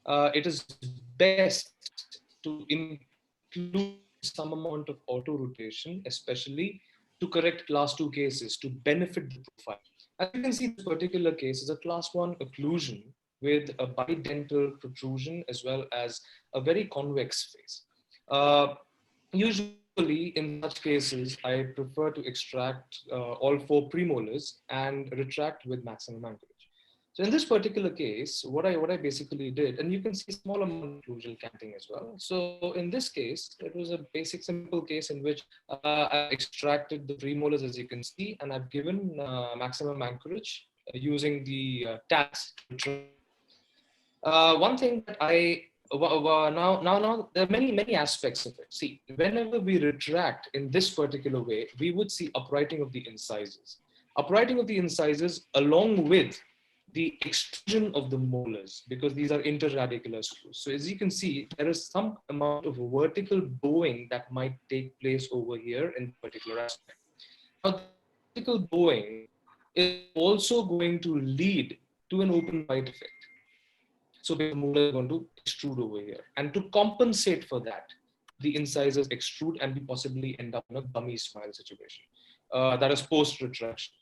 it is best to include some amount of auto rotation, especially to correct class 2 cases to benefit the profile. As you can see, this particular case is a class 1 occlusion with a bidental protrusion as well as a very convex face. Usually, in such cases, I prefer to extract all 4 premolars and retract with maximum anchorage. So in this particular case, what I basically did, and you can see small amount of occlusal canting as well. So in this case, it was a basic simple case in which I extracted the premolars, as you can see, and I've given maximum anchorage using the tags. One thing that now there are many aspects of it. See, whenever we retract in this particular way, we would see uprighting of the incisors. Uprighting of the incisors along with the extrusion of the molars, because these are interradicular screws. So as you can see, there is some amount of vertical bowing that might take place over here in particular aspect. Now, vertical bowing is also going to lead to an open bite effect. So the molar is going to extrude over here. And to compensate for that, the incisors extrude and we possibly end up in a gummy smile situation. That is post-retraction.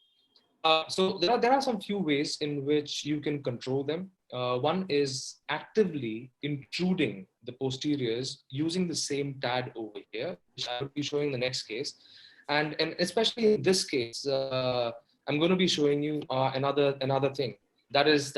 So there are some few ways in which you can control them. One is actively intruding the posteriors using the same TAD over here, which I will be showing the next case. And especially in this case, I'm going to be showing you another thing. That is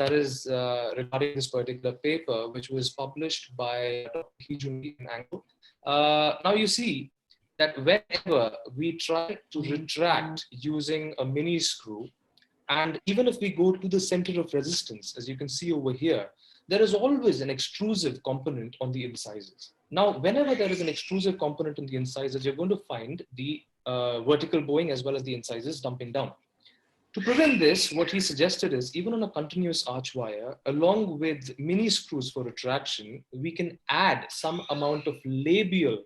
regarding this particular paper, which was published by Dr. Kijumi and Angle. Now you see that whenever we try to retract using a mini screw, and even if we go to the center of resistance, as you can see over here, there is always an extrusive component on the incisors. Now, whenever there is an extrusive component on the incisors, you're going to find the vertical bowing as well as the incisors dumping down. To prevent this, what he suggested is, even on a continuous arch wire, along with mini screws for retraction, we can add some amount of labial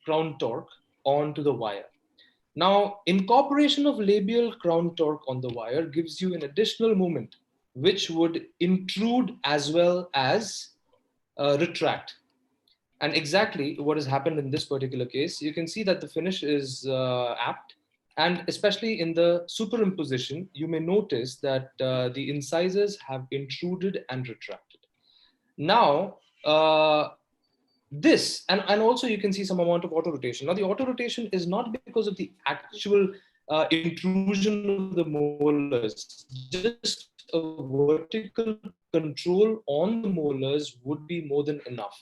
crown torque onto the wire. Now, incorporation of labial crown torque on the wire gives you an additional moment, which would intrude as well as retract. And exactly what has happened in this particular case, you can see that the finish is apt. And especially in the superimposition, you may notice that the incisors have intruded and retracted. Now, this, and also you can see some amount of auto rotation. Now, the auto rotation is not because of the actual intrusion of the molars, just a vertical control on the molars would be more than enough,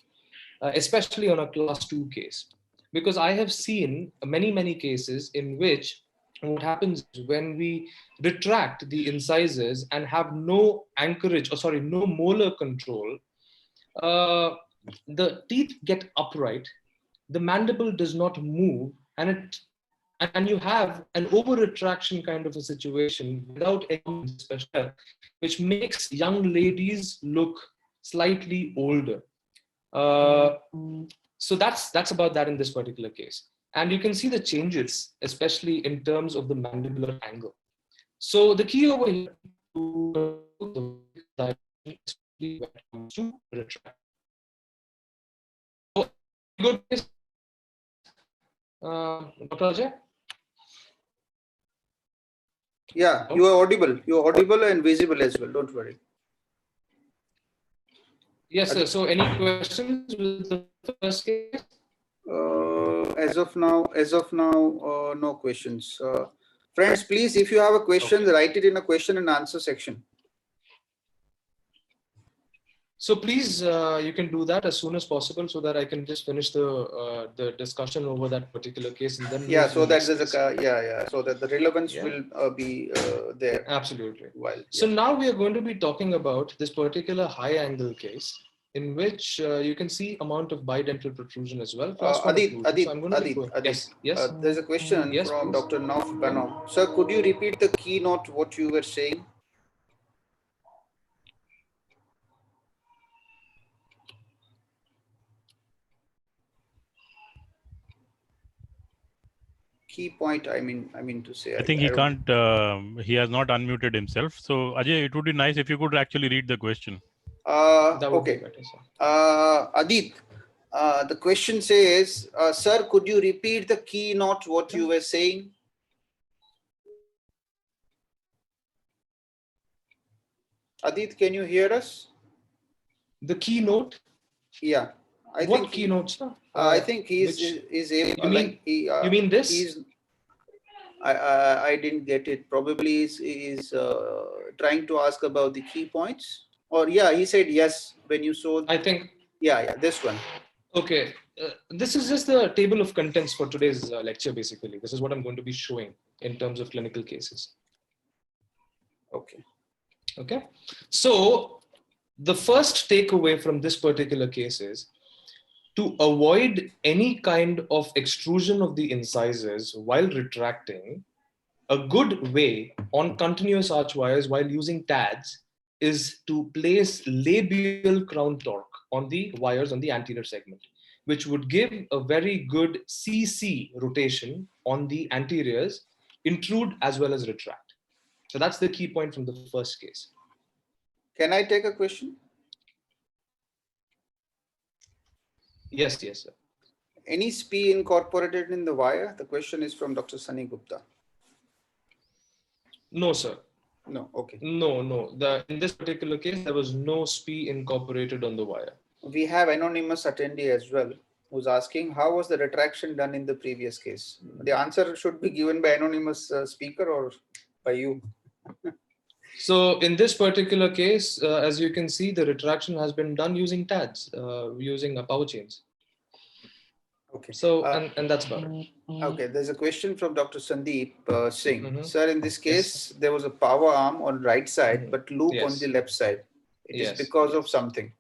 especially on a class 2 case. Because I have seen many cases in which what happens is when we retract the incisors and have no anchorage, or sorry, no molar control, the teeth get upright, the mandible does not move, and you have an over retraction kind of a situation without any special, which makes young ladies look slightly older. So that's about that in this particular case. And you can see the changes, especially in terms of the mandibular angle. So the key over here to retract. So, good, Dr. Ajay? Yeah, you are audible. You are audible and visible as well. Don't worry. Yes, sir. So any questions with the first case? As of now, no questions. Friends, please, if you have a question, write it in a question and answer section. So please, you can do that as soon as possible so that I can just finish the discussion over that particular case, and then so that there's so that the relevance will be there. Absolutely. So now we are going to be talking about this particular high angle case, in which you can see amount of bidental protrusion as well. Adit, yes. There's a question from Dr. Nauf Banom. Sir, could you repeat the keynote, what you were saying? Key point, I mean to say. I think he can't, he has not unmuted himself. So Ajay, it would be nice if you could actually read the question. That would Okay. be better, sir. Adit, the question says, sir, could you repeat the keynote, what you were saying? Adit, can you hear us? The keynote? Yeah. I What think keynote, sir? I think he's which, able. you mean, you mean this? I didn't get it. Probably is trying to ask about the key points. Or yeah, he said yes when you saw. I think. Yeah, this one. Okay. This is just the table of contents for today's lecture, basically. This is what I'm going to be showing in terms of clinical cases. Okay. Okay. So the first takeaway from this particular case is to avoid any kind of extrusion of the incisors while retracting. A good way on continuous arch wires while using TADs is to place labial crown torque on the wires on the anterior segment, which would give a very good CC rotation on the anteriors, intrude as well as retract. So that's the key point from the first case. Can I take a question? Yes, yes, sir. Any SPE incorporated in the wire? The question is from Dr. Sunny Gupta. No, sir. No, okay. No. In this particular case, there was no SPE incorporated on the wire. We have anonymous attendee as well, who's asking, how was the retraction done in the previous case? The answer should be given by anonymous speaker or by you. So in this particular case, as you can see, the retraction has been done using TADs, using power chains. Okay. So, and that's about it. Okay, there's a question from Dr. Sandeep Singh. Sir, in this case, Yes. there was a power arm on right side, but loop on the left side. It is because of something.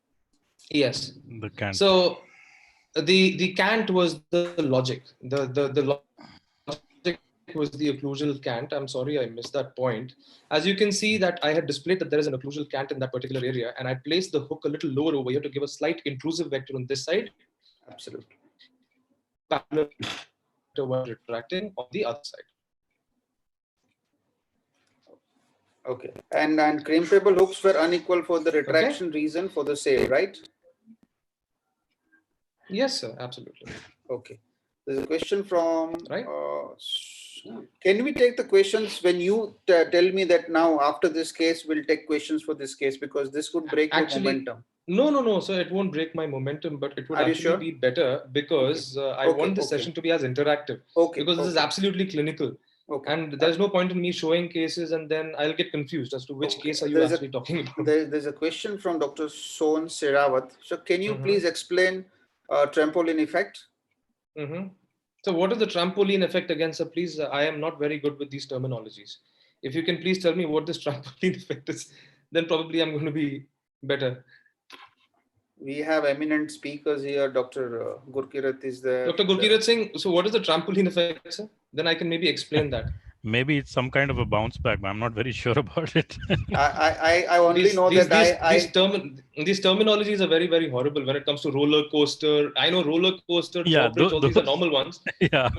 Yes. The cant. So the cant was the logic. The logic was the occlusal cant. I'm sorry, I missed that point. As you can see that I had displayed that there is an occlusal cant in that particular area, and I placed the hook a little lower over here to give a slight intrusive vector on this side. Absolutely. Parallel while retracting on the other side. Okay. And crimpable hooks were unequal for the retraction reason for the same, right? Yes, sir. Absolutely. Okay. There's a question from. Right. Can we take the questions when you tell me that now after this case, we'll take questions for this case because this could break your momentum? No. So it won't break my momentum, but it would actually be better because I want the session to be as interactive. Because this is absolutely clinical. And there's no point in me showing cases and then I'll get confused as to which case are you actually talking about. There's a question from Dr. Son Serawat. So can you please explain trampoline effect? So what is the trampoline effect again, sir? Please, I am not very good with these terminologies. If you can please tell me what this trampoline effect is, then probably I'm going to be better. We have eminent speakers here. Dr. Gurkirat is there. Dr. Gurkirat Singh, so what is the trampoline effect, sir? Then I can maybe explain that. Maybe it's some kind of a bounce back, but I'm not very sure about it. I only know that these terminologies are very, very horrible when it comes to roller coaster. I know roller coaster, all these are normal ones. Yeah.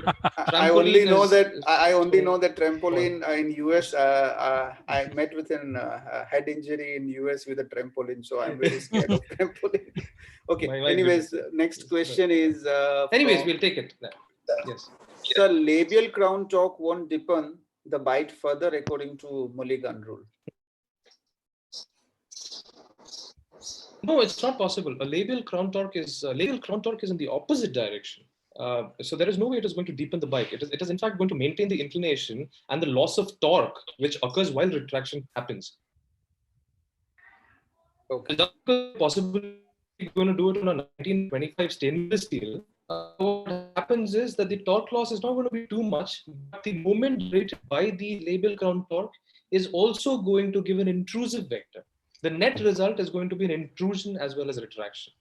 I only know that trampoline in US. I met with a head injury in US with a trampoline, so I'm very scared of trampoline. Okay. Anyways, next question is. We'll take it. Yes. So labial crown torque won't deepen the bite further according to Mulligan rule. No, it's not possible. A labial crown torque is in the opposite direction. So there is no way it is going to deepen the bite. It is in fact going to maintain the inclination and the loss of torque which occurs while retraction happens. Okay. It's possibly going to do it on a 1925 stainless steel. What happens is that the torque loss is not going to be too much, but the moment rated by the labial crown torque is also going to give an intrusive vector. The net result is going to be an intrusion as well as retraction.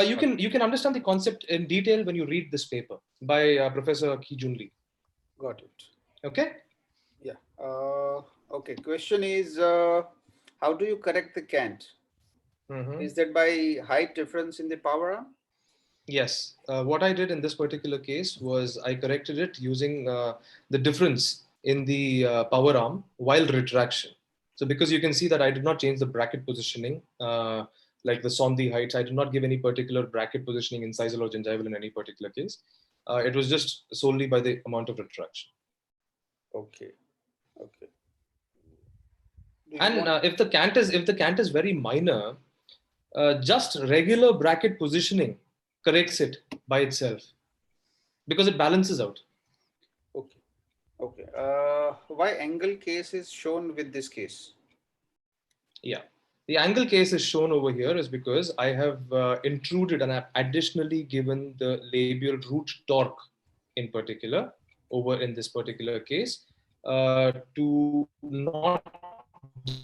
You can understand the concept in detail when you read this paper by Professor Ki-Jun Lee. Got it. Okay. Yeah. Okay. Question is, how do you correct the cant? Is that by height difference in the power arm? Yes. What I did in this particular case was I corrected it using the difference in the power arm while retraction. So because you can see that I did not change the bracket positioning like the Sondhi heights. I did not give any particular bracket positioning, incisal or gingival in any particular case. It was just solely by the amount of retraction. Okay. Okay. And if the cant is very minor, just regular bracket positioning corrects it by itself because it balances out. Okay. Okay. Why angle case is shown with this case? Yeah. The angle case is shown over here is because I have intruded and I've additionally given the labial root torque in particular over in this particular case to not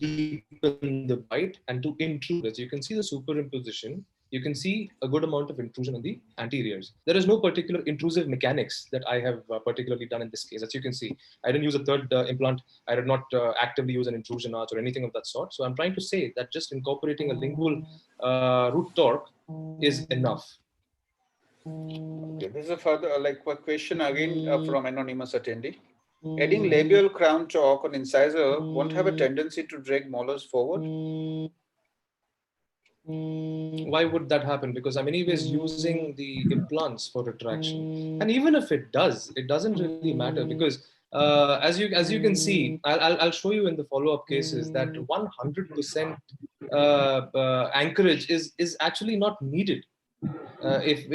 deepen the bite and to intrude. As you can see the superimposition, you can see a good amount of intrusion on the anteriors. There is no particular intrusive mechanics that I have particularly done in this case. As you can see, I didn't use a third implant. I did not actively use an intrusion arch or anything of that sort. So I'm trying to say that just incorporating a lingual root torque is enough. Okay, this is a further a question again from anonymous attendee. Adding labial crown chalk on incisor won't have a tendency to drag molars forward? Why would that happen? Because I'm anyways using the implants for retraction, and even if it does, it doesn't really matter because as you can see, I'll show you in the follow-up cases that 100% anchorage is actually not needed. If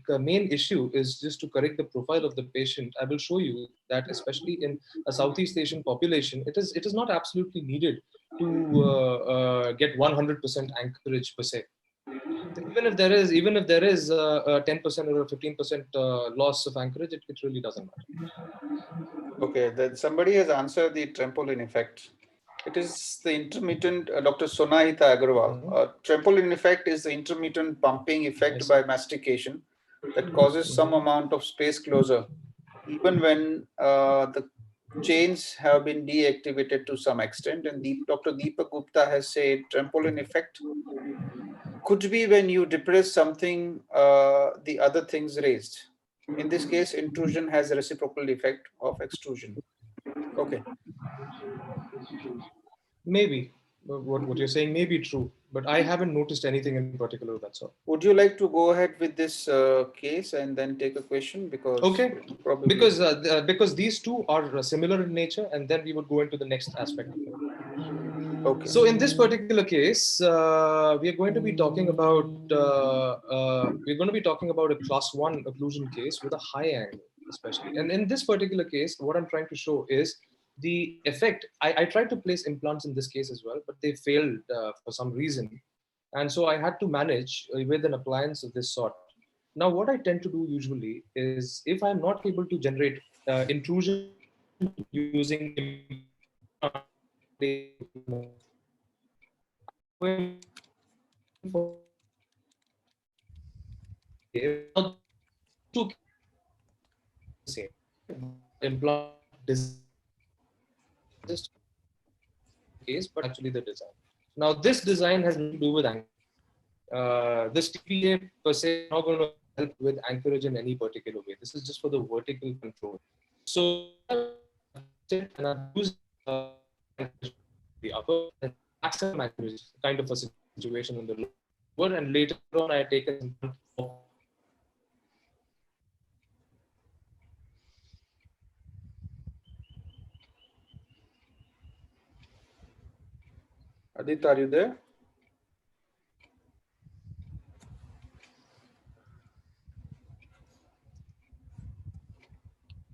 the main issue is just to correct the profile of the patient, I will show you that especially in a Southeast Asian population, it is not absolutely needed to get 100% anchorage per se. Even if there is a 10% or a 15% loss of anchorage, it really doesn't matter. Okay, then somebody has answered the trampoline effect. It is the intermittent, Dr. Sonahita Agarwal. Trampoline effect is the intermittent pumping effect by mastication that causes some amount of space closure, even when the chains have been deactivated to some extent. And Dr. Deepak Gupta has said trampoline effect could be when you depress something, the other things raised. In this case, intrusion has a reciprocal effect of extrusion. Okay. Maybe what you're saying may be true, but I haven't noticed anything in particular. That's all. Would you like to go ahead with this case and then take a question? Because okay, probably because these two are similar in nature, and then we would go into the next aspect of it. Okay. So in this particular case, we are going to be talking about a class 1 occlusion case with a high angle, especially. And in this particular case, what I'm trying to show is the effect. I tried to place implants in this case as well, but they failed for some reason. And so I had to manage with an appliance of this sort. Now, what I tend to do usually is if I'm not able to generate intrusion using same implant just case, but actually the design. Now, this design has nothing to do with anchorage. This TPA per se is not going to help with anchorage in any particular way. This is just for the vertical control. So, and I've used the upper and maximum anchorage kind of a situation in the lower, and later on I take a Adit, are you there?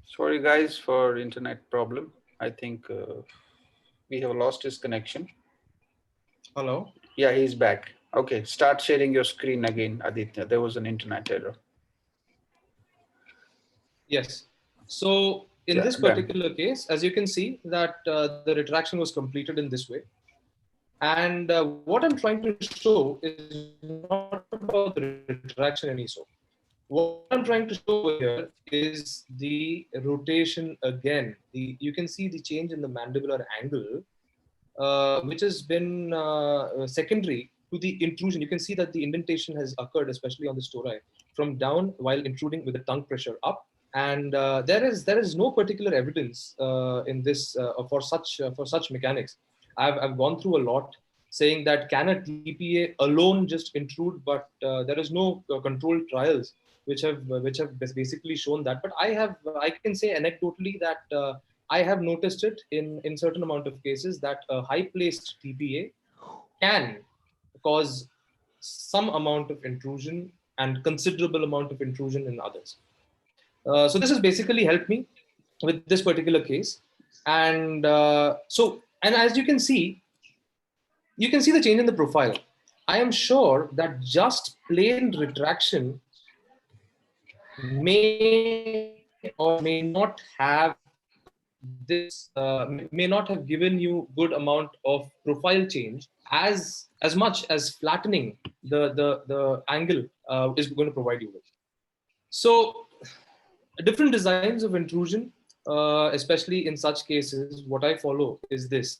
Sorry guys for internet problem. I think we have lost his connection. Hello? Yeah, he's back. Okay, start sharing your screen again, Aditya. There was an internet error. Yes. So in this particular case, as you can see that the retraction was completed in this way. And what I'm trying to show is not about the retraction any so. What I'm trying to show here is the rotation again. You can see the change in the mandibular angle, which has been secondary to the intrusion. You can see that the indentation has occurred, especially on the stori, from down while intruding with the tongue pressure up. And there is no particular evidence in this for such mechanics. I've gone through a lot. saying that can a TPA alone just intrude, but there is no controlled trials which have basically shown that. But I can say anecdotally that I have noticed it in certain amount of cases that a high placed TPA can cause some amount of intrusion and considerable amount of intrusion in others. So this has basically helped me with this particular case. And and as you can see the change in the profile. I am sure that just plain retraction may or may not have may not have given you good amount of profile change as much as flattening the angle is going to provide you with. So different designs of intrusion, especially in such cases, what I follow is this.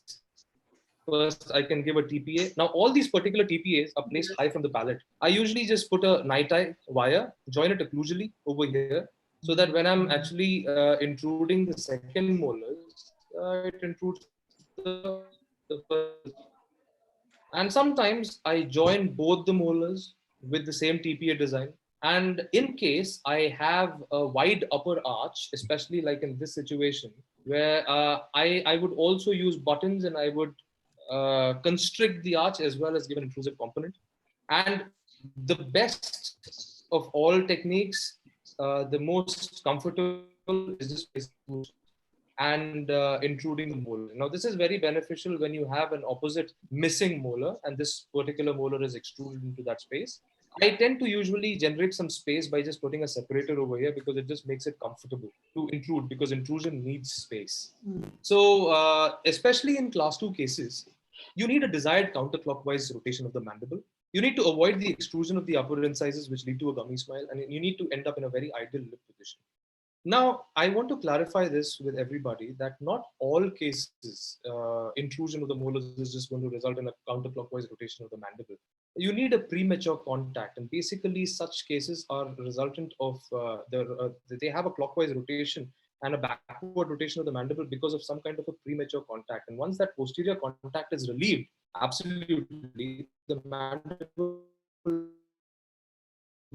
First, I can give a TPA. Now, all these particular TPAs are placed high from the palate. I usually just put a night eye wire, join it occlusally over here, so that when I'm actually intruding the second molars, it intrudes the first. And sometimes I join both the molars with the same TPA design. And in case I have a wide upper arch, especially like in this situation, where I would also use buttons and I would constrict the arch as well as give an intrusive component. And the best of all techniques, the most comfortable is just placing and intruding the molar. Now, this is very beneficial when you have an opposite missing molar and this particular molar is extruded into that space. I tend to usually generate some space by just putting a separator over here because it just makes it comfortable to intrude because intrusion needs space. So especially in class 2 cases, you need a desired counterclockwise rotation of the mandible. You need to avoid the extrusion of the upper incisors which lead to a gummy smile, and you need to end up in a very ideal lip position. Now, I want to clarify this with everybody that not all cases intrusion of the molars is just going to result in a counterclockwise rotation of the mandible. You need a premature contact, and basically such cases are resultant of they have a clockwise rotation and a backward rotation of the mandible because of some kind of a premature contact. And once that posterior contact is relieved, absolutely, the mandible will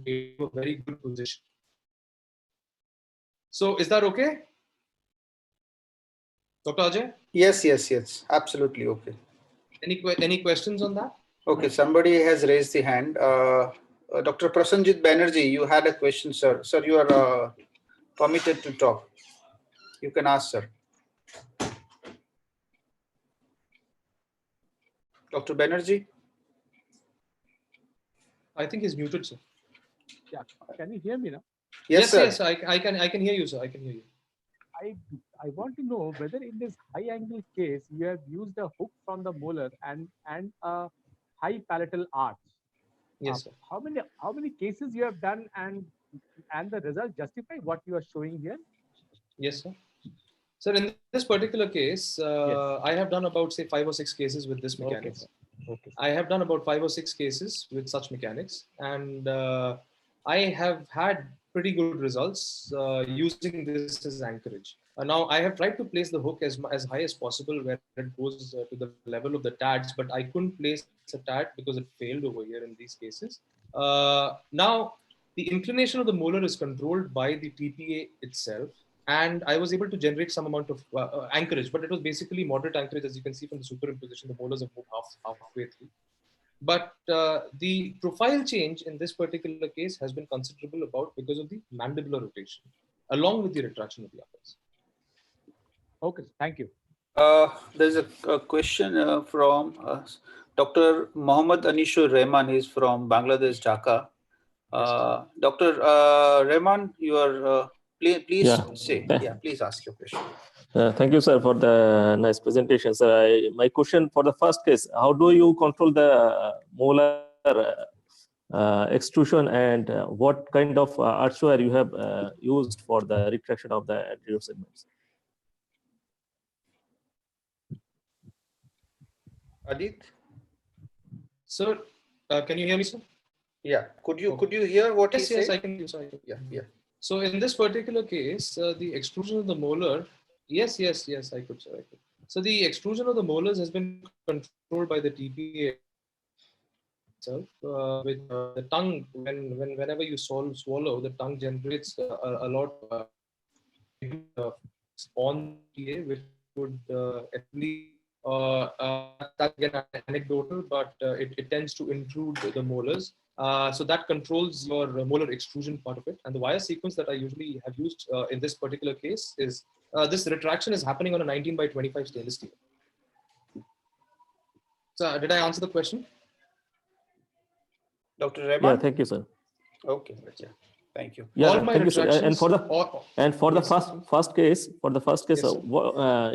be in a very good position. So is that okay, Dr. Ajay? Yes. Absolutely okay. Any questions on that? Okay, somebody has raised the hand. Dr. Prasanjit Banerjee, you had a question, sir. Sir, you are permitted to talk. You can ask, sir. Dr. Banerjee? I think he's muted, sir. Yeah, can you hear me now? Yes, sir. Yes, I can hear you, sir. I can hear you. I want to know whether in this high angle case you have used a hook from the molar and a high palatal arch. Yes, sir. How many cases you have done and the results justify what you are showing here? Yes, sir. Sir, in this particular case, yes. I have done about say 5 or 6 cases with this mechanics. Okay. I have done about 5 or 6 cases with such mechanics, and I have had pretty good results using this as anchorage. Now, I have tried to place the hook as high as possible where it goes to the level of the tads, but I couldn't place a tad because it failed over here in these cases. Now, the inclination of the molar is controlled by the TPA itself, and I was able to generate some amount of anchorage, but it was basically moderate anchorage. As you can see from the superimposition, the molars have moved halfway through. But the profile change in this particular case has been considerable about because of the mandibular rotation, along with the retraction of the uppers. Okay, thank you. There's a question from Dr. Mohammad Anishur Rehman. He's from Bangladesh, Dhaka. Dr. Rehman, you are please say. Yeah, please ask your question. Thank you, sir, for the nice presentation. Sir, my question for the first case: how do you control the molar extrusion, and what kind of archware you have used for the retraction of the anterior segments? Adit? Sir, can you hear me, sir? Yeah. Could you hear what he said? Yes, I can hear you. Yeah. So in this particular case, the extrusion of the molar, yes, I could, sir. So the extrusion of the molars has been controlled by the TPA itself. With the tongue, whenever you swallow, the tongue generates a lot on TPA, which would actually that's again anecdotal, but it tends to intrude the molars. So that controls your molar extrusion part of it. And the wire sequence that I usually have used in this particular case is this retraction is happening on a 19/25 stainless steel. So did I answer the question? Dr. Rahman? Yeah, thank you, sir. Okay, yeah. Thank you. Yeah, All my thank you, sir. And for the yes, first case, yes,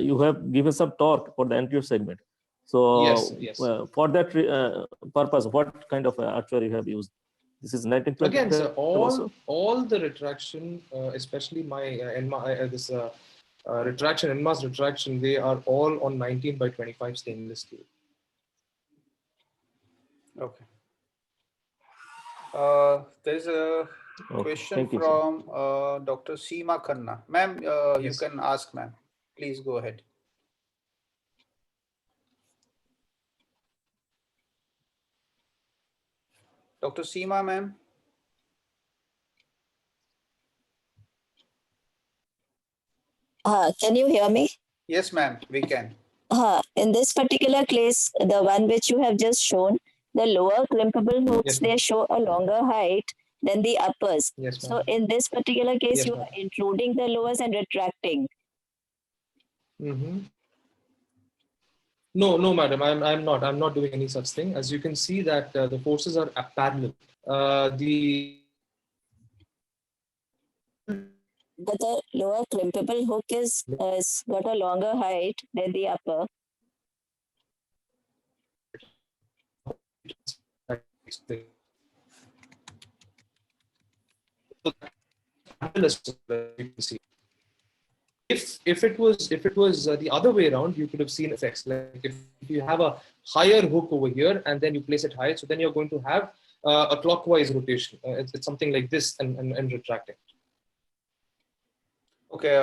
you have given some torque for the anterior segment. So yes. For that purpose, what kind of actuator you have used? This is 1920. Again, sir, all the retraction, especially this retraction, en masse retraction, they are all on 19/25 stainless steel. Okay. There is a question from Dr. Seema Khanna. Ma'am, Yes. you can ask, ma'am. Please go ahead. Dr. Seema, ma'am. Can you hear me? Yes, ma'am, we can. In this particular case, the one which you have just shown, the lower crimpable hooks, Yes, they show a longer height than the uppers. Yes, So in this particular case, Yes, you are intruding the lowers and retracting. No, madam, I'm not doing any such thing. As you can see that the forces are parallel. But the lower crimpable hook is got a longer height than the upper. If it was the other way around, you could have seen effects. Like if you have a higher hook over here and then you place it higher, so then you're going to have a clockwise rotation. It's something like this and retracting. Okay,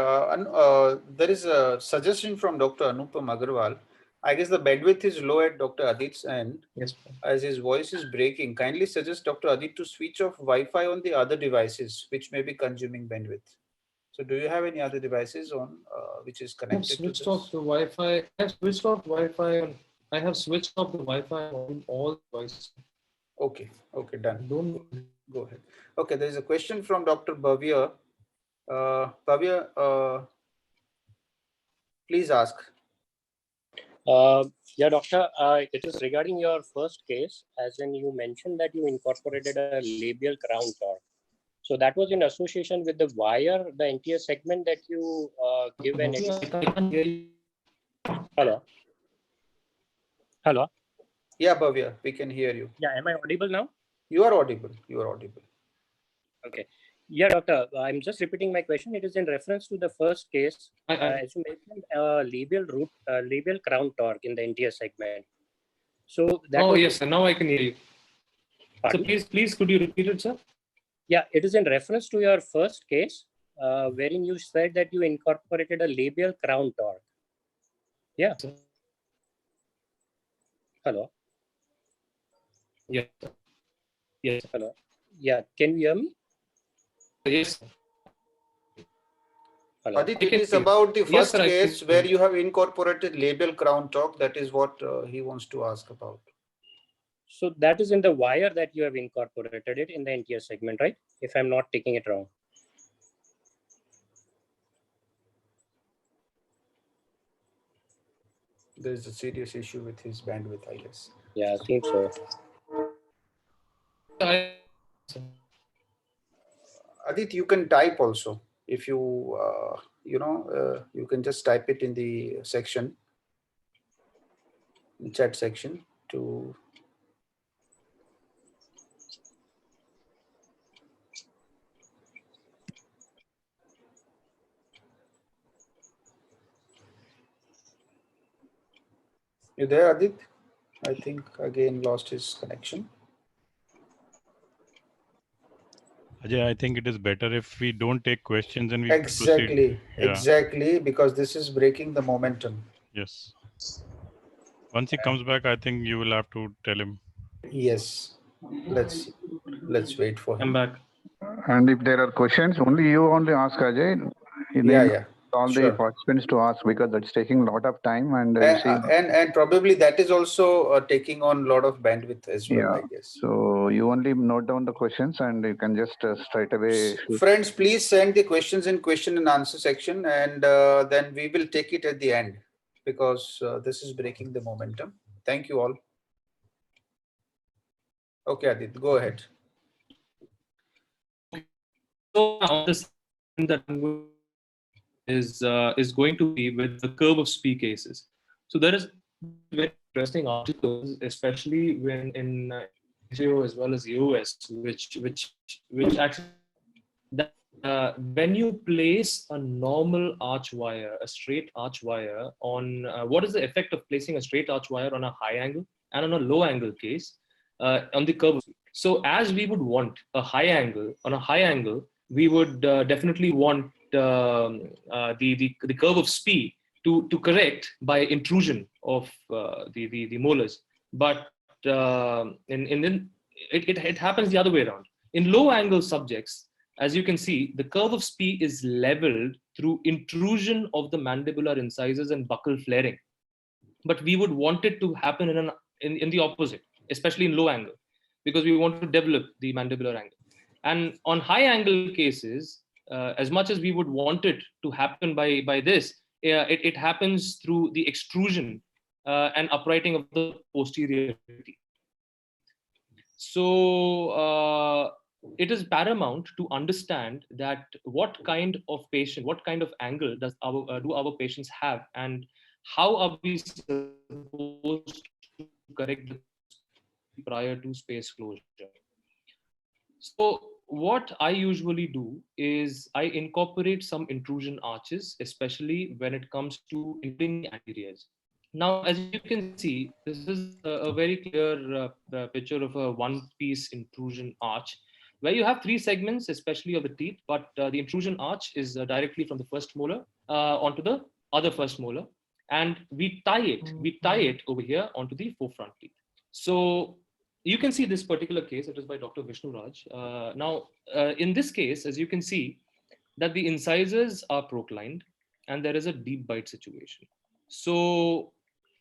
there is a suggestion from Dr. Anupam Agarwal. I guess the bandwidth is low at Dr. Adit's end. Yes. As his voice is breaking. Kindly suggest Dr. Adit to switch off Wi-Fi on the other devices, which may be consuming bandwidth. So do you have any other devices on which is connected to this? Off the Wi-Fi. I have switched off Wi-Fi. I have switched off the Wi-Fi on all devices. Okay, done. Go ahead. Okay, there is a question from Dr. Bhavya. Bhavya, please ask. Yeah, doctor, it is regarding your first case, as in you mentioned that you incorporated a labial crown torque. So that was in association with the wire, the anterior segment that you give an. Hello. Hello. Yeah, Bhavya, we can hear you. Yeah, am I audible now? You are audible. You are audible. Okay. Yeah, doctor, I'm just repeating my question. It is in reference to the first case, as you mentioned, labial crown torque in the anterior segment. So that. Yes, and now I can hear you. Pardon? So please, could you repeat it, sir? Yeah, it is in reference to your first case, wherein you said that you incorporated a labial crown torque. Yeah. Hello. Yes. Yes. Hello. Yeah. Can you hear me? Yes. Hello. Adit, it is about the first case where you have incorporated labial crown torque. That is what he wants to ask about. So that is in the wire that you have incorporated it in the anterior segment, right? If I'm not taking it wrong. There is a serious issue with his bandwidth, I guess. Yeah, I think so. Adit, you can type also. If you, you can just type it in the section, chat section to. You there, Adit? I think again lost his connection. Ajay, I think it is better if we don't take questions and we exactly, because this is breaking the momentum. Yes. Once he comes back, I think you will have to tell him. Yes. Let's wait for I'm him. back. And if there are questions, only you only ask, Ajay. You Yeah, need yeah. all the Sure. participants to ask because that's taking a lot of time. And you see, And probably that is also taking on a lot of bandwidth as well, yeah. I guess. So you only note down the questions and you can just straight away. Friends, please send the questions in question and answer section, and then we will take it at the end because this is breaking the momentum. Thank you all. Okay, Adit, go ahead. So now this that is going to be with the curve of Spee cases. So there is very interesting articles, especially when in Asia as well as US, which actually that when you place a normal arch wire, a straight arch wire on what is the effect of placing a straight arch wire on a high angle and on a low angle case on the curve of Spee. So as we would want a high angle on a high angle, we would definitely want the curve of Spee to correct by intrusion of the molars. But it happens the other way around. In low angle subjects, as you can see, the curve of Spee is leveled through intrusion of the mandibular incisors and buccal flaring. But we would want it to happen in the opposite, especially in low angle, because we want to develop the mandibular angle. And on high angle cases, as much as we would want it to happen by this, it happens through the extrusion and uprighting of the posterior teeth. So it is paramount to understand that what kind of patient, what kind of angle do our patients have, and how are we supposed to correct the prior to space closure. So what I usually do is I incorporate some intrusion arches, especially when it comes to including the anteriors. Now, as you can see, this is a very clear picture of a one-piece intrusion arch, where you have three segments, especially of the teeth, but the intrusion arch is directly from the first molar onto the other first molar, and we tie it over here onto the forefront teeth. So you can see this particular case. It is by Dr. Vishnu Raj. In this case, as you can see, that the incisors are proclined and there is a deep bite situation. So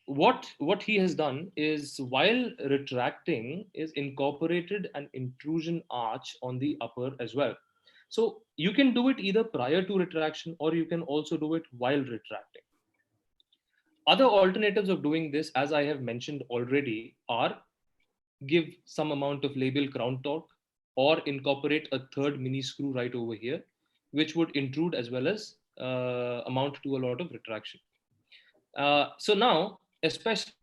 what he has done is, while retracting, is incorporated an intrusion arch on the upper as well. So you can do it either prior to retraction, or you can also do it while retracting. Other alternatives of doing this, as I have mentioned already, are give some amount of labial crown torque, or incorporate a third mini screw right over here, which would intrude as well as amount to a lot of retraction. So now, especially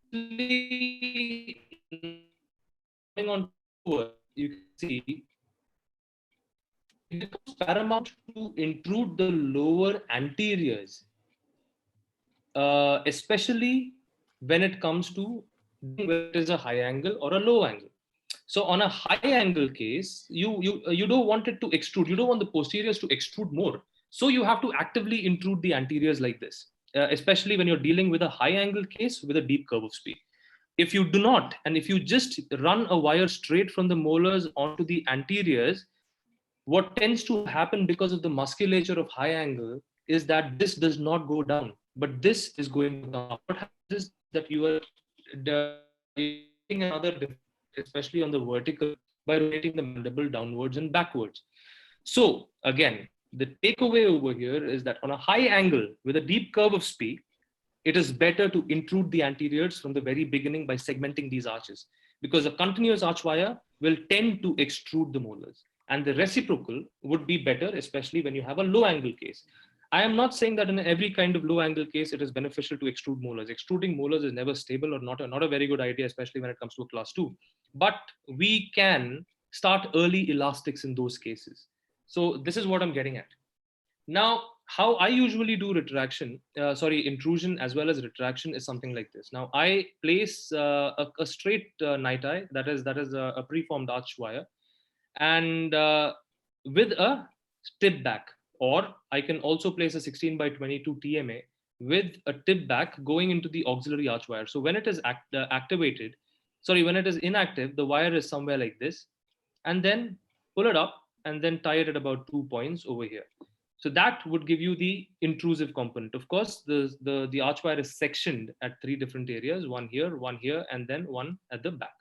coming on forward, you can see it becomes paramount to intrude the lower anteriors, especially when it comes to whether it is a high angle or a low angle. So on a high angle case, you don't want it to extrude. You don't want the posteriors to extrude more. So you have to actively intrude the anteriors like this, especially when you're dealing with a high angle case with a deep curve of Spee. If you do not, and if you just run a wire straight from the molars onto the anteriors, what tends to happen because of the musculature of high angle is that this does not go down, but this is going to come up. What happens is that you are doing another difference, especially on the vertical, by rotating the mandible downwards and backwards. So again, the takeaway over here is that on a high angle with a deep curve of Spee, it is better to intrude the anteriors from the very beginning by segmenting these arches, because a continuous arch wire will tend to extrude the molars, and the reciprocal would be better, especially when you have a low angle case. I am not saying that in every kind of low angle case it is beneficial to extrude molars. Extruding molars is never stable, or not a very good idea, especially when it comes to a class 2. But we can start early elastics in those cases. So this is what I'm getting at. Now, how I usually do intrusion as well as retraction is something like this. Now, I place a straight night eye, that is a preformed arch wire, and with a tip back, or I can also place a 16 by 22 TMA with a tip back going into the auxiliary arch wire. So when it is activated, sorry, when it is inactive, the wire is somewhere like this, and then pull it up and then tie it at about 2 points over here. So that would give you the intrusive component. Of course, the arch wire is sectioned at 3 different areas, one here, and then one at the back.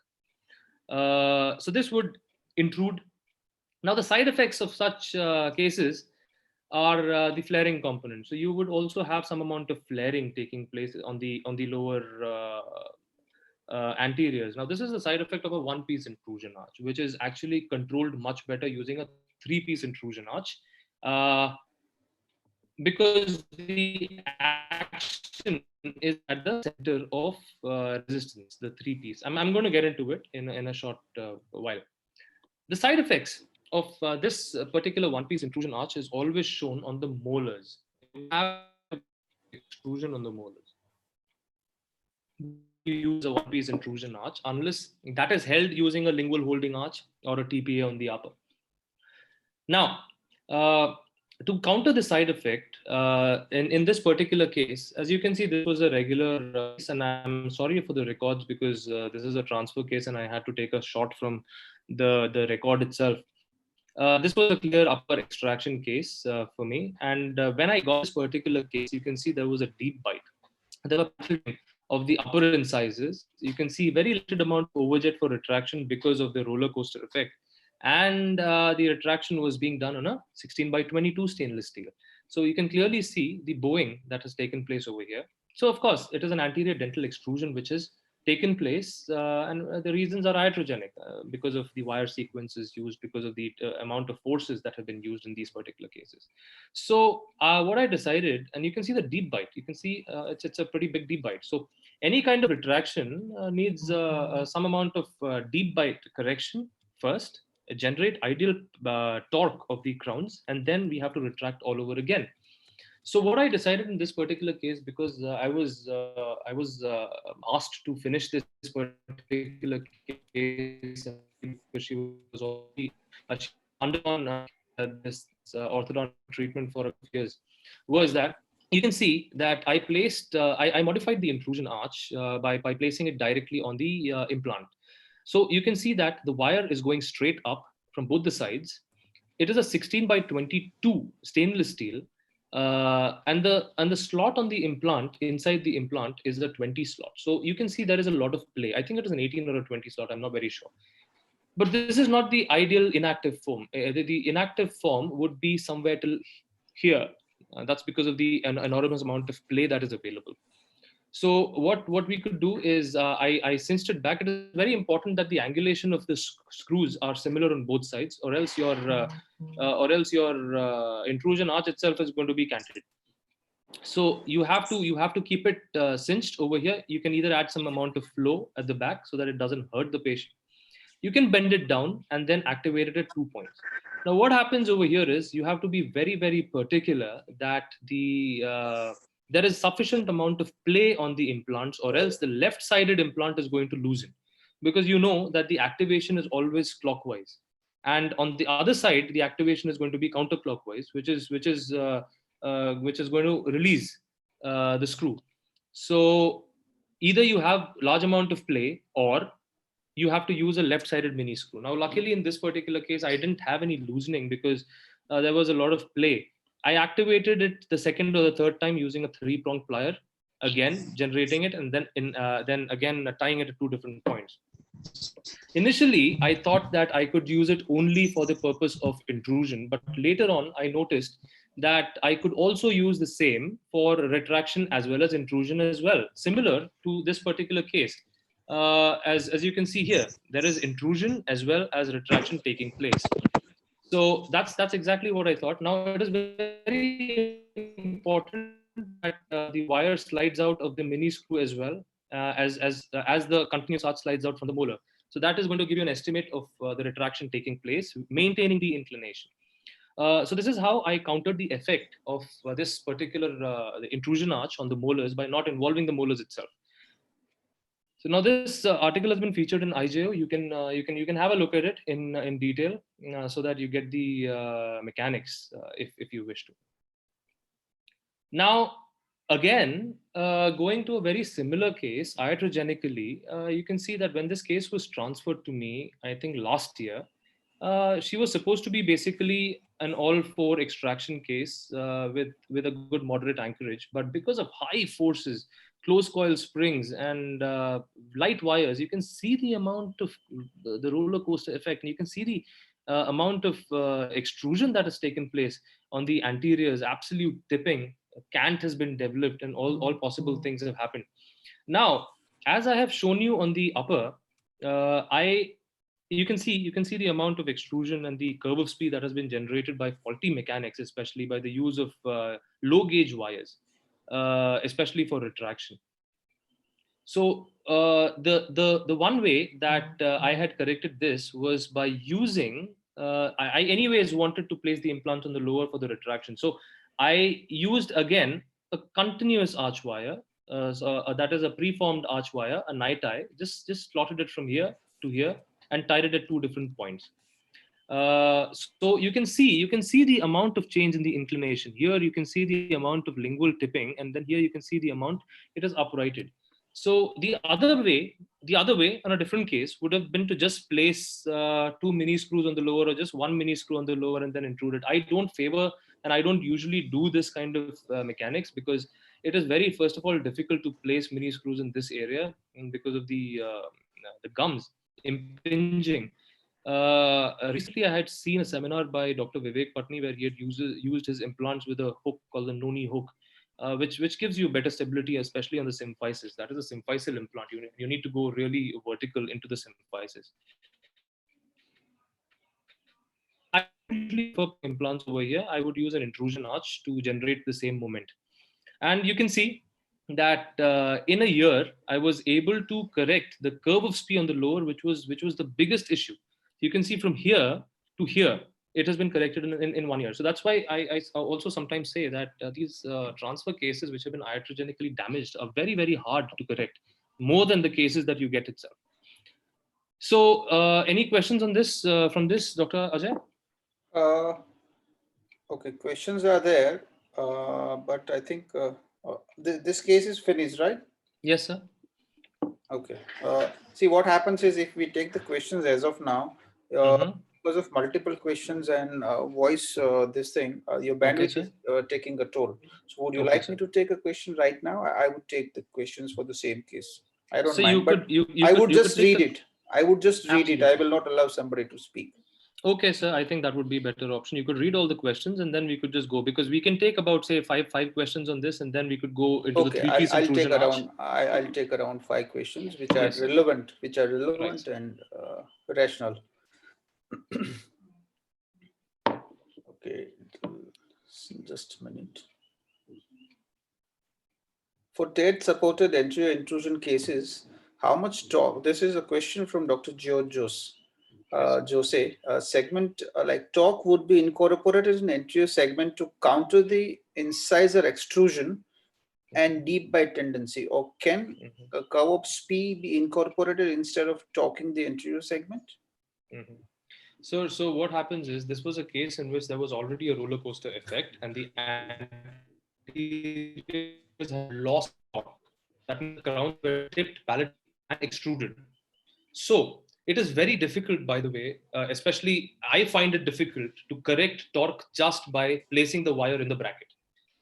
So this would intrude. Now the side effects of such cases are the flaring component. So you would also have some amount of flaring taking place on the lower anteriors. Now this is the side effect of a one-piece intrusion arch, which is actually controlled much better using a three-piece intrusion arch, because the action is at the center of resistance, the three-piece. I'm going to get into it in a short while. The side effects of this particular one-piece intrusion arch is always shown on the molars. You have extrusion on the molars. You use a one-piece intrusion arch unless that is held using a lingual holding arch or a TPA on the upper. Now, to counter the side effect, in this particular case, as you can see, this was a regular case, and I'm sorry for the records because this is a transfer case and I had to take a shot from the record itself. This was a clear upper extraction case for me. And when I got this particular case, you can see there was a deep bite. There were of the upper incisors. You can see very limited amount of overjet for retraction because of the roller coaster effect. And the retraction was being done on a 16x22 stainless steel. So you can clearly see the bowing that has taken place over here. So of course, it is an anterior dental extrusion which has taken place, and the reasons are iatrogenic because of the wire sequences used, because of the amount of forces that have been used in these particular cases. So what I decided, and you can see the deep bite, you can see it's a pretty big deep bite. So any kind of retraction needs some amount of deep bite correction first, generate ideal torque of the crowns, and then we have to retract all over again. So what I decided in this particular case, because I was asked to finish this particular case because she was already undergone this orthodontic treatment for a few years, was that you can see that I placed I modified the intrusion arch by placing it directly on the implant. So you can see that the wire is going straight up from both the sides. It is a 16x22 stainless steel. And the slot on the implant, inside the implant, is a 20 slot. So you can see there is a lot of play. I think it is an 18 or a 20 slot. I'm not very sure. But this is not the ideal inactive form. The inactive form would be somewhere till here. That's because of the enormous amount of play that is available. So what we could do is I cinched it back. It is very important that the angulation of the screws are similar on both sides, or else your intrusion arch itself is going to be canted. So you have to keep it cinched over here. You can either add some amount of flow at the back so that it doesn't hurt the patient. You can bend it down and then activate it at 2 points. Now what happens over here is you have to be very, very particular that there is sufficient amount of play on the implants, or else the left-sided implant is going to loosen, because you know that the activation is always clockwise, and on the other side the activation is going to be counterclockwise, which is going to release the screw. So either you have large amount of play, or you have to use a left-sided mini screw. Now luckily in this particular case I didn't have any loosening because there was a lot of play. I activated it the second or the third time using a 3-pronged plier, again generating it, and then again tying it at 2 different points. Initially, I thought that I could use it only for the purpose of intrusion, but later on I noticed that I could also use the same for retraction as well as intrusion as well, similar to this particular case. As you can see here, there is intrusion as well as retraction taking place. So that's exactly what I thought. Now it is very important that the wire slides out of the mini screw as well as the continuous arch slides out from the molar. So that is going to give you an estimate of the retraction taking place, maintaining the inclination. So this is how I countered the effect of this particular the intrusion arch on the molars by not involving the molars itself. So now this article has been featured in Ajay. You can have a look at it in detail so that you get the mechanics if you wish to. Now again, going to a very similar case, iatrogenically, you can see that when this case was transferred to me, I think last year, she was supposed to be basically an all-4 extraction case with a good moderate anchorage. But because of high forces, close coil springs, and light wires, you can see the amount of the roller coaster effect. And you can see the amount of extrusion that has taken place on the anteriors, absolute tipping. Cant has been developed, and all possible things have happened. Now, as I have shown you on the upper, you can see the amount of extrusion and the curve of speed that has been generated by faulty mechanics, especially by the use of low gauge wires, especially for retraction. So the one way that I had corrected this was by using, I anyways wanted to place the implant on the lower for the retraction. So I used again a continuous arch wire. That is a preformed arch wire, a night eye. Just slotted it from here to here and tied it at 2 different points. So you can see the amount of change in the inclination. Here you can see the amount of lingual tipping, and then here you can see the amount it is uprighted. So the other way on a different case would have been to just place 2 mini screws on the lower, or just 1 mini screw on the lower and then intrude it. I don't favor, and I don't usually do this kind of mechanics, because it is very, first of all, difficult to place mini screws in this area, and because of the gums impinging. Recently, I had seen a seminar by Dr. Vivek Patni where he had used his implants with a hook called the Noni hook, which gives you better stability, especially on the symphysis. That is a symphysis implant. You need to go really vertical into the symphysis. I usually prefer implants over here. I would use an intrusion arch to generate the same moment. And you can see that in a year, I was able to correct the curve of SPI on the lower, which was the biggest issue. You can see from here to here, it has been corrected in 1 year. So that's why I also sometimes say that these transfer cases which have been iatrogenically damaged are very, very hard to correct, more than the cases that you get itself. So any questions on this from this, Dr. Ajay? Okay, questions are there, but I think this case is finished, right? Yes, sir. Okay. See, what happens is, if we take the questions as of now, because of multiple questions and voice, this thing, your bandwidth is taking a toll. So would you like me to take a question right now? I would take the questions for the same case. I don't mind, but I would just read it. I would just read it. I will not allow somebody to speak. Okay, sir. I think that would be a better option. You could read all the questions and then we could just go, because we can take about, say, five questions on this, and then we could go into the 3-piece intrusion arch. I'll take around 5 questions which are relevant, right, and rational. Okay, just a minute. For TED-supported anterior intrusion cases, how much torque? This is a question from Dr. Jose. Segment like torque would be incorporated in anterior segment to counter the incisor extrusion and deep bite tendency, or can a curve of SPI be incorporated instead of torquing the anterior segment? So what happens is, this was a case in which there was already a roller coaster effect, and the anteriors had lost torque. That means the crowns were tipped, palatal, and extruded. So it is very difficult, by the way, especially I find it difficult to correct torque just by placing the wire in the bracket.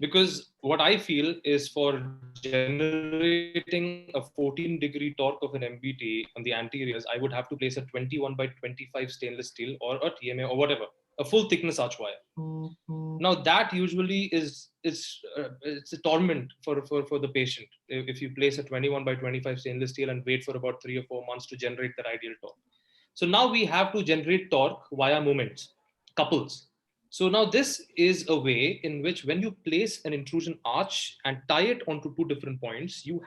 Because what I feel is, for generating a 14-degree torque of an MBT on the anteriors, I would have to place a 21/25 stainless steel or a TMA or whatever, a full thickness arch wire. Now that usually it's a torment for the patient if you place a 21/25 stainless steel and wait for about 3 or 4 months to generate that ideal torque. So now we have to generate torque via movements, couples. So now this is a way in which, when you place an intrusion arch and tie it onto 2 different points, you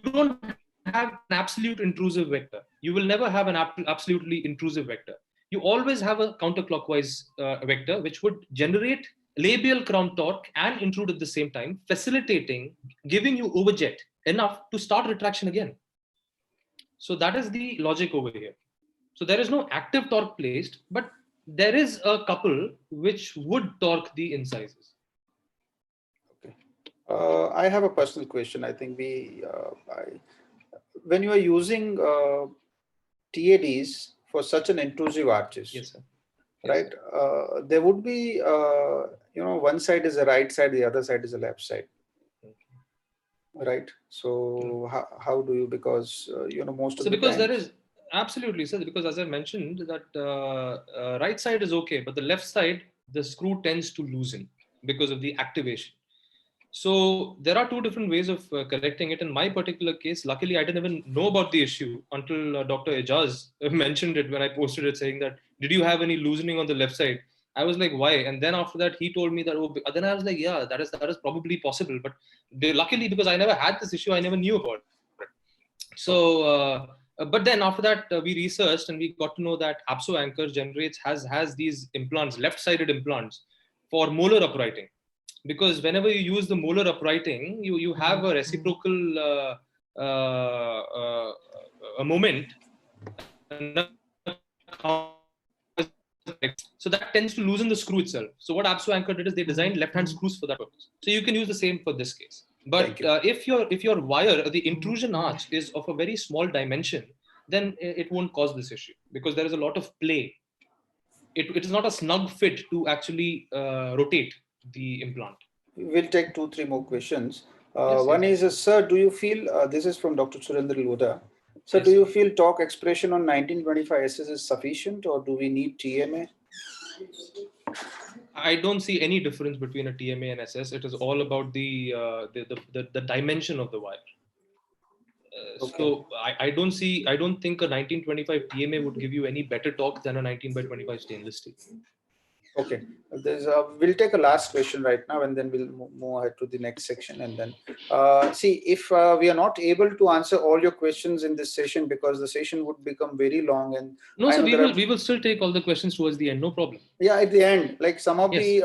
don't have an absolute intrusive vector. You will never have an absolutely intrusive vector. You always have a counterclockwise vector, which would generate labial crown torque and intrude at the same time, facilitating, giving you overjet enough to start retraction again. So that is the logic over here. So there is no active torque placed, but there is a couple which would torque the incisors. Okay. I have a personal question. I think when you are using TADs for such an intrusive artist, Yes, sir. right? There would be, one side is the right side, the other side is the left side, right? So how do you, because, most of the because time. there is, absolutely, sir, because as I mentioned that right side is okay, but the left side, the screw tends to loosen because of the activation. So there are two different ways of correcting it. In my particular case, luckily, I didn't even know about the issue until Dr. Ajay mentioned it when I posted it, saying that, did you have any loosening on the left side? I was like, why? And then after that, he told me that, oh, then I was like, yeah, that is probably possible. But luckily, because I never had this issue, I never knew about it. So, but then after that, we researched and we got to know that Apso Anchor has these implants, left-sided implants for molar uprighting. Because whenever you use the molar uprighting, you have a reciprocal a moment. So that tends to loosen the screw itself. So what Apso Anchor did is they designed left-hand screws for that purpose. So you can use the same for this case. But if your wire, the intrusion arch is of a very small dimension, then it won't cause this issue because there is a lot of play. It is not a snug fit to actually rotate the implant. We'll take 2-3 more questions. Yes, one yes. is, sir, do you feel, this is from Dr. Surendra Lodha. Sir, Yes, do you feel torque expression on 1925 SS is sufficient, or do we need TMA? I don't see any difference between a TMA and SS. It is all about the dimension of the wire. So I don't think a 1925 TMA would give you any better torque than a 19x25 stainless steel. Okay, we'll take a last question right now, and then we'll move ahead to the next section. And then see if we are not able to answer all your questions in this session, because the session would become very long. And no, so we will still take all the questions towards the end, no problem. Yeah, at the end, like some of the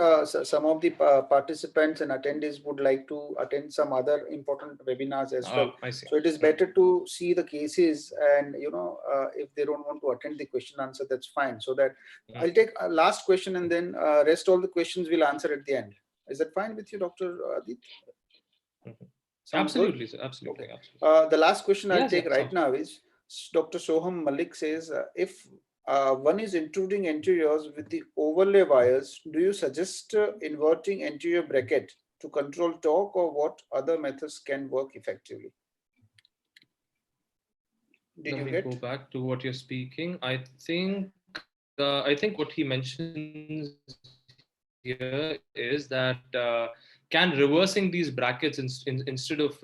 participants and attendees would like to attend some other important webinars as well. I see. So it is better to see the cases, and if they don't want to attend the question answer, that's fine. So that I'll take a last question, and then rest all the questions we'll answer at the end. Is that fine with you, Dr. Adit? Absolutely, sir. Absolutely. Okay. Absolutely. The last question I'll take right now is Dr. Soham Malik says, if one is intruding anteriors with the overlay wires, do you suggest inverting anterior bracket to control torque, or what other methods can work effectively? Let me go back to what you're speaking. I think what he mentions here is that can reversing these brackets instead of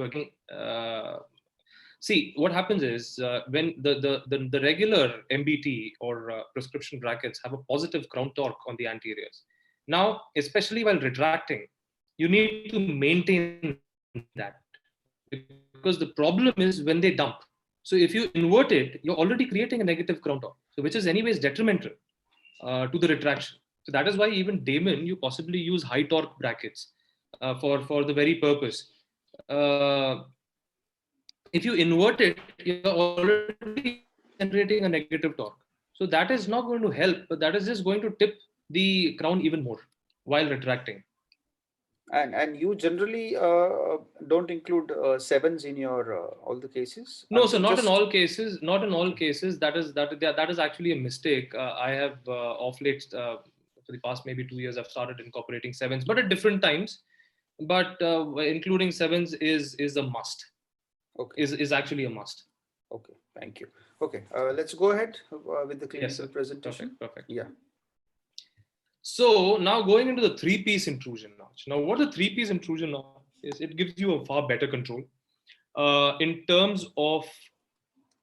see, what happens is when the regular MBT or prescription brackets have a positive crown torque on the anteriors. Now, especially while retracting, you need to maintain that, because the problem is when they dump. So if you invert it, you're already creating a negative crown torque, so which is anyways detrimental to the retraction. So that is why even Damon, you possibly use high torque brackets for the very purpose. If you invert it, you're already generating a negative torque. So that is not going to help, but that is just going to tip the crown even more while retracting. And you generally don't include sevens in your all the cases? No, so not in all cases. Not in all cases. That is actually a mistake. I have off late for the past maybe 2 years, I've started incorporating sevens, but at different times. But including sevens is a must. Okay. Is actually a must. Okay, thank you. Okay, let's go ahead with the clinical presentation. Perfect. Yeah. So now going into the three-piece intrusion notch. Now, what the three-piece intrusion notch is, it gives you a far better control in terms of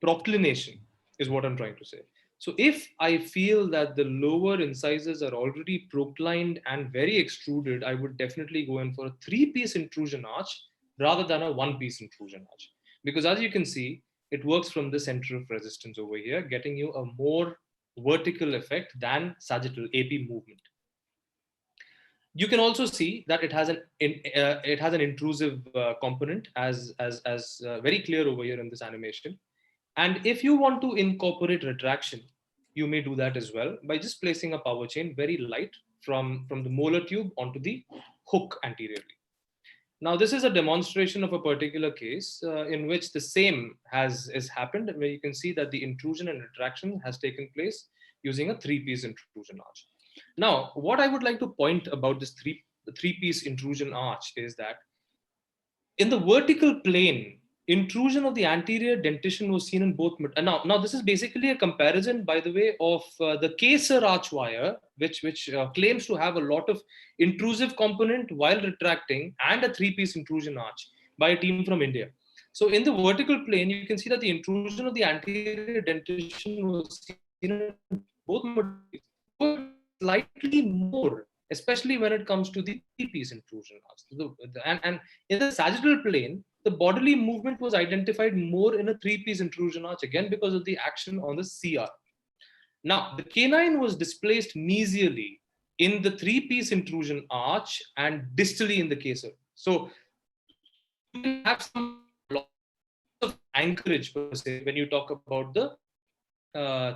proclination, is what I'm trying to say. So if I feel that the lower incisors are already proclined and very extruded, I would definitely go in for a three-piece intrusion arch rather than a one-piece intrusion arch. Because as you can see, it works from the center of resistance over here, getting you a more vertical effect than sagittal AP movement. You can also see that it has an intrusive component as very clear over here in this animation. And if you want to incorporate retraction, you may do that as well by just placing a power chain very light from the molar tube onto the hook anteriorly. Now, this is a demonstration of a particular case in which the same has happened, where you can see that the intrusion and retraction has taken place using a three-piece intrusion arch. Now, what I would like to point about this three-piece intrusion arch is that in the vertical plane, intrusion of the anterior dentition was seen in both. Now this is basically a comparison, by the way, of the Kaiser arch wire, which claims to have a lot of intrusive component while retracting, and a three-piece intrusion arch by a team from India. So in the vertical plane, you can see that the intrusion of the anterior dentition was seen in both modalities, slightly more, especially when it comes to the three-piece intrusion arch. And in the sagittal plane, the bodily movement was identified more in a three-piece intrusion arch, again because of the action on the CR. Now, the canine was displaced mesially in the three-piece intrusion arch and distally in the Kaiser. So you can have some loss of anchorage per se when you talk about the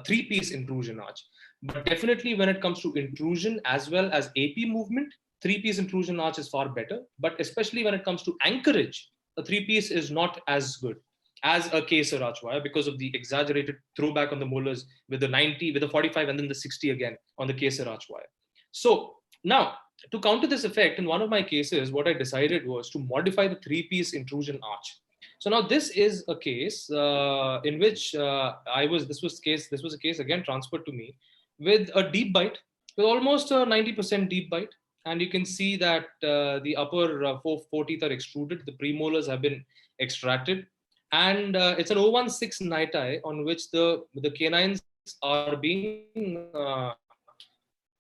three-piece intrusion arch. But definitely when it comes to intrusion as well as AP movement, three-piece intrusion arch is far better. But especially when it comes to anchorage, a three-piece is not as good as a Kaiser arch wire because of the exaggerated throwback on the molars with the 90, with the 45, and then the 60 again on the Kaiser arch wire. So now, to counter this effect, in one of my cases, what I decided was to modify the three-piece intrusion arch. So now this is a case in which this was a case again transferred to me with a deep bite, with almost a 90% deep bite. And you can see that the upper four teeth are extruded. The premolars have been extracted. And it's an 016 niti on which the canines are being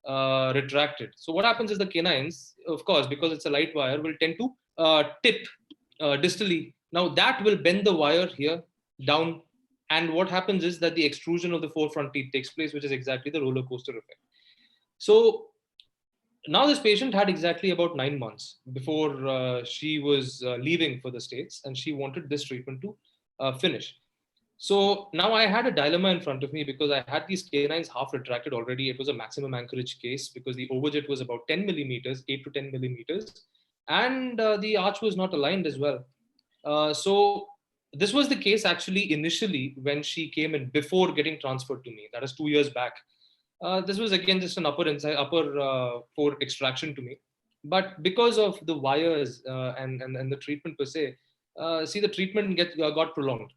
retracted. So what happens is the canines, of course, because it's a light wire, will tend to tip distally. Now that will bend the wire here down. And what happens is that the extrusion of the forefront teeth takes place, which is exactly the roller coaster effect. So now this patient had exactly about 9 months before she was leaving for the States, and she wanted this treatment to finish. So now I had a dilemma in front of me because I had these canines half retracted already. It was a maximum anchorage case because the overjet was about 10 millimeters, 8 to 10 millimeters, and the arch was not aligned as well. So this was the case actually initially when she came in before getting transferred to me. That is 2 years back. This was again just an upper four extraction to me, but because of the wires and the treatment per se, the treatment got prolonged.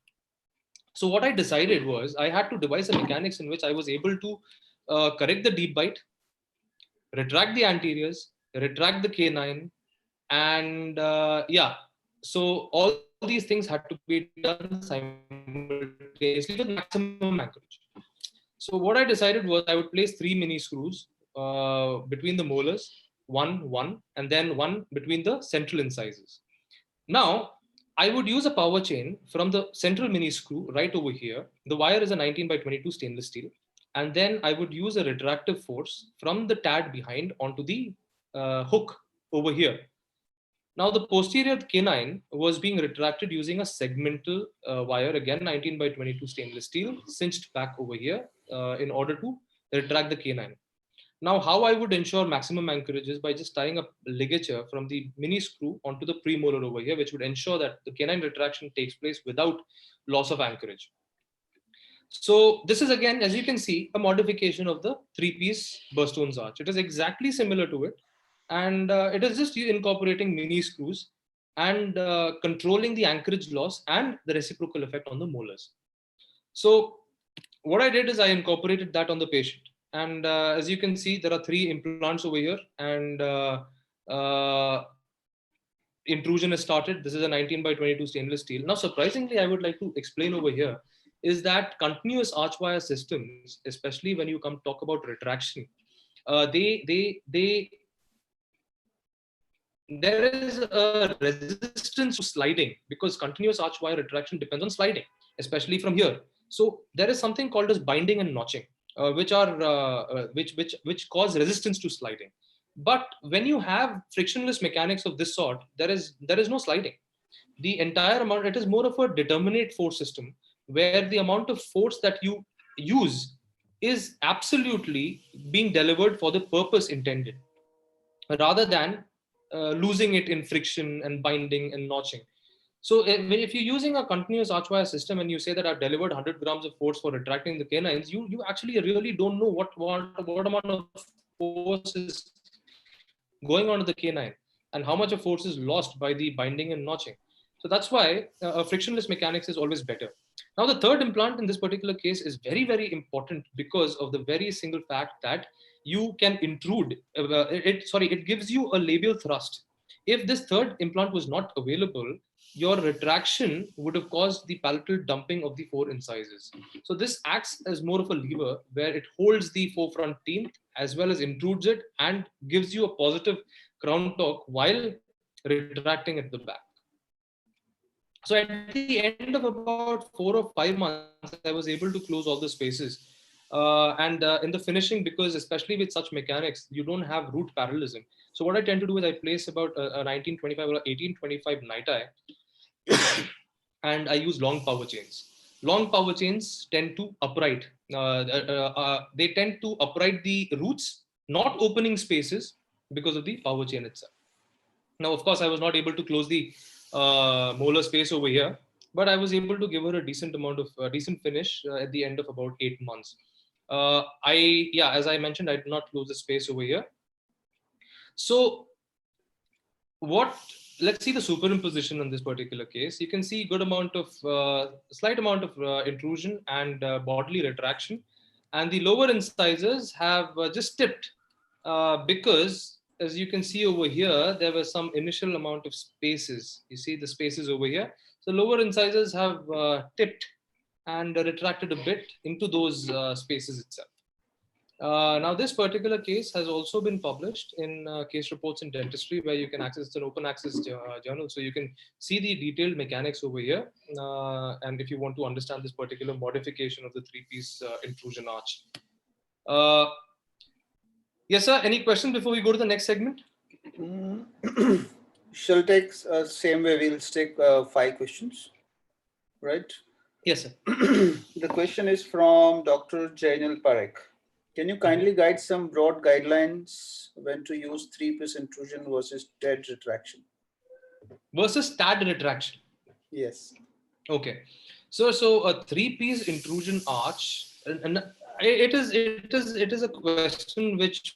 So what I decided was I had to devise a mechanics in which I was able to correct the deep bite, retract the anteriors, retract the canine, and so all these things had to be done simultaneously with maximum anchorage. So what I decided was I would place 3 mini screws between the molars, one, and then one between the central incisors. Now, I would use a power chain from the central mini screw right over here. The wire is a 19 by 22 stainless steel. And then I would use a retractive force from the tad behind onto the hook over here. Now, the posterior canine was being retracted using a segmental wire, again 19 by 22 stainless steel, cinched back over here in order to retract the canine. Now, how I would ensure maximum anchorage is by just tying a ligature from the mini screw onto the premolar over here, which would ensure that the canine retraction takes place without loss of anchorage. So this is again, as you can see, a modification of the three-piece Burstone's arch. It is exactly similar to it. And it is just incorporating mini screws and controlling the anchorage loss and the reciprocal effect on the molars. So what I did is I incorporated that on the patient. And as you can see, there are 3 implants over here, and intrusion is started. This is a 19 by 22 stainless steel. Now, surprisingly, I would like to explain over here is that continuous arch wire systems, especially when you come talk about retraction, there is a resistance to sliding because continuous arch wire retraction depends on sliding, especially from here. So there is something called as binding and notching, which cause resistance to sliding. But when you have frictionless mechanics of this sort, there is no sliding. The entire amount, it is more of a determinate force system where the amount of force that you use is absolutely being delivered for the purpose intended, rather than losing it in friction and binding and notching. So if you're using a continuous arch wire system and you say that I've delivered 100 grams of force for retracting the canines, you actually really don't know what amount of force is going on to the canine and how much of force is lost by the binding and notching. So that's why frictionless mechanics is always better. Now, the third implant in this particular case is very, very important because of the very single fact that you can intrude. It gives you a labial thrust. If this third implant was not available, your retraction would have caused the palatal dumping of the 4 incisors. So this acts as more of a lever where it holds the forefront teeth as well as intrudes it and gives you a positive crown torque while retracting at the back. So at the end of about 4 or 5 months, I was able to close all the spaces. In the finishing, because especially with such mechanics, you don't have root parallelism. So what I tend to do is I place about a 1925 or 1825 night-eye, and I use long power chains. Long power chains tend to upright. They tend to upright the roots, not opening spaces because of the power chain itself. Now, of course, I was not able to close the molar space over here, but I was able to give her a decent amount of decent finish at the end of about 8 months. As I mentioned, I did not close the space over here. So let's see the superimposition in this particular case. You can see good amount of slight amount of intrusion and bodily retraction, and the lower incisors have just tipped because, as you can see over here, there was some initial amount of spaces. You see the spaces over here. So lower incisors have tipped and retracted a bit into those spaces itself. Now, this particular case has also been published in case reports in dentistry, where you can access. It's an open access journal, so you can see the detailed mechanics over here. And if you want to understand this particular modification of the 3-piece intrusion arch. Yes, sir. Any questions before we go to the next segment? Shall take same way. We'll take 5 questions, right? Yes, sir. The question is from Dr. Jainal Parekh. Can you kindly guide some broad guidelines when to use 3-piece intrusion versus TED retraction? Versus TAD retraction. Yes. Okay. So a 3-piece intrusion arch, and it is a question which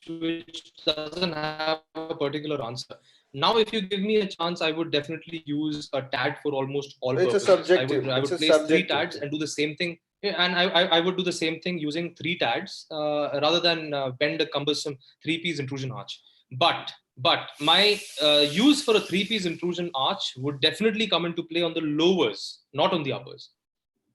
doesn't have a particular answer. Now, if you give me a chance, I would definitely use a TAD for almost all purposes. It's a subjective. I would place 3 TADs and do the same thing. And I would do the same thing using 3 TADs rather than bend a cumbersome 3-piece intrusion arch. But my use for a 3-piece intrusion arch would definitely come into play on the lowers, not on the uppers,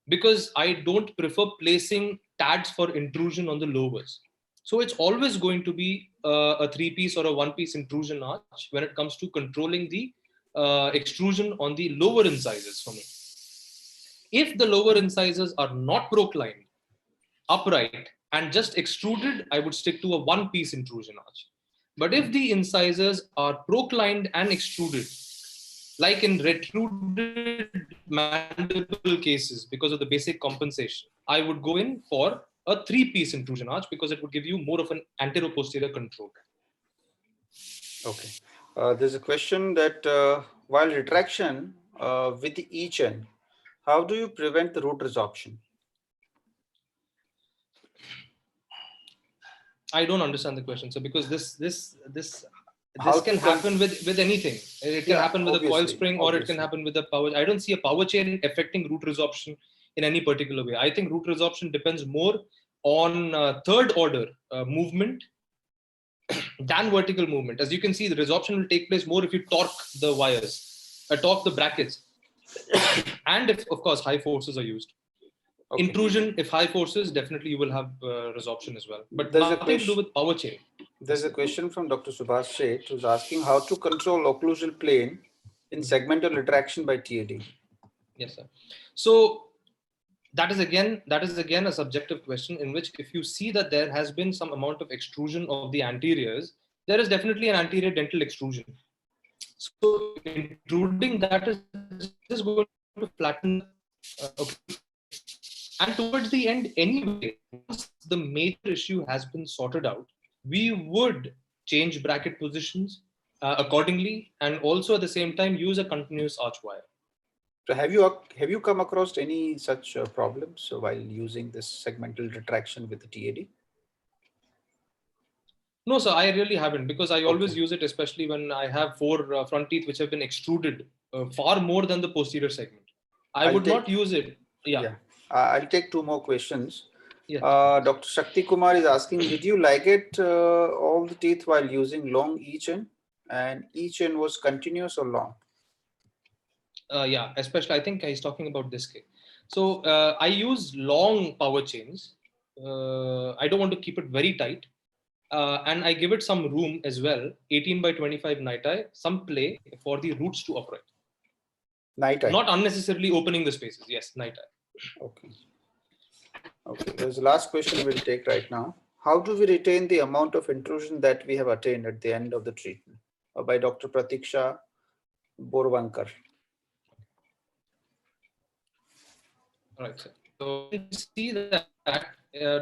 because I don't prefer placing TADs for intrusion on the lowers. So it's always going to be a 3-piece or a 1-piece intrusion arch when it comes to controlling the extrusion on the lower incisors for me. If the lower incisors are not proclined, upright, and just extruded, I would stick to a 1-piece intrusion arch. But if the incisors are proclined and extruded, like in retruded mandible cases because of the basic compensation, I would go in for a 3-piece intrusion arch because it would give you more of an anteroposterior control. Okay. There's a question that while retraction with the each end, how do you prevent the root resorption? I don't understand the question. So because this can happen with anything. It can happen with a coil spring, or it can happen with a power. I don't see a power chain affecting root resorption in any particular way. I think root resorption depends more on third order movement than vertical movement. As you can see, the resorption will take place more if you torque the wires, torque the brackets, and if, of course, high forces are used. Okay. Intrusion, if high forces, definitely you will have resorption as well. But there's nothing to do with power chain. There's a question from Dr. Subhash Sheth, who's asking how to control occlusal plane in segmental retraction by TAD. Yes, sir. So that is again a subjective question, in which if you see that there has been some amount of extrusion of the anteriors, there is definitely an anterior dental extrusion. So intruding that is just going to flatten. And towards the end, anyway, once the major issue has been sorted out, we would change bracket positions, accordingly, and also at the same time use a continuous arch wire. So have you come across any such problems while using this segmental retraction with the TAD? No, sir, I really haven't, because I always use it, especially when I have 4 front teeth which have been extruded far more than the posterior segment. I would not use it. Yeah. I'll take 2 more questions. Yeah. Dr. Shakti Kumar is asking, did you ligate all the teeth while using long each end? And each end was continuous or long? Yeah, especially I think he's talking about this case. So I use long power chains. I don't want to keep it very tight. And I give it some room as well, 18 by 25 night-eye, some play for the roots to upright. Night-eye? Not unnecessarily opening the spaces. Yes, night-eye. Okay. Okay, there's the last question we'll take right now. How do we retain the amount of intrusion that we have attained at the end of the treatment? By Dr. Pratiksha Borwankar. All right, sir. So you can see that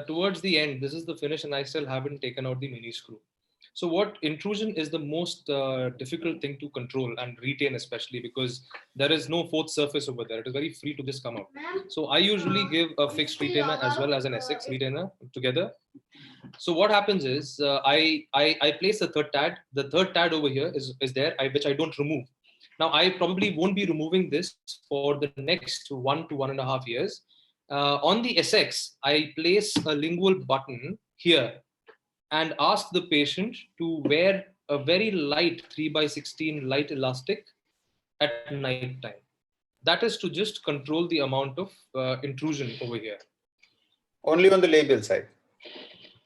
towards the end, this is the finish, and I still haven't taken out the mini screw. So what intrusion is the most difficult thing to control and retain, especially because there is no fourth surface over there. It is very free to just come out. So I usually give a fixed retainer as well as an SX retainer together. So what happens is I place the third tad. The third tad over here is there, which I don't remove. Now I probably won't be removing this for the next 1 to 1.5 years. On the SX, I place a lingual button here and ask the patient to wear a very light 3x16 light elastic at night time. That is to just control the amount of intrusion over here. Only on the labial side?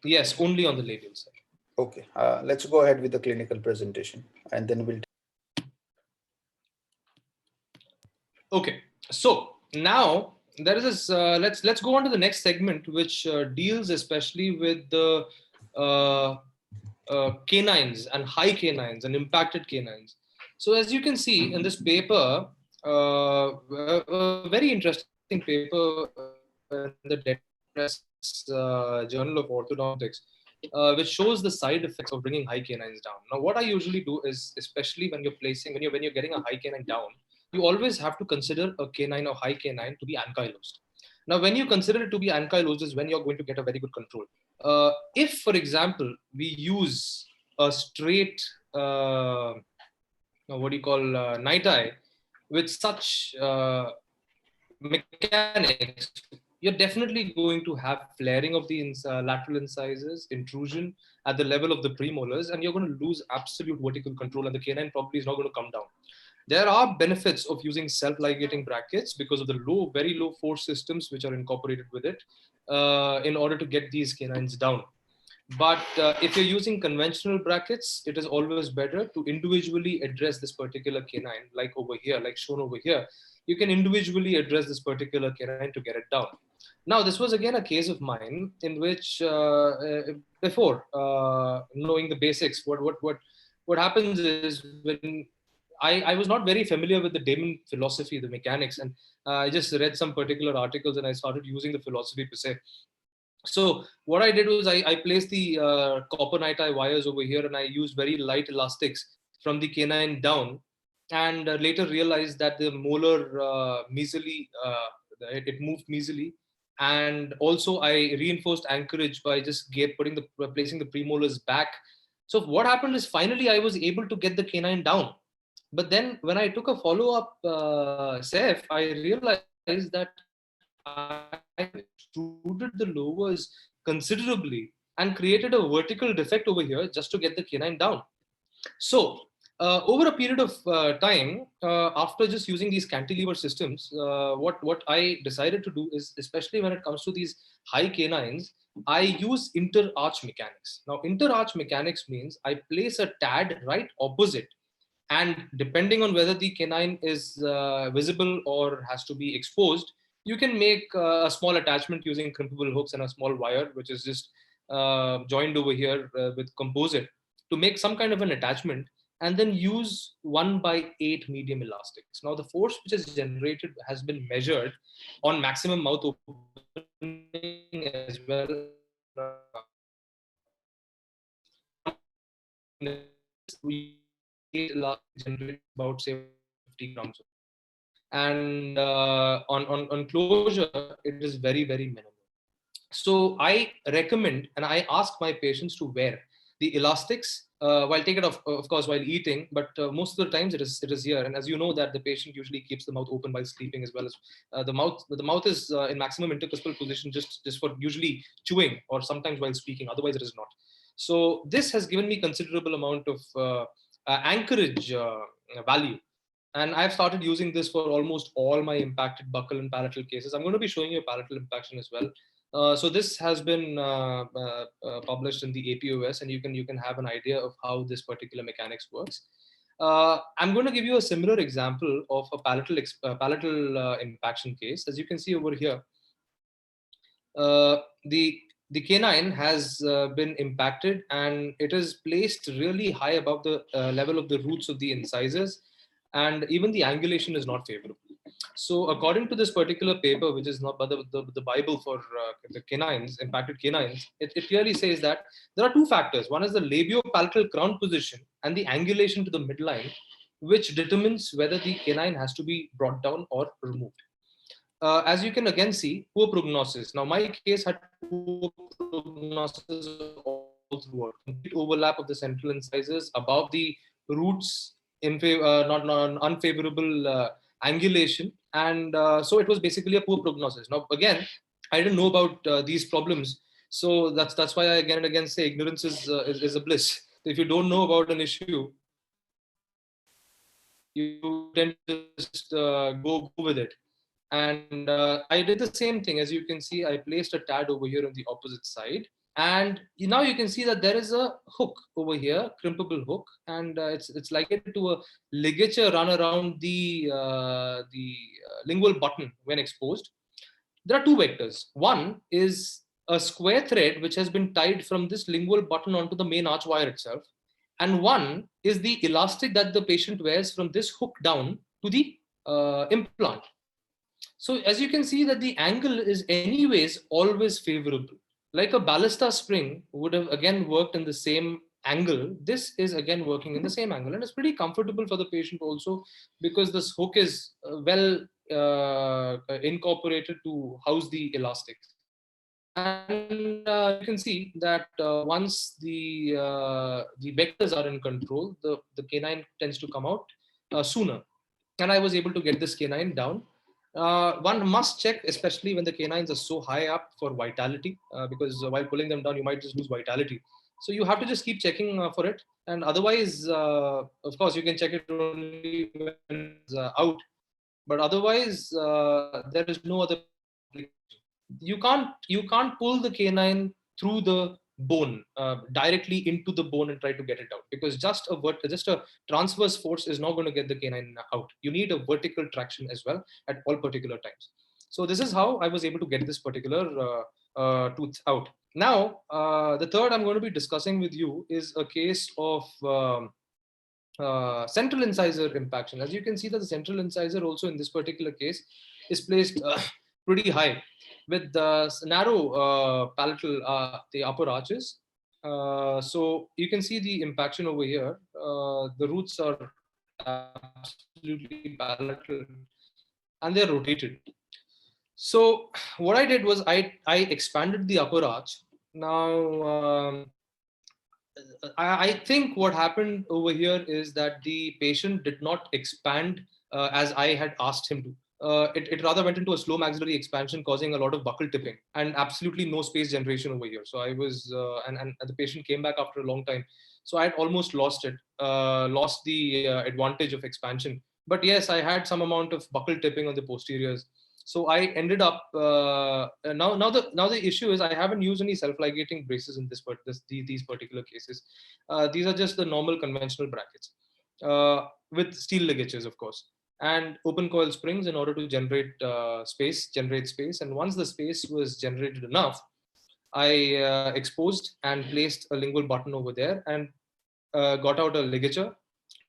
Yes, only on the labial side. Okay, let's go ahead with the clinical presentation, and then we'll. Okay, so now there is this. Let's go on to the next segment, which deals especially with the canines and high canines and impacted canines. So as you can see in this paper, a very interesting paper in the Press Journal of Orthodontics, which shows the side effects of bringing high canines down. Now, what I usually do is, especially when you're getting a high canine down, you always have to consider a canine or high canine to be ankylosed. Now, when you consider it to be ankylosed is when you're going to get a very good control. If, for example, we use a straight, night-eye with such mechanics, you're definitely going to have flaring of the lateral incisors, intrusion at the level of the premolars, and you're going to lose absolute vertical control, and the canine probably is not going to come down. There are benefits of using self-ligating brackets because of the very low force systems which are incorporated with it in order to get these canines down. But if you're using conventional brackets, it is always better to individually address this particular canine, like over here, like shown over here. You can individually address this particular canine to get it down. Now, this was again a case of mine in which before knowing the basics, what happens is when I was not very familiar with the Damon philosophy, the mechanics, and I just read some particular articles and I started using the philosophy per se. So what I did was I placed the copper night-eye wires over here, and I used very light elastics from the canine down, and later realized that the molar it moved measly, and also I reinforced anchorage by just placing the premolars back. So what happened is finally I was able to get the canine down. But then when I took a follow-up SEF, I realized that I extruded the lowers considerably and created a vertical defect over here just to get the canine down. So over a period of time, after just using these cantilever systems, what I decided to do is, especially when it comes to these high canines, I use inter-arch mechanics. Now, inter-arch mechanics means I place a tad right opposite, and depending on whether the canine is visible or has to be exposed, you can make a small attachment using crimpable hooks and a small wire, which is just joined over here with composite to make some kind of an attachment, and then use 1/8 medium elastics. Now, the force which is generated has been measured on maximum mouth opening as well. generates about say 50 grams. And on closure, it is very, very minimal. So I recommend and I ask my patients to wear the elastics while take it off, of course, while eating, but most of the times it is here. And as you know that the patient usually keeps the mouth open while sleeping, as well as the mouth is in maximum intercuspal position just for usually chewing or sometimes while speaking. Otherwise, it is not. So this has given me considerable amount of anchorage value. And I've started using this for almost all my impacted buccal and palatal cases. I'm going to be showing you a palatal impaction as well. So this has been published in the APOS, and you can have an idea of how this particular mechanics works. I'm going to give you a similar example of a palatal impaction case. As you can see over here, the canine has been impacted, and it is placed really high above the level of the roots of the incisors, and even the angulation is not favorable. So according to this particular paper, which is not but the Bible for the canines, impacted canines, it clearly says that there are two factors. One is the labiopalatal crown position and the angulation to the midline, which determines whether the canine has to be brought down or removed. As you can again see, poor prognosis. Now my case had poor prognosis all throughout. Complete overlap of the central incisors above the roots, not unfavorable angulation, and so it was basically a poor prognosis. Now again, I didn't know about these problems, so that's why I again and again say ignorance is a bliss. If you don't know about an issue, you tend to just go with it. And I did the same thing. As you can see, I placed a tad over here on the opposite side. And now you can see that there is a hook over here, crimpable hook, and it's likened to a ligature run around the lingual button when exposed. There are two vectors. One is a square thread which has been tied from this lingual button onto the main arch wire itself, and one is the elastic that the patient wears from this hook down to the implant. So as you can see that the angle is anyways always favorable. Like a ballista spring would have again worked in the same angle, this is again working in the same angle, and it's pretty comfortable for the patient also, because this hook is well incorporated to house the elastics. And you can see that once the vectors are in control, the canine tends to come out sooner. And I was able to get this canine down. One must check, especially when the canines are so high up, for vitality, because while pulling them down, you might just lose vitality. So you have to just keep checking for it. And otherwise, of course, you can check it only when it's out. But otherwise, there is no other. You can't pull the canine through the bone directly into the bone and try to get it out, because just a transverse force is not going to get the canine out. You need a vertical traction as well at all particular times. So this is how I was able to get this particular tooth out. Now the third I'm going to be discussing with you is a case of central incisor impaction. As you can see that the central incisor also in this particular case is placed pretty high, with the narrow palatal, the upper arches. So you can see the impaction over here. The roots are absolutely palatal and they're rotated. So what I did was I expanded the upper arch. Now, I think what happened over here is that the patient did not expand as I had asked him to. It rather went into a slow maxillary expansion, causing a lot of buccal tipping and absolutely no space generation over here. So I was, and the patient came back after a long time. So I had almost lost it, lost the advantage of expansion. But yes, I had some amount of buccal tipping on the posteriors. So I ended up now the issue is I haven't used any self-ligating braces in these particular cases. These are just the normal conventional brackets with steel ligatures, of course, and open coil springs in order to generate space. And once the space was generated enough, I exposed and placed a lingual button over there and got out a ligature,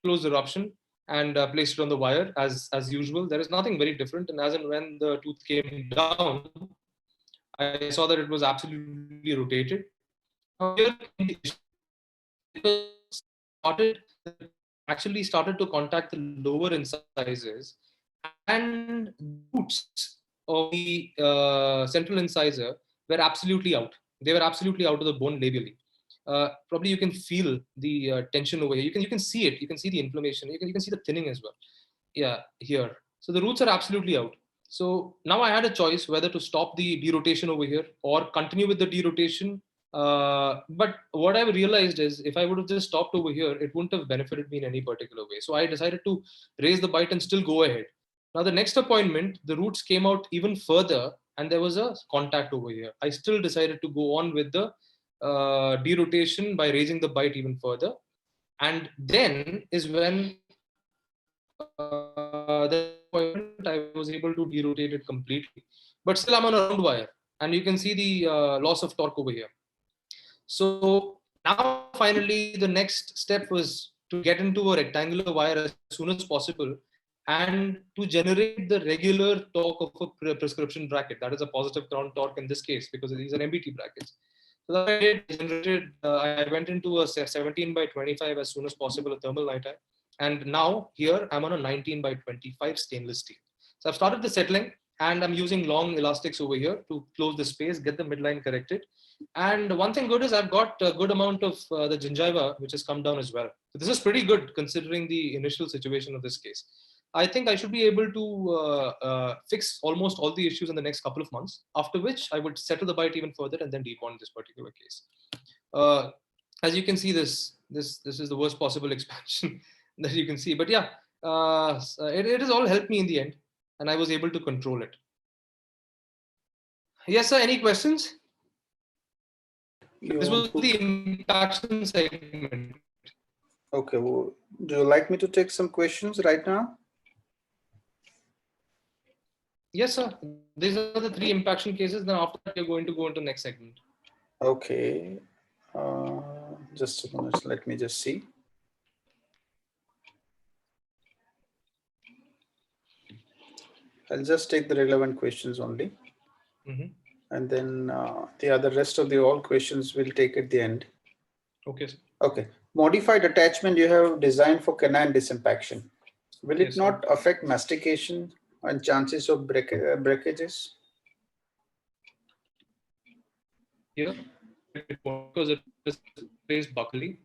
closed the ruption, and placed it on the wire as usual. There is nothing very different. And as and when the tooth came down, I saw that it was absolutely rotated. Now, here started actually started to contact the lower incisors, and roots of the central incisor were absolutely out. They were absolutely out of the bone labially. Probably you can feel the tension over here. You can see it. You can see the inflammation. You can see the thinning as well. Yeah, here. So the roots are absolutely out. So now I had a choice whether to stop the derotation over here or continue with the derotation. But what I realized is if I would have just stopped over here, it wouldn't have benefited me in any particular way. So I decided to raise the bite and still go ahead. Now the next appointment, the roots came out even further and there was a contact over here. I still decided to go on with the derotation by raising the bite even further. And then is when the appointment I was able to derotate it completely. But still I'm on a round wire and you can see the loss of torque over here. So now finally the next step was to get into a rectangular wire as soon as possible and to generate the regular torque of a prescription bracket. That is a positive ground torque in this case because these are MBT brackets. So that I generated, I went into a 17 by 25 as soon as possible, a thermal night eye. And now here I'm on a 19 by 25 stainless steel. So I've started the settling and I'm using long elastics over here to close the space, get the midline corrected. And one thing good is I've got a good amount of the gingiva, which has come down as well. So this is pretty good considering the initial situation of this case. I think I should be able to fix almost all the issues in the next couple of months, after which I would settle the bite even further and then debond this particular case. As you can see, this is the worst possible expansion that you can see. But yeah, it has all helped me in the end, and I was able to control it. Yes, sir, any questions? This was the impaction segment. Okay, well, do you like me to take some questions right now? Yes, sir. These are the 3 impaction cases. Then after that, you're going to go into the next segment. Okay. Just a minute. Let me just see. I'll just take the relevant questions only. And then the rest of the all questions we'll take at the end. Okay, sir. Okay. Modified attachment you have designed for canine disimpaction. Will it not affect mastication and chances of breakages? Yeah, because it is placed buccally,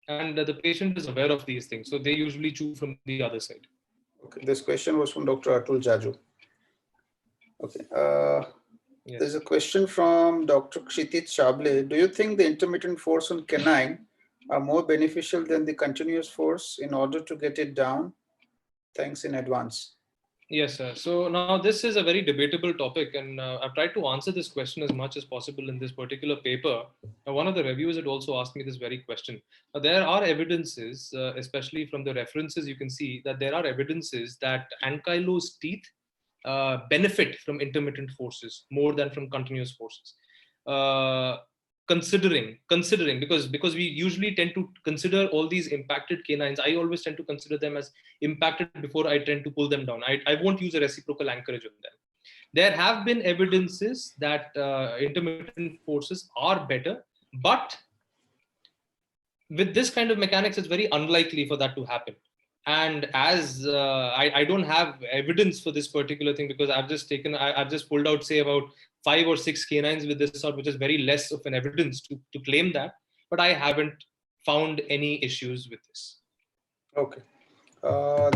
and the patient is aware of these things, so they usually chew from the other side. Okay, this question was from Dr. Atul Jaju. Okay, yes. There's a question from Dr. Kshitij Chable. Do you think the intermittent force on canine are more beneficial than the continuous force in order to get it down? Thanks in advance. Yes, sir. So now this is a very debatable topic, and I've tried to answer this question as much as possible in this particular paper. One of the reviewers had also asked me this very question. There are evidences, especially from the references, you can see that there are evidences that ankylosed teeth benefit from intermittent forces more than from continuous forces. Considering because we usually tend to consider all these impacted canines, I always tend to consider them as impacted before I tend to pull them down. I won't use a reciprocal anchorage on them. There have been evidences that intermittent forces are better, but with this kind of mechanics, it's very unlikely for that to happen. And as I don't have evidence for this particular thing because I've just pulled out, say, about 5 or 6 canines with this sort, which is very less of an evidence to claim that, but I haven't found any issues with this. Okay.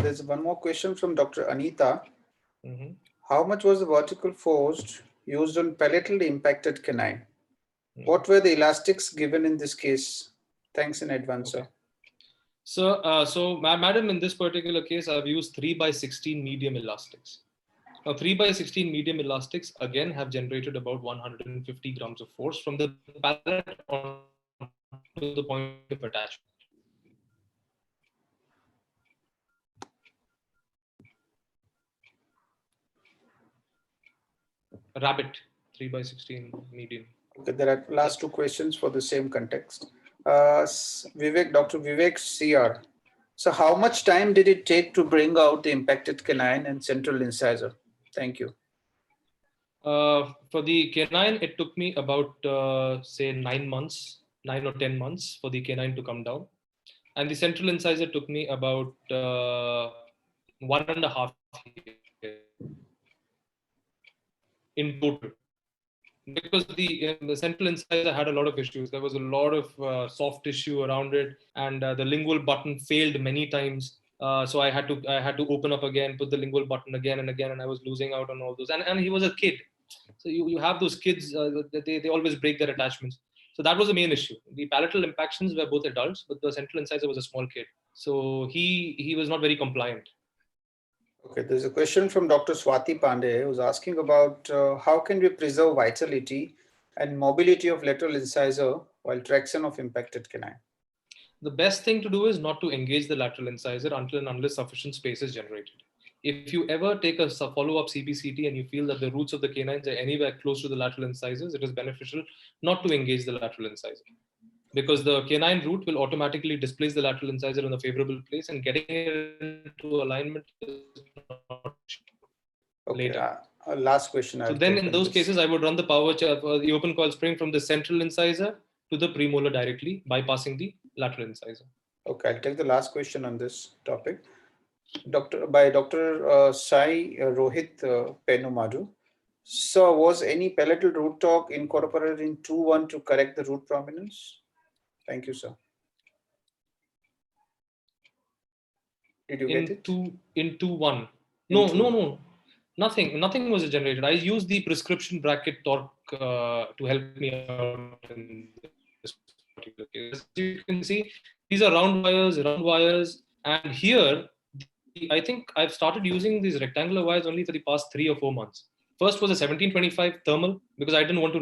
There's one more question from Dr. Anita. How much was the vertical force used on palatally impacted canine? What were the elastics given in this case? Thanks in advance, sir. So, madam, in this particular case, I've used 3 by 16 medium elastics. Now, 3 by 16 medium elastics again have generated about 150 grams of force from the palate on to the point of attachment. Rabbit, 3 by 16 medium. Okay, there are last 2 questions for the same context. Dr. Vivek CR. So how much time did it take to bring out the impacted canine and central incisor? Thank you. For the canine, it took me about, say, 9 or 10 months for the canine to come down. And the central incisor took me about 1.5 years in total. Because the central incisor had a lot of issues. There was a lot of soft tissue around it, and the lingual button failed many times. So I had to open up again, put the lingual button again and again, and I was losing out on all those. And he was a kid, so you have those kids they always break their attachments. So that was the main issue. The palatal impactions were both adults, but the central incisor was a small kid, so he was not very compliant. Okay, there's a question from Dr. Swati Pandey, who's asking about how can we preserve vitality and mobility of lateral incisor while traction of impacted canine? The best thing to do is not to engage the lateral incisor until and unless sufficient space is generated. If you ever take a follow-up CBCT and you feel that the roots of the canines are anywhere close to the lateral incisors, it is beneficial not to engage the lateral incisor, because the canine root will automatically displace the lateral incisor in a favorable place, and getting it into alignment is not later. Last question. So then in those cases, I would run the the open coil spring from the central incisor to the premolar directly, bypassing the lateral incisor. Okay, I'll take the last question on this topic. Dr. Sai Rohit Penumadu. So was any palatal root torque incorporated in 2.1 to correct the root prominence? Thank you, sir. Did you get it? In 2.1? No. Nothing was generated. I used the prescription bracket torque to help me out in this particular case. As you can see, these are round wires, and here I think I've started using these rectangular wires only for the past 3 or 4 months. First was a 1725 thermal, because I didn't want to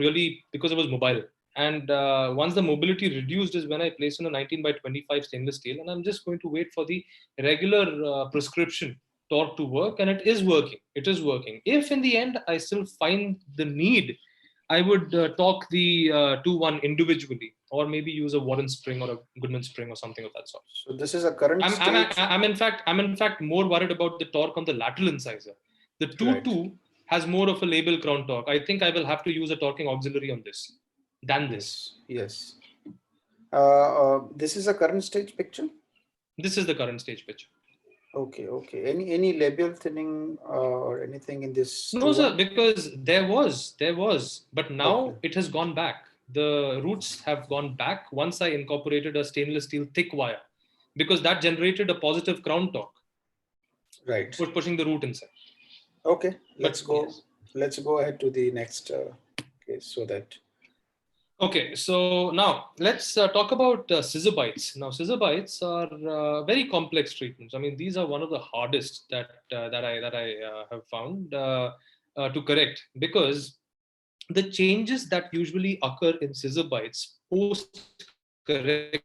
because it was mobile. And once the mobility reduced is when I placed in a 19/25 stainless steel, and I'm just going to wait for the regular prescription torque to work, and it is working. If in the end I still find the need, I would torque the 2.1 individually, or maybe use a Warren spring or a Goodman spring or something of that sort. So this is a current stage. I'm in fact more worried about the torque on the lateral incisor. The 2.2 has more of a label crown torque. I think I will have to use a torquing auxiliary on this than this. Yes. This is a current stage picture? This is the current stage picture. Okay. Any labial thinning or anything in this? No, sir, because there was, but now it has gone back. The roots have gone back once I incorporated a stainless steel thick wire, because that generated a positive crown torque. Right. Pushing the root inside. Okay, let's go ahead to the next case so that. Okay, so now let's talk about scissor bites. Now, scissor bites are very complex treatments. I mean, these are one of the hardest that I have found to correct, because the changes that usually occur in scissor bites post correction,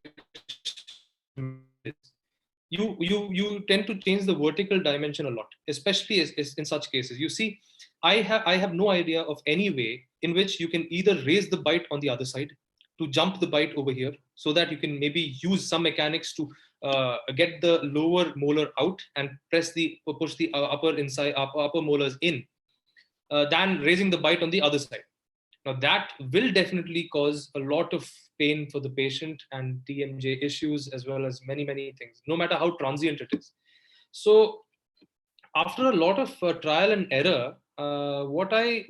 you tend to change the vertical dimension a lot, especially in such cases. You see, I have no idea of any way in which you can either raise the bite on the other side to jump the bite over here, so that you can maybe use some mechanics to get the lower molar out and push the upper molars in, than raising the bite on the other side. Now that will definitely cause a lot of pain for the patient and TMJ issues, as well as many things, no matter how transient it is. So after a lot of trial and error, what I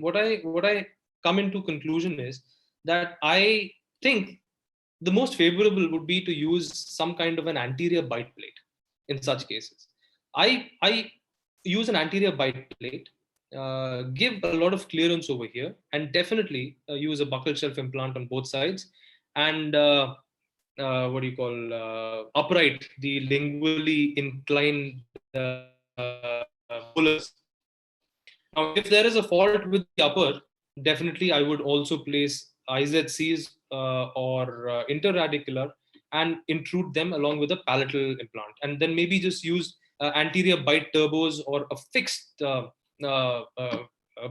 come into conclusion is that I think the most favorable would be to use some kind of an anterior bite plate in such cases. I use an anterior bite plate, give a lot of clearance over here, and definitely use a buccal shelf implant on both sides, and upright the lingually inclined molars. Now, if there is a fault with the upper, definitely I would also place IZCs or interradicular and intrude them along with a palatal implant, and then maybe just use anterior bite turbos or a fixed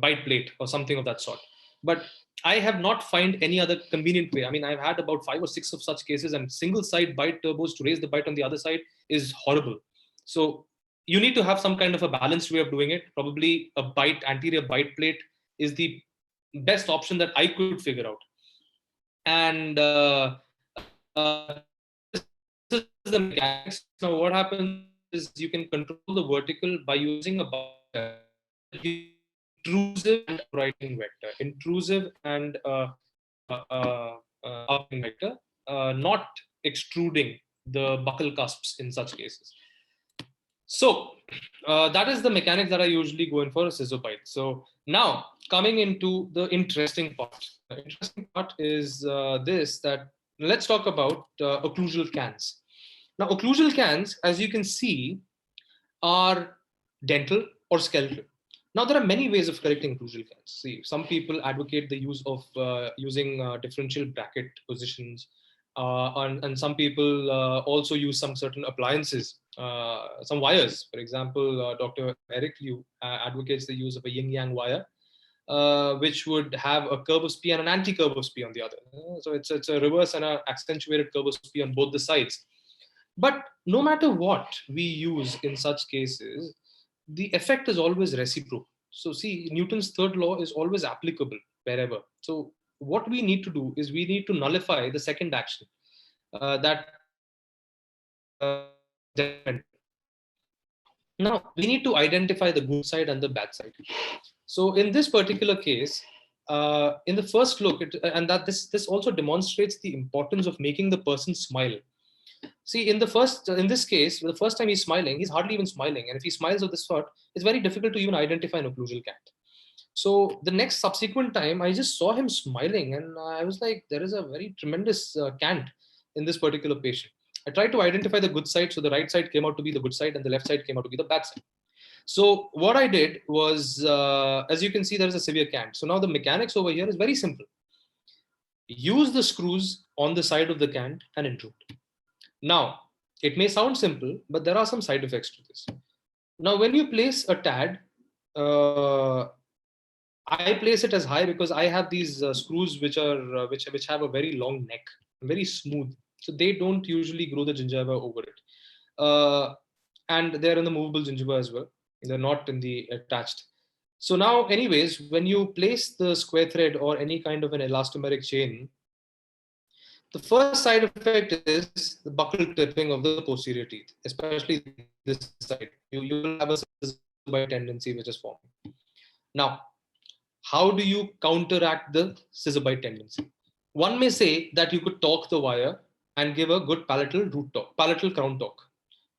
bite plate or something of that sort. But I have not found any other convenient way. I mean, I've had about 5 or 6 of such cases, and single side bite turbos to raise the bite on the other side is horrible. So you need to have some kind of a balanced way of doing it. Probably a anterior bite plate is the best option that I could figure out. And this is the mechanics. Now, what happens is you can control the vertical by using a intrusive and uprighting vector. Intrusive and uprighting vector, not extruding the buccal cusps in such cases. So that is the mechanic that I usually go in for a scissor bite. So now coming into the interesting part. The interesting part is that let's talk about occlusal cans. Now, occlusal cans, as you can see, are dental or skeletal. Now, there are many ways of correcting occlusal cans. See, some people advocate the use of using differential bracket positions, and some people also use some certain appliances, some wires. For example, Dr. Eric Liu advocates the use of a yin-yang wire, which would have a curve of SPI and an anti-curve of SPI on the other. So it's a reverse and an accentuated curve of SPI on both the sides. But no matter what we use in such cases, the effect is always reciprocal. So see, Newton's third law is always applicable wherever. So what we need to do is we need to nullify the second action now we need to identify the good side and the bad side. So in this particular case, in the first look, this also demonstrates the importance of making the person smile. See, in this case, the first time he's smiling, he's hardly even smiling. And if he smiles of this sort, it's very difficult to even identify an occlusal cat. So the next subsequent time, I just saw him smiling and I was like, there is a very tremendous cant in this particular patient. I tried to identify the good side. So the right side came out to be the good side and the left side came out to be the bad side. So what I did was, as you can see, there is a severe cant. So now the mechanics over here is very simple. Use the screws on the side of the cant and intrude. Now, it may sound simple, but there are some side effects to this. Now, when you place a TAD, I place it as high because I have these screws which have a very long neck, very smooth. So they don't usually grow the gingiva over it. And they're in the movable gingiva as well. They're not in the attached. So now, anyways, when you place the square thread or any kind of an elastomeric chain, the first side effect is the buccal tipping of the posterior teeth, especially this side. You will have a scissor bite tendency which is forming. Now, how do you counteract the scissor bite tendency? One may say that you could torque the wire and give a good palatal crown torque.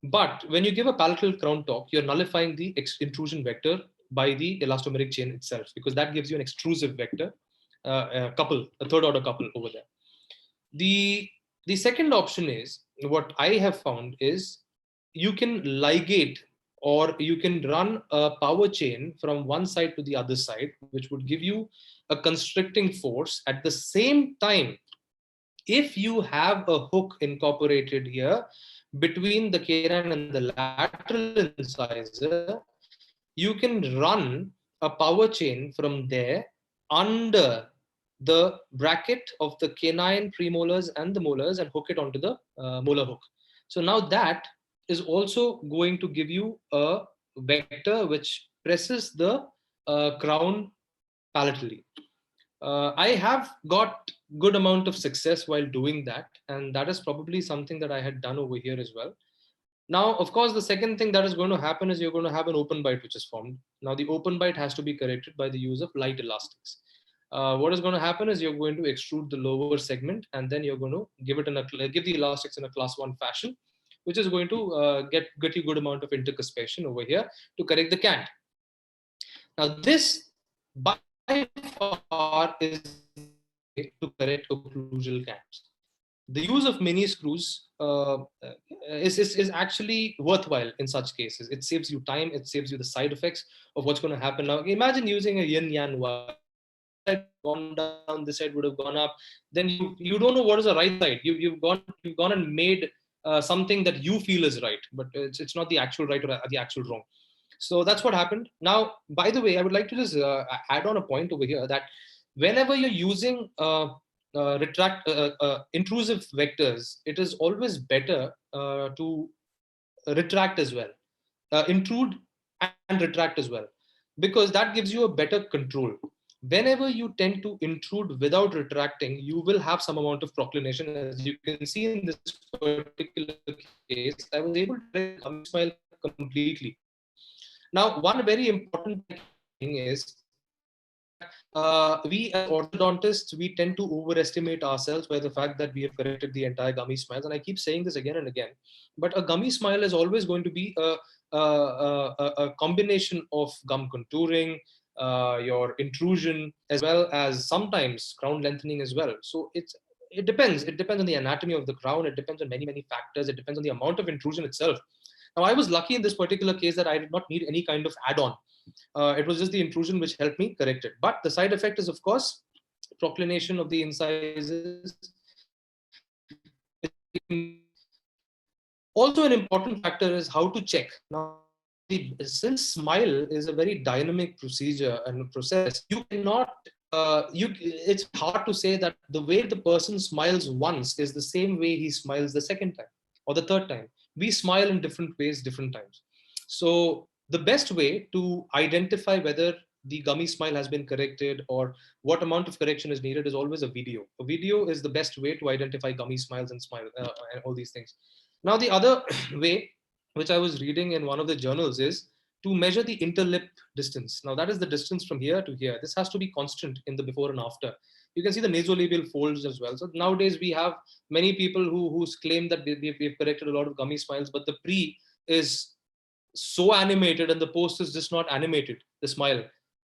But when you give a palatal crown torque, you're nullifying the intrusion vector by the elastomeric chain itself, because that gives you an extrusive vector, a third order couple over there. The second option is, what I have found is, you can ligate or you can run a power chain from one side to the other side, which would give you a constricting force. At the same time, if you have a hook incorporated here between the canine and the lateral incisor, you can run a power chain from there under the bracket of the canine premolars and the molars and hook it onto the molar hook. So now that is also going to give you a vector which presses the crown palatally. I have got good amount of success while doing that, and that is probably something that I had done over here as well. Now, of course, the second thing that is going to happen is you're going to have an open bite which is formed. Now, the open bite has to be corrected by the use of light elastics. What is going to happen is you're going to extrude the lower segment, and then you're going to give the elastics in a class 1 fashion, which is going to get you good amount of intercuspation over here to correct the cant. Now, this by far is to correct occlusal cants. The use of mini screws is actually worthwhile in such cases. It saves you time. It saves you the side effects of what's going to happen. Now, imagine using a yin-yang wire. Gone down, this side would have gone up. Then you don't know what is the right side. You've gone and made something that you feel is right, but it's not the actual right or the actual wrong. So that's what happened. Now, by the way, I would like to just add on a point over here that whenever you're using intrusive vectors, it is always better to retract as well, intrude and retract as well, because that gives you a better control. Whenever you tend to intrude without retracting, you will have some amount of proclination. As you can see in this particular case, I was able to correct the gummy smile completely. Now, one very important thing is we as orthodontists, we tend to overestimate ourselves by the fact that we have corrected the entire gummy smiles. And I keep saying this again and again, but a gummy smile is always going to be a combination of gum contouring, your intrusion, as well as sometimes crown lengthening as well. So it depends. It depends on the anatomy of the crown. It depends on many, many factors. It depends on the amount of intrusion itself. Now, I was lucky in this particular case that I did not need any kind of add-on. It was just the intrusion which helped me correct it. But the side effect is, of course, proclination of the incisors. Also, an important factor is how to check. Now, since smile is a very dynamic procedure and process, you cannot, it's hard to say that the way the person smiles once is the same way he smiles the second time or the third time. We smile in different ways, different times. So the best way to identify whether the gummy smile has been corrected or what amount of correction is needed is always a video. A video is the best way to identify gummy smiles and smile and all these things. Now, the other way, which I was reading in one of the journals, is to measure the interlip distance. Now, that is the distance from here to here. This has to be constant in the before and after. You can see the nasolabial folds as well. So nowadays we have many people who claim that we've corrected a lot of gummy smiles, but the pre is so animated and the post is just not animated, the smile.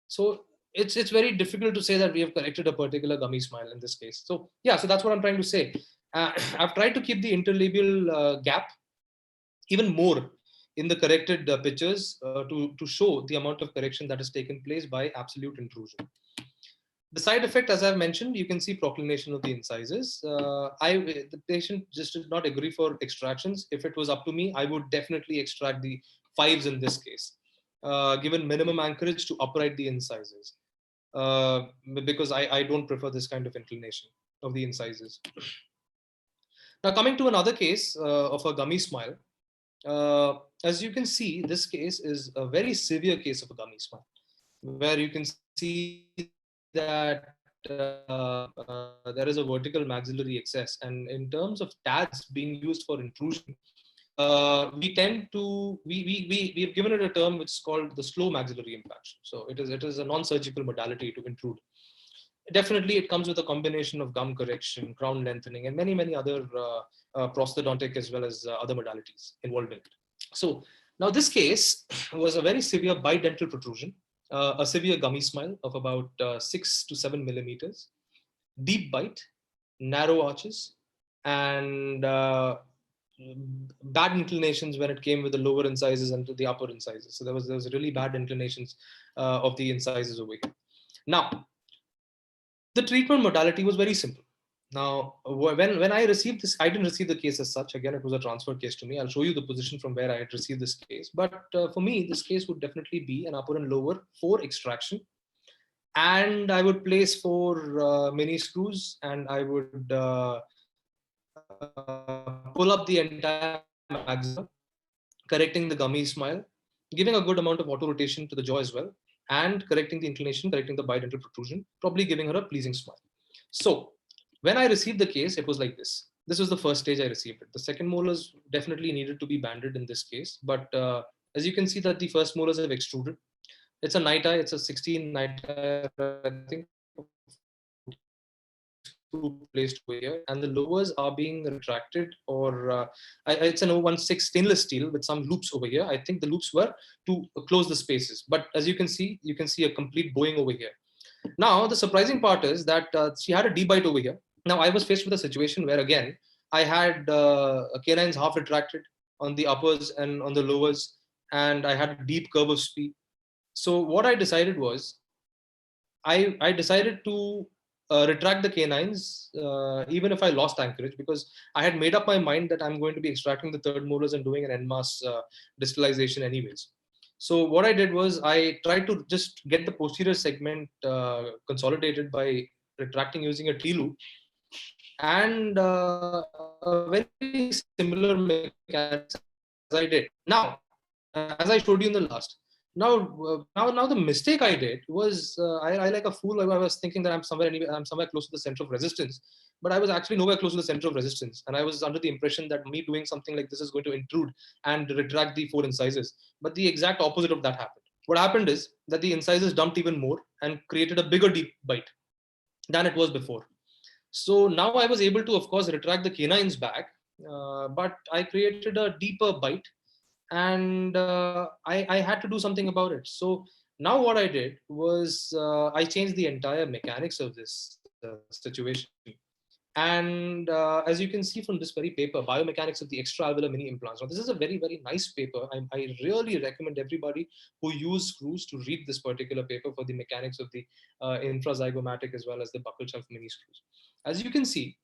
So it's very difficult to say that we have corrected a particular gummy smile in this case. So yeah, so that's what I'm trying to say. I've tried to keep the interlabial gap even more in the corrected pictures to show the amount of correction that has taken place by absolute intrusion. The side effect, as I've mentioned, you can see proclination of the incisors. The patient just did not agree for extractions. If it was up to me, I would definitely extract the 5s in this case, given minimum anchorage to upright the incisors, because I don't prefer this kind of inclination of the incisors. Now, coming to another case of a gummy smile, as you can see, this case is a very severe case of a gummy smile, where you can see that there is a vertical maxillary excess, and in terms of TADs being used for intrusion, we have given it a term which is called the slow maxillary impaction. So it is a non-surgical modality to intrude. Definitely, it comes with a combination of gum correction, crown lengthening, and many other prosthodontic as well as other modalities involved in it. So now this case was a very severe bidental protrusion, a severe gummy smile of about 6 to 7 millimeters, deep bite, narrow arches, and bad inclinations when it came with the lower incisors and to the upper incisors. So there was really bad inclinations of the incisors over here. Now, the treatment modality was very simple. Now, when I received this, I didn't receive the case as such. Again, it was a transfer case to me. I'll show you the position from where I had received this case. But for me, this case would definitely be an upper and lower for extraction. And I would place 4 mini screws, and I would pull up the entire maxilla, correcting the gummy smile, giving a good amount of auto rotation to the jaw as well, and correcting the inclination, correcting the bidental protrusion, probably giving her a pleasing smile. So when I received the case, it was like this. This was the first stage I received it. The second molars definitely needed to be banded in this case. But as you can see that the first molars have extruded. It's a night eye. It's a 16 night eye, I think, placed over here. And the lowers are being retracted, or it's an 016 stainless steel with some loops over here. I think the loops were to close the spaces. But as you can see a complete bowing over here. Now, the surprising part is that she had a D-bite over here. Now, I was faced with a situation where, again, I had canines half retracted on the uppers and on the lowers, and I had a deep curve of spee. So what I decided was, I decided to retract the canines, even if I lost anchorage, because I had made up my mind that I'm going to be extracting the third molars and doing an en masse distalization anyways. So what I did was I tried to just get the posterior segment consolidated by retracting using a T-loop, and a very similar mechanism as I did. Now, as I showed you in the last, now the mistake I did was I like a fool. I was thinking that I'm somewhere close to the center of resistance, but I was actually nowhere close to the center of resistance. And I was under the impression that me doing something like this is going to intrude and retract the 4 incisors. But the exact opposite of that happened. What happened is that the incisors dumped even more and created a bigger deep bite than it was before. So now I was able to, of course, retract the canines back, but I created a deeper bite, and I had to do something about it. So now what I did was I changed the entire mechanics of this situation. And as you can see from this very paper, Biomechanics of the Extra-alveolar Mini Implants. Now, this is a very, very nice paper. I really recommend everybody who use screws to read this particular paper for the mechanics of the infrazygomatic as well as the buccal shelf mini screws. As you can see,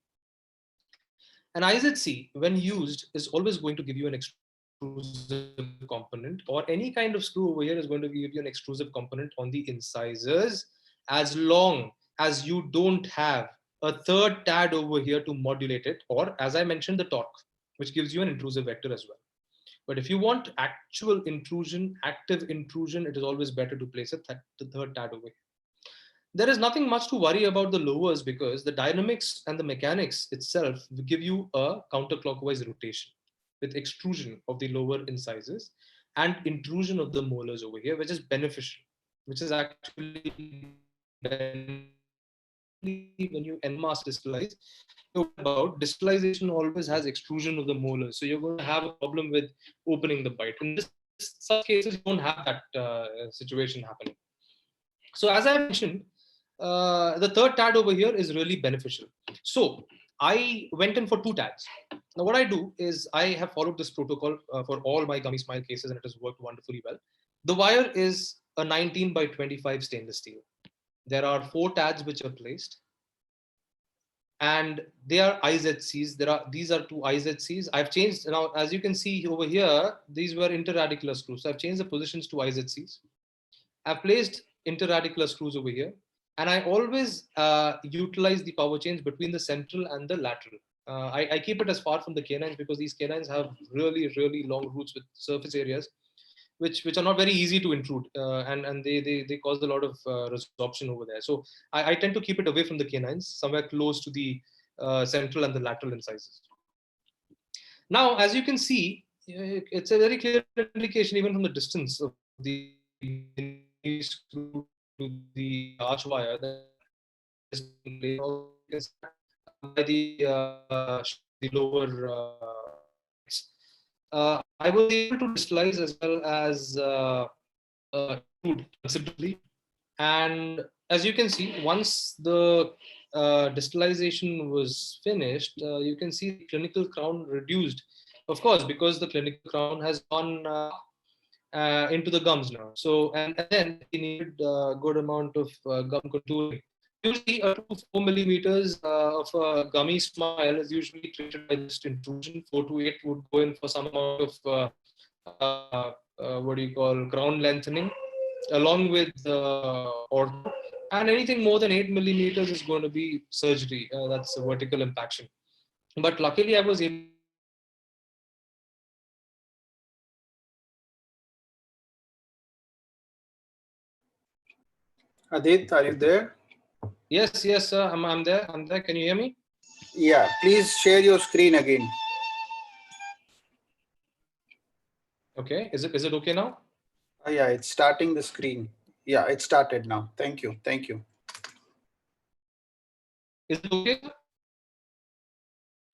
an IZC, when used, is always going to give you an extrusive component, or any kind of screw over here is going to give you an extrusive component on the incisors, as long as you don't have a third tad over here to modulate it, or as I mentioned, the torque, which gives you an intrusive vector as well. But if you want actual intrusion, active intrusion, it is always better to place the third tad over here. There is nothing much to worry about the lowers, because the dynamics and the mechanics itself will give you a counterclockwise rotation with extrusion of the lower incisors and intrusion of the molars over here, which is beneficial, which is actually when you en masse distalize, about distalization always has extrusion of the molars, so you're going to have a problem with opening the bite. In such cases, you don't have that situation happening. So as I mentioned, the third tad over here is really beneficial. So I went in for 2 tads. Now what I do is I have followed this protocol for all my Gummy Smile cases, and it has worked wonderfully well. The wire is a 19 by 25 stainless steel. There are 4 tads which are placed, and they are IZCs. These are 2 IZCs. I've changed now, as you can see over here, these were interradicular screws. So I've changed the positions to IZCs. I've placed interradicular screws over here, and I always utilize the power chains between the central and the lateral. I keep it as far from the canines, because these canines have really, really long roots with surface areas which are not very easy to intrude, and they cause a lot of resorption over there. So I tend to keep it away from the canines, somewhere close to the central and the lateral incisors. Now, as you can see, it's a very clear indication even from the distance of the screw to the arch wire that is by the lower I was able to distalize as well as considerably. And as you can see, once the distalization was finished, you can see the clinical crown reduced, of course, because the clinical crown has gone into the gums now. So, and then we needed a good amount of gum contouring. Usually, 2 to 4 millimeters of a Gummy Smile is usually treated by this intrusion. 4 to 8 would go in for some amount of what do you call, crown lengthening, along with ortho. And anything more than 8 millimeters is going to be surgery. That's a vertical impaction. But luckily, I was able. Adit, are you there? Yes, sir. I'm there. I'm there. Can you hear me? Yeah, please share your screen again. Okay. Is it okay now? Yeah, it's starting the screen. Yeah, it started now. Thank you. Thank you. Is it okay?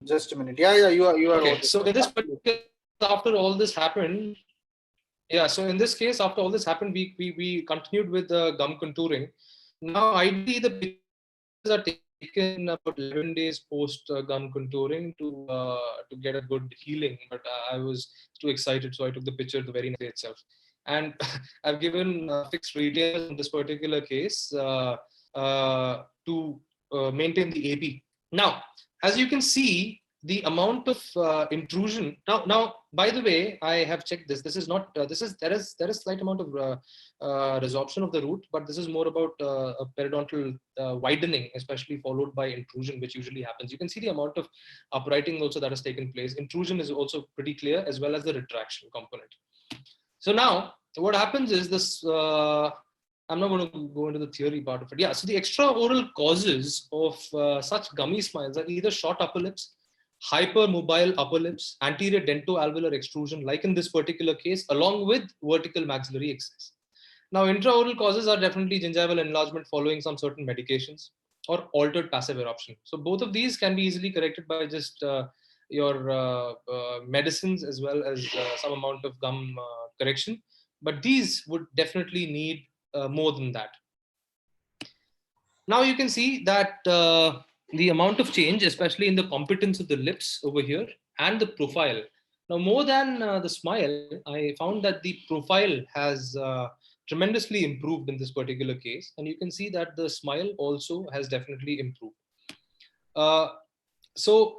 Just a minute. Yeah, you are. Okay. So in this particular, after all this happened, yeah. So in this case, after all this happened, we continued with the gum contouring. Now, ideally, the pictures are taken about 11 days post gum contouring to get a good healing. But I was too excited, so I took the picture the very next day itself. And I've given fixed retailers in this particular case to maintain the AP. Now, as you can see, the amount of intrusion. Now, by the way, I have checked this. This is not. There is slight amount of resorption of the root, but this is more about a periodontal widening, especially followed by intrusion, which usually happens. You can see the amount of uprighting also that has taken place. Intrusion is also pretty clear, as well as the retraction component. So now, what happens is this. I'm not going to go into the theory part of it. Yeah, so the extraoral causes of such gummy smiles are either short upper lips, hypermobile upper lips, anterior dentoalveolar extrusion, like in this particular case, along with vertical maxillary excess. Now, intraoral causes are definitely gingival enlargement following some certain medications or altered passive eruption. So both of these can be easily corrected by just your medicines as well as some amount of gum correction. But these would definitely need more than that. Now you can see that the amount of change, especially in the competence of the lips over here and the profile. Now, more than the smile, I found that the profile has tremendously improved in this particular case. And you can see that the smile also has definitely improved. So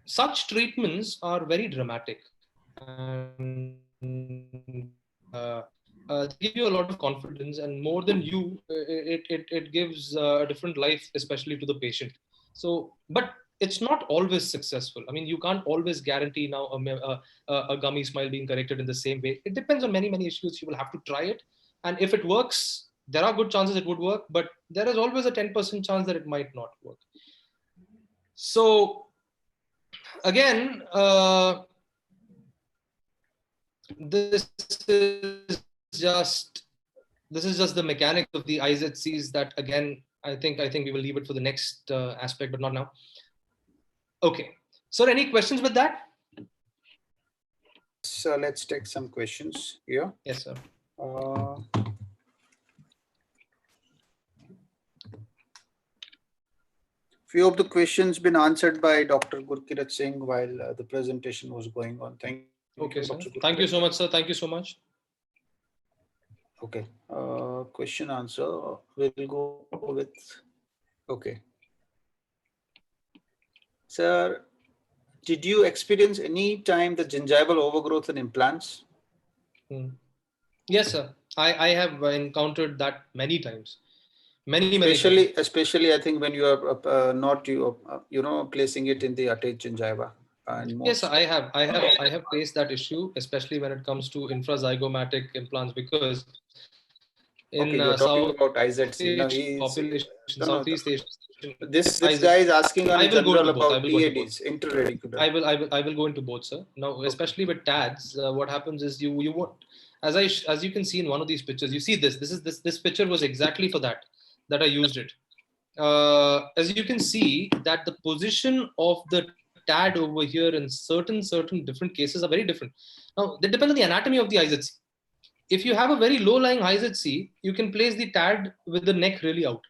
such treatments are very dramatic. And they give you a lot of confidence, and more than you, it gives a different life, especially to the patient. So, but it's not always successful. I mean, you can't always guarantee now a gummy smile being corrected in the same way. It depends on many, many issues. You will have to try it. And if it works, there are good chances it would work, but there is always a 10% chance that it might not work. So again, this is just the mechanics of the IZCs that, again, I think we will leave it for the next aspect, but not now. Okay. So any questions with that? So let's take some questions here. Yes, sir. Few of the questions been answered by Dr. Gurkirat Singh while the presentation was going on. Thank you. Okay, sir. Thank you so much, sir. Thank you so much. Okay. Question answer. We'll go with. Okay. Sir, did you experience any time the gingival overgrowth in implants? Yes, sir. I have encountered that many times. Many especially I think when you are not placing it in the attached gingiva. Yes, I have faced that issue, especially when it comes to infrazygomatic implants, because in you're talking about IZC. Population, Southeast Asia. This guy is asking on general about TADs, intraradicular. I will go into both, sir. Now, especially with TADs, what happens is you won't, as you can see in one of these pictures, you see this picture was exactly for that I used it. As you can see that the position of the TAD over here in certain different cases are very different. Now, they depend on the anatomy of the IZC. If you have a very low-lying IZC, you can place the TAD with the neck really out.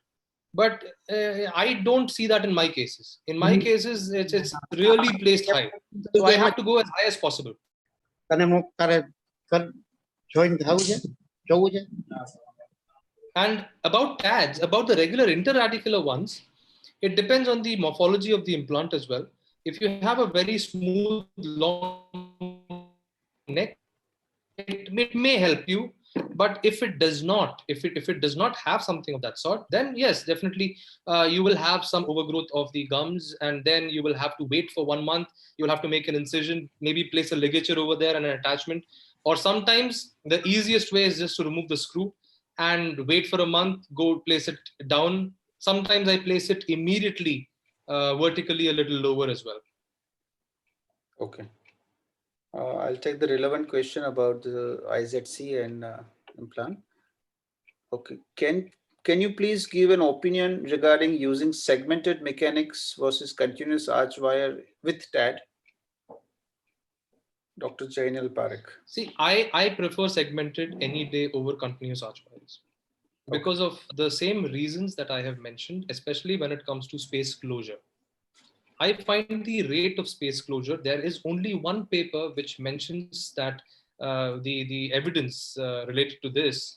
But I don't see that in my cases. In my cases, it's really placed high. So I have to go as high as possible. And about TADs, about the regular interradicular ones, it depends on the morphology of the implant as well. If you have a very smooth, long neck, it may help you. But if it does not, if it does not have something of that sort, then yes, definitely you will have some overgrowth of the gums, and then you will have to wait for 1 month. You'll have to make an incision, maybe place a ligature over there and an attachment. Or sometimes the easiest way is just to remove the screw and wait for a month, go place it down. Sometimes I place it immediately vertically a little lower as well. Okay. I'll take the relevant question about the IZC and implant. Okay. Can you please give an opinion regarding using segmented mechanics versus continuous arch wire with TAD? Dr. Jainal Parekh. See, I prefer segmented any day over continuous arch wires because of the same reasons that I have mentioned, especially when it comes to space closure. I find the rate of space closure, there is only one paper which mentions that the evidence related to this,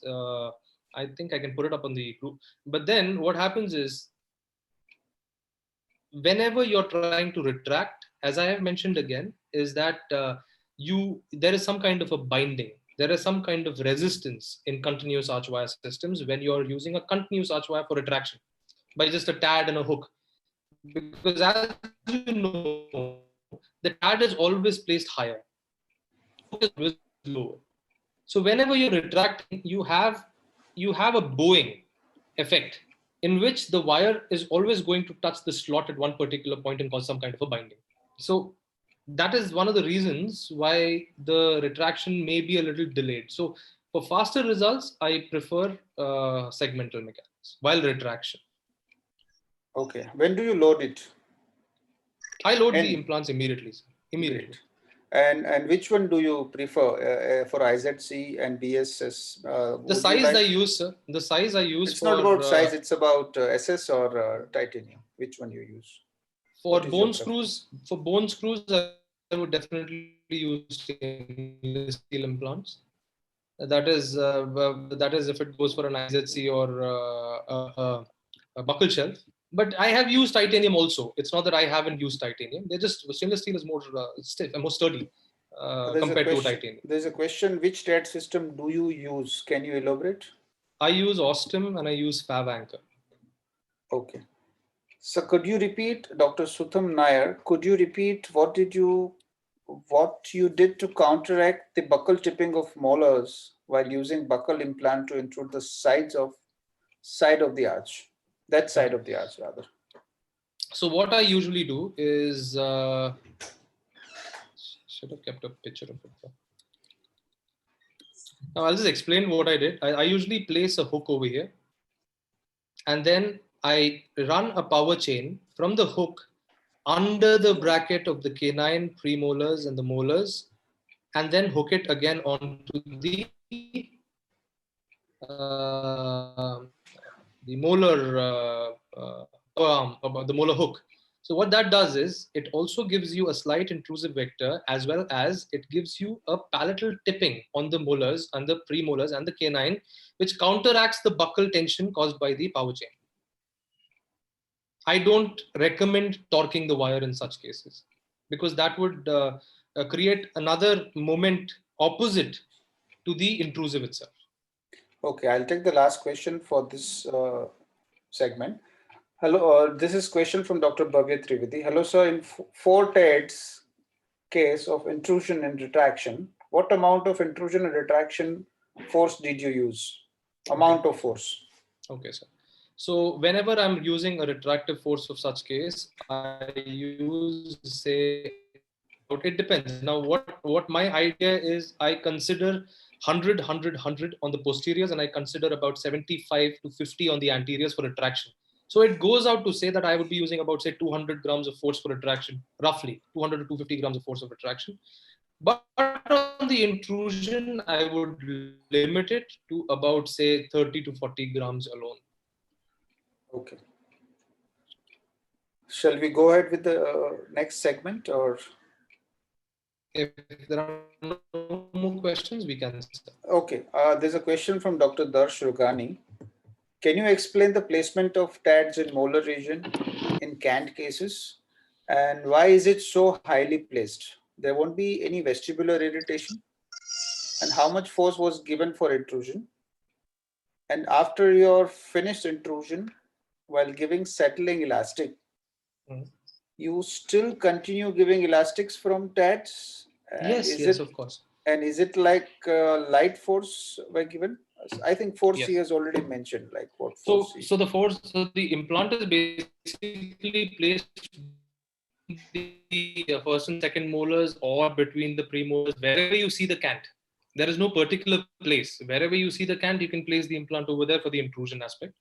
I think I can put it up on the group. But then what happens is, whenever you're trying to retract, as I have mentioned again, is that there is some kind of a binding. There is some kind of resistance in continuous arch wire systems when you're using a continuous arch wire for retraction by just a TAD and a hook. Because as you know, the TAD is always placed higher, hook is always lower. So whenever you're retracting, you have you have a bowing effect in which the wire is always going to touch the slot at one particular point and cause some kind of a binding. So that is one of the reasons why the retraction may be a little delayed. So for faster results, I prefer segmental mechanics while retraction. Okay. When do you load it? I load the implants immediately. Immediately. Great. And which one do you prefer for IZC and BSS? The size I use, sir. The size I use. It's not about size. It's about SS or titanium. Which one you use? For bone screws, I would definitely use stainless steel implants. That is if it goes for an IZC or a buckle shelf. But I have used titanium also. It's not that I haven't used titanium. They're just stainless steel is more stiff and more sturdy compared to titanium. There's a question: which TAD system do you use? Can you elaborate? I use Ostem and I use Fav Anchor. Okay. So could you repeat, Dr. Sutham Nair? Could you repeat what you did to counteract the buccal tipping of molars while using buccal implant to intrude the side of the arch? That side of the arch, rather. So what I usually do is, should have kept a picture of it. Now I'll just explain what I did. I usually place a hook over here, and then I run a power chain from the hook under the bracket of the canine premolars and the molars, and then hook it again onto the molar arm, the molar hook. So what that does is it also gives you a slight intrusive vector, as well as it gives you a palatal tipping on the molars and the premolars and the canine, which counteracts the buccal tension caused by the power chain. I don't recommend torquing the wire in such cases because that would create another moment opposite to the intrusive itself. Okay, I'll take the last question for this segment. Hello, this is question from Dr. Bhavya Trivedi. Hello, sir. In 4 TEDs case of intrusion and retraction, what amount of intrusion and retraction force did you use? Amount of force. Okay, sir. So whenever I'm using a retractive force of such case, I use, say, it depends. Now, what my idea is, I consider 100, 100, 100 on the posteriors, and I consider about 75 to 50 on the anteriors for retraction. So it goes out to say that I would be using about, say, 200 grams of force for retraction, roughly 200 to 250 grams of force of retraction. But on the intrusion, I would limit it to about, say, 30 to 40 grams alone. Okay. Shall we go ahead with the next segment, or? If there are no more questions, we can start. Okay. There's a question from Dr. Darsh Rugani. Can you explain the placement of TADs in molar region in canned cases, and why is it so highly placed? There won't be any vestibular irritation, and how much force was given for intrusion? And after your finished intrusion, while giving settling elastic, you still continue giving elastics from TADs? Yes, of course. And is it like light force were given? I think force he has already mentioned, like what force. So the implant is basically placed the first and second molars or between the premolars, wherever you see the cant. There is no particular place. Wherever you see the cant, you can place the implant over there for the intrusion aspect.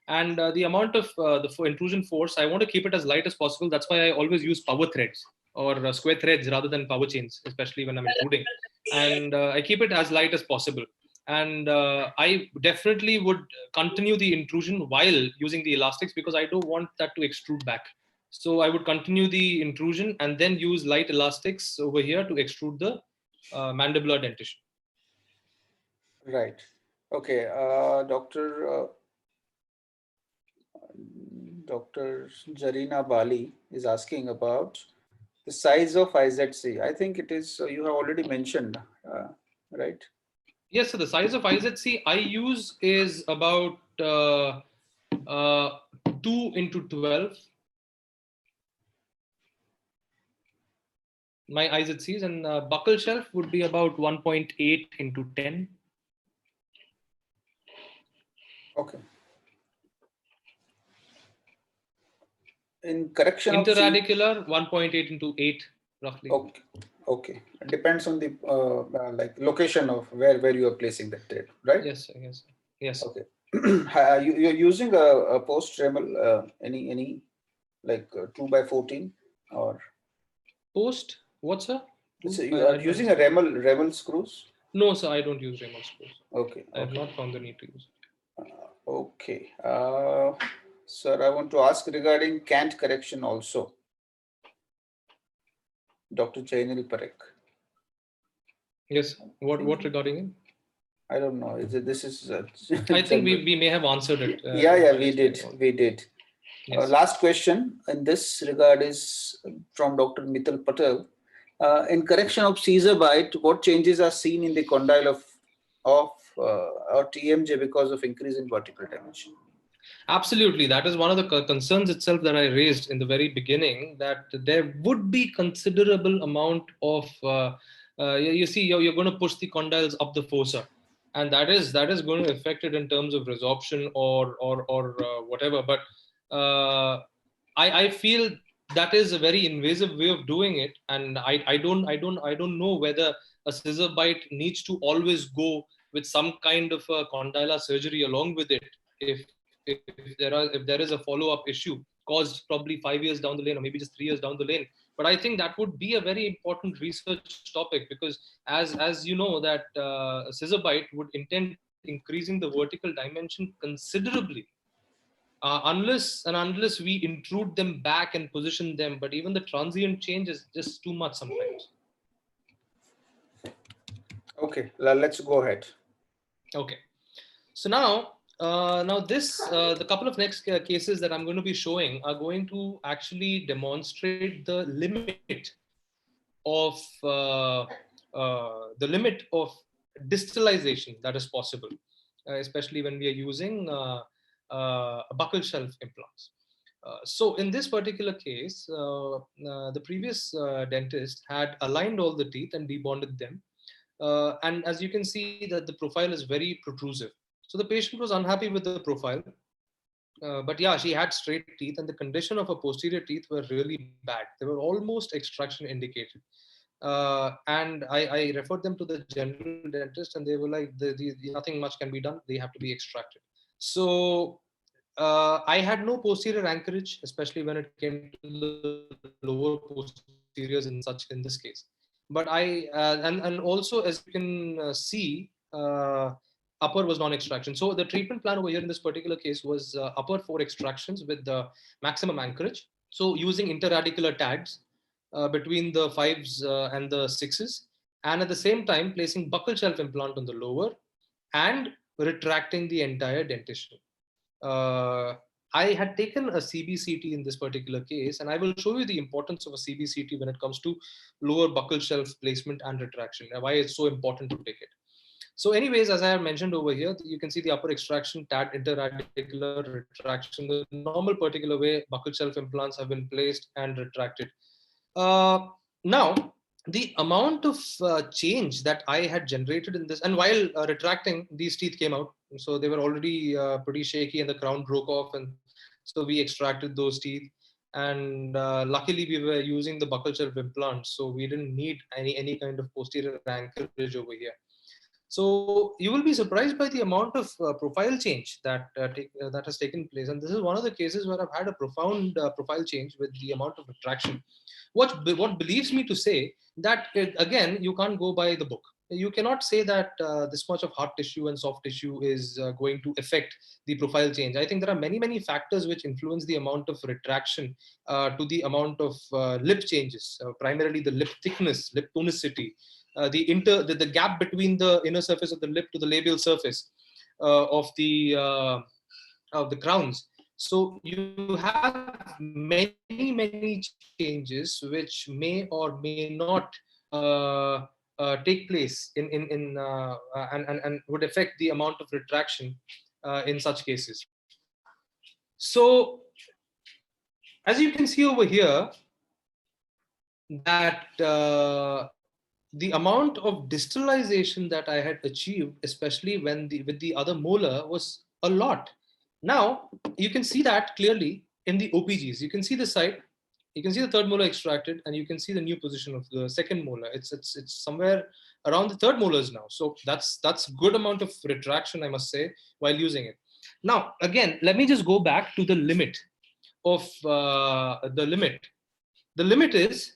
And the amount of the intrusion force, I want to keep it as light as possible. That's why I always use power threads or square threads rather than power chains, especially when I'm intruding. And I keep it as light as possible. And I definitely would continue the intrusion while using the elastics because I don't want that to extrude back. So I would continue the intrusion and then use light elastics over here to extrude the mandibular dentition. Right. Okay. Dr. Jarina Bali is asking about the size of IZC. I think it is, you have already mentioned, right? Yes, so the size of IZC I use is about 2 into 12. My IZCs, and buccal shelf would be about 1.8 into 10. Okay. In correction of Interradicular 1.8 into 8 roughly. Okay. Okay. It depends on the like location of where you are placing that tape, right? Yes, I guess. Yes. Okay. You're using a post Dremel, any like 2x14 or Post, what's sir? so you are using a Dremel screws? No, sir, I don't use Dremel screws. Okay. I have not found the need to use it. Okay. Sir, I want to ask regarding cant correction also. Dr. Jainil Parekh. Yes. What regarding it? I don't know. This is. I think we may have answered it. Yeah, we did. Yes. Last question in this regard is from Dr. Mithil Patel. In correction of Scissor Bite, what changes are seen in the condyle of or TMJ because of increase in vertical dimension? Absolutely. That is one of the concerns itself that I raised in the very beginning, that there would be considerable amount of, you see, you're going to push the condyles up the fossa. And that is going to affect it in terms of resorption or whatever. But I feel that is a very invasive way of doing it. And I don't know whether a scissor bite needs to always go with some kind of a condylar surgery along with it. If there is a follow-up issue caused probably 5 years down the lane or maybe just 3 years down the lane. But I think that would be a very important research topic, because as you know that scissor bite would intend increasing the vertical dimension considerably, unless we intrude them back and position them. But even the transient change is just too much sometimes. Okay, let's go ahead. Okay, so now the couple of next cases that I'm going to be showing are going to actually demonstrate the limit of distalization that is possible, especially when we are using buccal shelf implants. So in this particular case, the previous dentist had aligned all the teeth and debonded them. And as you can see that the profile is very protrusive. So the patient was unhappy with the profile, but yeah, she had straight teeth and the condition of her posterior teeth were really bad. They were almost extraction indicated. And I referred them to the general dentist and they were like, nothing much can be done. They have to be extracted. So I had no posterior anchorage, especially when it came to the lower posteriors in this case. But and also, as you can see, upper was non-extraction. So the treatment plan over here in this particular case was upper 4 extractions with the maximum anchorage. So using interradicular tags between the 5s and the 6s, and at the same time placing buccal shelf implant on the lower and retracting the entire dentition. I had taken a CBCT in this particular case, and I will show you the importance of a CBCT when it comes to lower buccal shelf placement and retraction, and why it's so important to take it. So anyways, as I have mentioned over here, you can see the upper extraction, TAT, interradicular retraction, the normal particular way buccal shelf implants have been placed and retracted. Now, the amount of change that I had generated in this, and while retracting, these teeth came out. So they were already pretty shaky and the crown broke off. And so we extracted those teeth. And luckily we were using the buccal shelf implants. So we didn't need any kind of posterior anchorage over here. So you will be surprised by the amount of profile change that has taken place. And this is one of the cases where I've had a profound profile change with the amount of retraction. What believes me to say that, again, you can't go by the book. You cannot say that this much of hard tissue and soft tissue is going to affect the profile change. I think there are many factors which influence the amount of retraction to the amount of lip changes, primarily the lip thickness, lip tonicity, the gap between the inner surface of the lip to the labial surface of the crowns. So you have many changes which may or may not take place and would affect the amount of retraction in such cases. So as you can see over here, that the amount of distalization that I had achieved, especially with the other molar, was a lot. Now, you can see that clearly in the OPGs. You can see the side, you can see the third molar extracted, and you can see the new position of the second molar. It's somewhere around the third molars now. So that's good amount of retraction, I must say, while using it. Now, again, let me just go back to the limit of the limit. The limit is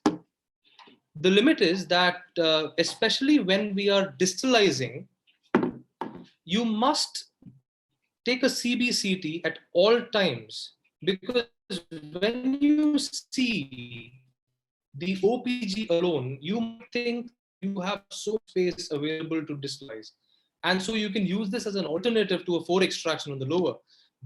that especially when we are distalizing, you must take a CBCT at all times, because when you see the OPG alone, you might think you have so space available to distalize. And so you can use this as an alternative to a 4 extraction on the lower.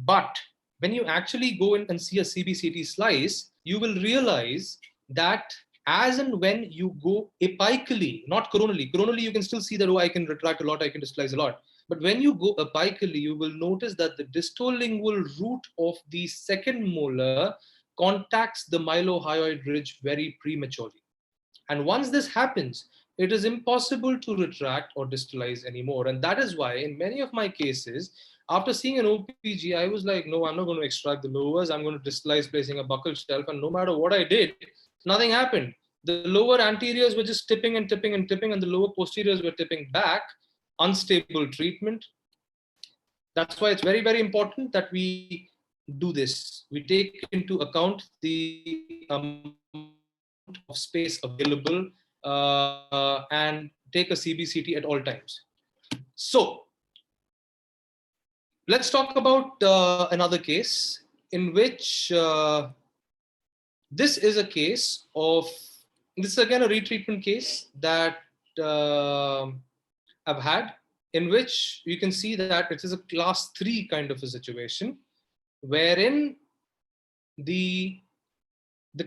But when you actually go in and see a CBCT slice, you will realize that as and when you go apically, not coronally, you can still see that, oh, I can retract a lot, I can distalize a lot. But when you go apically, you will notice that the distolingual root of the second molar contacts the mylohyoid ridge very prematurely. And once this happens, it is impossible to retract or distalize anymore. And that is why in many of my cases, after seeing an OPG, I was like, no, I'm not going to extract the lowers. I'm going to distalize placing a buccal shelf. And no matter what I did, nothing happened. The lower anteriors were just tipping and tipping and tipping, and the lower posteriors were tipping back. Unstable treatment. That's why it's very, very important that we do this. We take into account the amount of space available and take a CBCT at all times. So let's talk about another case in which this is a case of, this is again a retreatment case that I've had, in which you can see that it is a class 3 kind of a situation, wherein the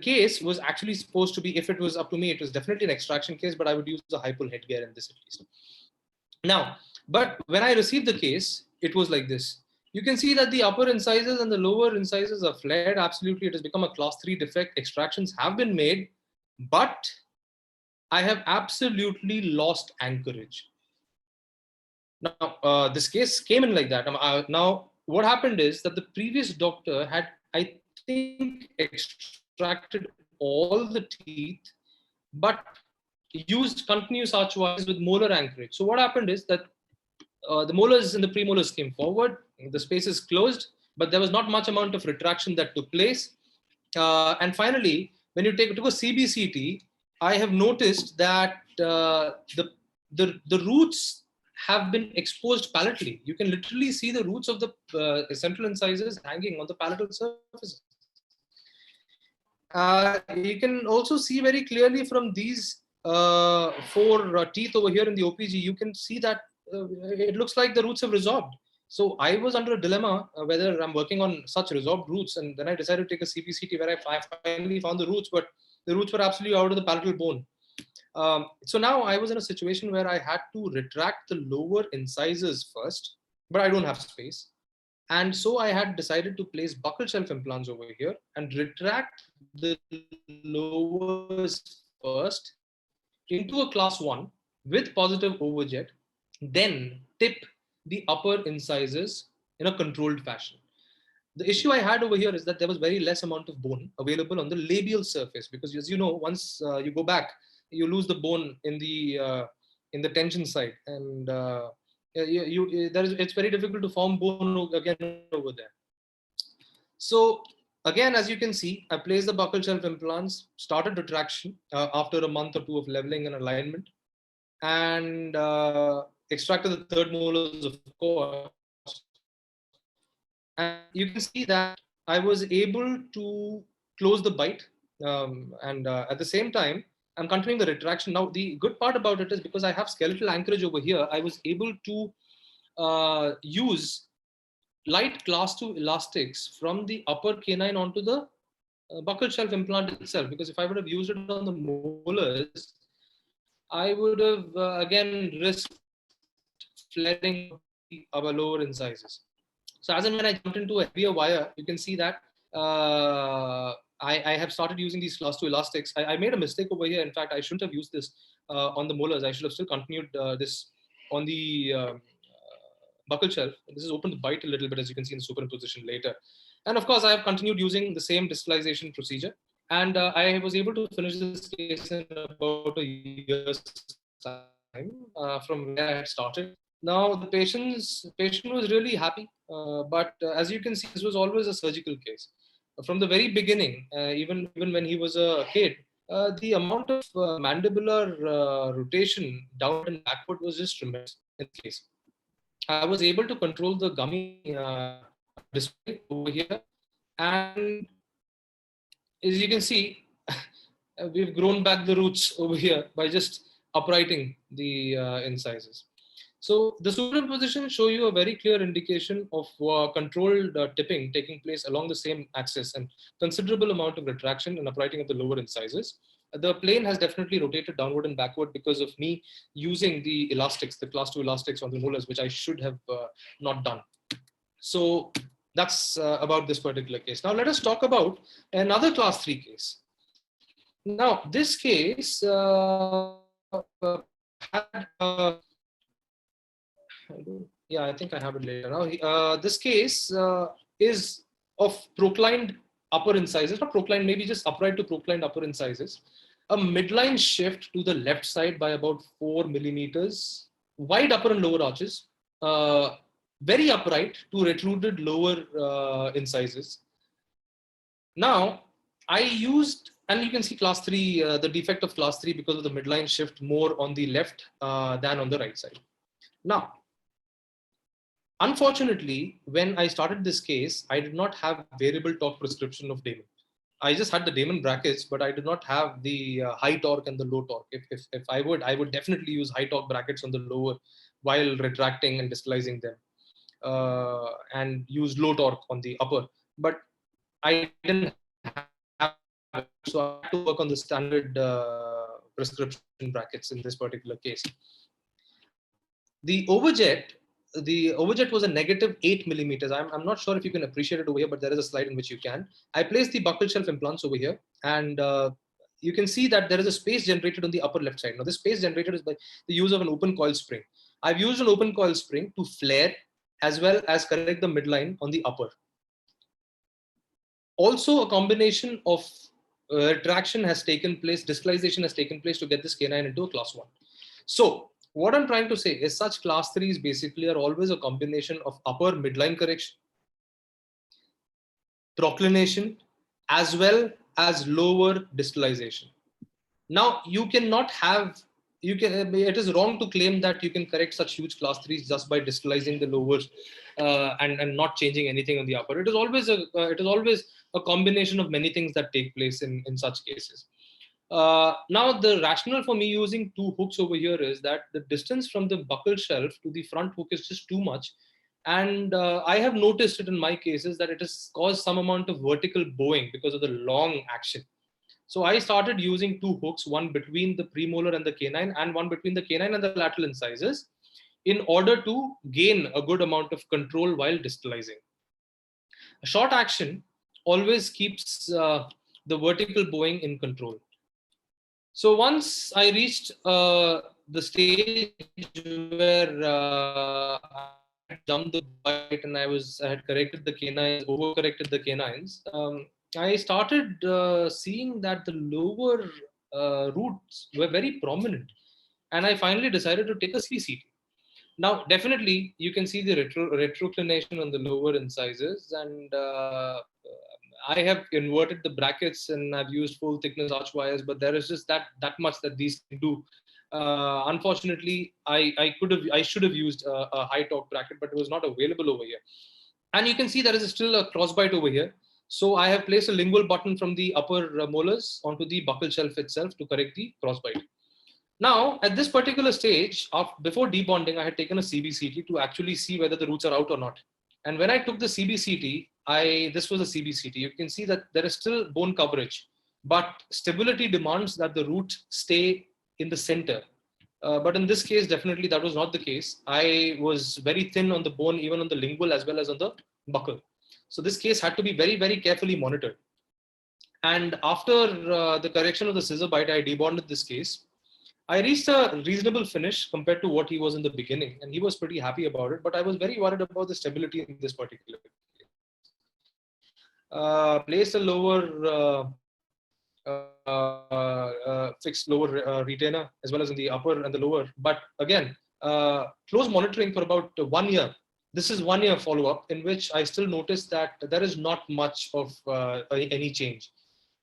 case was actually supposed to be, if it was up to me, it was definitely an extraction case, but I would use a hypal headgear in this at least. Now, but when I received the case, it was like this. You can see that the upper incisors and the lower incisors are flared. Absolutely, it has become a class 3 defect. Extractions have been made, but I have absolutely lost anchorage. Now, this case came in like that. Now, what happened is that the previous doctor had, I think, extracted all the teeth, but used continuous archwise with molar anchorage. So what happened is that the molars and the premolars came forward, the space is closed, but there was not much amount of retraction that took place. And finally, when you took a CBCT, I have noticed that the roots have been exposed palatally. You can literally see the roots of the central incisors hanging on the palatal surface. You can also see very clearly from these 4 teeth over here in the OPG, you can see that it looks like the roots have resorbed. So I was under a dilemma whether I'm working on such resorbed roots, and then I decided to take a CBCT where I finally found the roots, but the roots were absolutely out of the palatal bone. So now I was in a situation where I had to retract the lower incisors first, but I don't have space. And so I had decided to place buccal shelf implants over here and retract the lowers first into a class 1 with positive overjet, then tip the upper incisors in a controlled fashion. The issue I had over here is that there was very less amount of bone available on the labial surface, because as you know, once you go back, you lose the bone in the tension side, and it's very difficult to form bone again over there. So again, as you can see, I placed the buccal shelf implants, started retraction after a month or 2 of leveling and alignment, and extracted the third molars, of course. And you can see that I was able to close the bite, and at the same time, I'm continuing the retraction. Now, the good part about it is because I have skeletal anchorage over here, I was able to use light class 2 elastics from the upper canine onto the buccal shelf implant itself. Because if I would have used it on the molars, I would have again risked flaring our lower incisors. So as and when I jumped into a heavier wire, you can see that I have started using these class 2 elastics. I made a mistake over here. In fact, I shouldn't have used this on the molars. I should have still continued this on the buccal shelf. This is open to bite a little bit, as you can see in the superimposition later. And of course, I have continued using the same distalization procedure. And I was able to finish this case in about a year's time from where I had started. Now, the patient was really happy. But as you can see, this was always a surgical case. From the very beginning, even when he was a kid, the amount of mandibular rotation downward and backward was just tremendous in this case. I was able to control the gummy display over here, and as you can see, we've grown back the roots over here by just uprighting the incisors. So the superimposition show you a very clear indication of controlled tipping taking place along the same axis and considerable amount of retraction and uprighting of the lower incisors. The plane has definitely rotated downward and backward because of me using the elastics, the class 2 elastics on the molars, which I should have not done. So that's about this particular case. Now let us talk about another class 3 case. Now this case had I think I have it later now. This case is of proclined upper incisors, not proclined, maybe just upright to proclined upper incisors. A midline shift to the left side by about 4 millimeters, wide upper and lower arches, very upright to retruded lower incisors. Now, I used, and you can see class 3, the defect of class 3 because of the midline shift more on the left than on the right side. Now, unfortunately, when I started this case, I did not have variable torque prescription of Damon. I just had the Damon brackets, but I did not have the high torque and the low torque. If I would definitely use high torque brackets on the lower while retracting and distalizing them, and use low torque on the upper. But I didn't have it, so I had to work on the standard prescription brackets in this particular case. The overjet was a negative 8 millimeters. I'm not sure if you can appreciate it over here, but there is a slide in which you can. I placed the buccal shelf implants over here, and you can see that there is a space generated on the upper left side. Now, this space generated is by the use of an open coil spring. I've used an open coil spring to flare as well as correct the midline on the upper. Also, a combination of retraction has taken place, distalization has taken place to get this canine into a class 1. So, what I'm trying to say is such class 3s basically are always a combination of upper midline correction, proclination, as well as lower distalization. Now, you cannot have, it is wrong to claim that you can correct such huge class 3s just by distalizing the lowers and not changing anything on the upper. It is always a combination of many things that take place in such cases. Now, the rationale for me using 2 hooks over here is that the distance from the buccal shelf to the front hook is just too much. And I have noticed it in my cases that it has caused some amount of vertical bowing because of the long action. So I started using 2 hooks, one between the premolar and the canine, and one between the canine and the lateral incisors, in order to gain a good amount of control while distalizing. A short action always keeps the vertical bowing in control. So once I reached the stage where I had jumped the bite and I had corrected the canines, overcorrected the canines, I started seeing that the lower roots were very prominent, and I finally decided to take a CBCT. Now, definitely, you can see the retroclination on the lower incisors, and I have inverted the brackets and I've used full thickness arch wires, but there is just that much that these can do. Unfortunately, I should have used a high torque bracket, but it was not available over here. And you can see there is still a crossbite over here. So I have placed a lingual button from the upper molars onto the buccal shelf itself to correct the crossbite. Now, at this particular stage, before debonding, I had taken a CBCT to actually see whether the roots are out or not. And when I took the CBCT, this was a CBCT. You can see that there is still bone coverage, but stability demands that the root stay in the center. But in this case, definitely that was not the case. I was very thin on the bone, even on the lingual as well as on the buccal. So this case had to be very, very carefully monitored. And after the correction of the scissor bite, I debonded this case. I reached a reasonable finish compared to what he was in the beginning, and he was pretty happy about it. But I was very worried about the stability in this particular case. Placed a lower fixed lower retainer as well as in the upper and the lower. But again, close monitoring for about 1 year. This is 1 year follow-up in which I still noticed that there is not much of any change.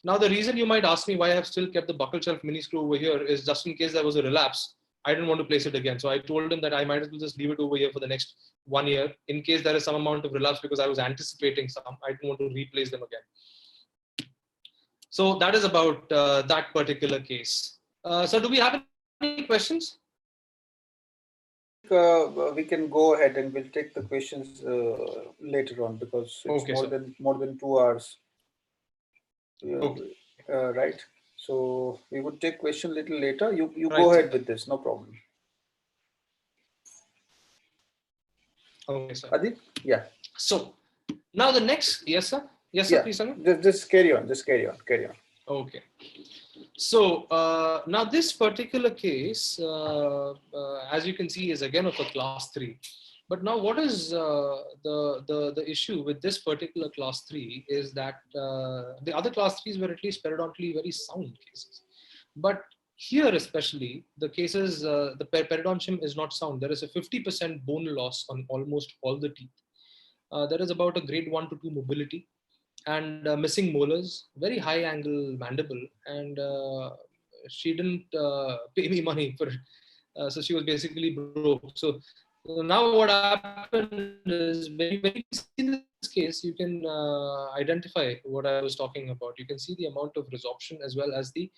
Now, the reason you might ask me why I have still kept the buckle shelf mini screw over here is just in case there was a relapse. I didn't want to place it again. So I told him that I might as well just leave it over here for the next 1 year in case there is some amount of relapse, because I was anticipating some. I didn't want to replace them again. So that is about that particular case. So do we have any questions? We can go ahead and we'll take the questions later on, because it's Okay, more than 2 hours. Okay. Right. So we would take question a little later. You Right, go ahead sir. with this, no problem. Okay, sir. Adit? Yeah. So now the next, yes, sir. Yes, sir. Yeah. Please, sir. Just carry on. Just carry on. Carry on. Okay. So now this particular case, as you can see, is again of a class 3. But now what is the issue with this particular class 3 is that the other class 3s were at least periodontally very sound cases. But here especially, the cases, the periodontium is not sound. There is a 50% bone loss on almost all the teeth. There is about a grade 1 to 2 mobility, and missing molars, very high angle mandible, and she didn't pay me money for it. So she was basically broke. So now what happened is, when you see this case, you can identify what I was talking about. You can see the amount of resorption as well as the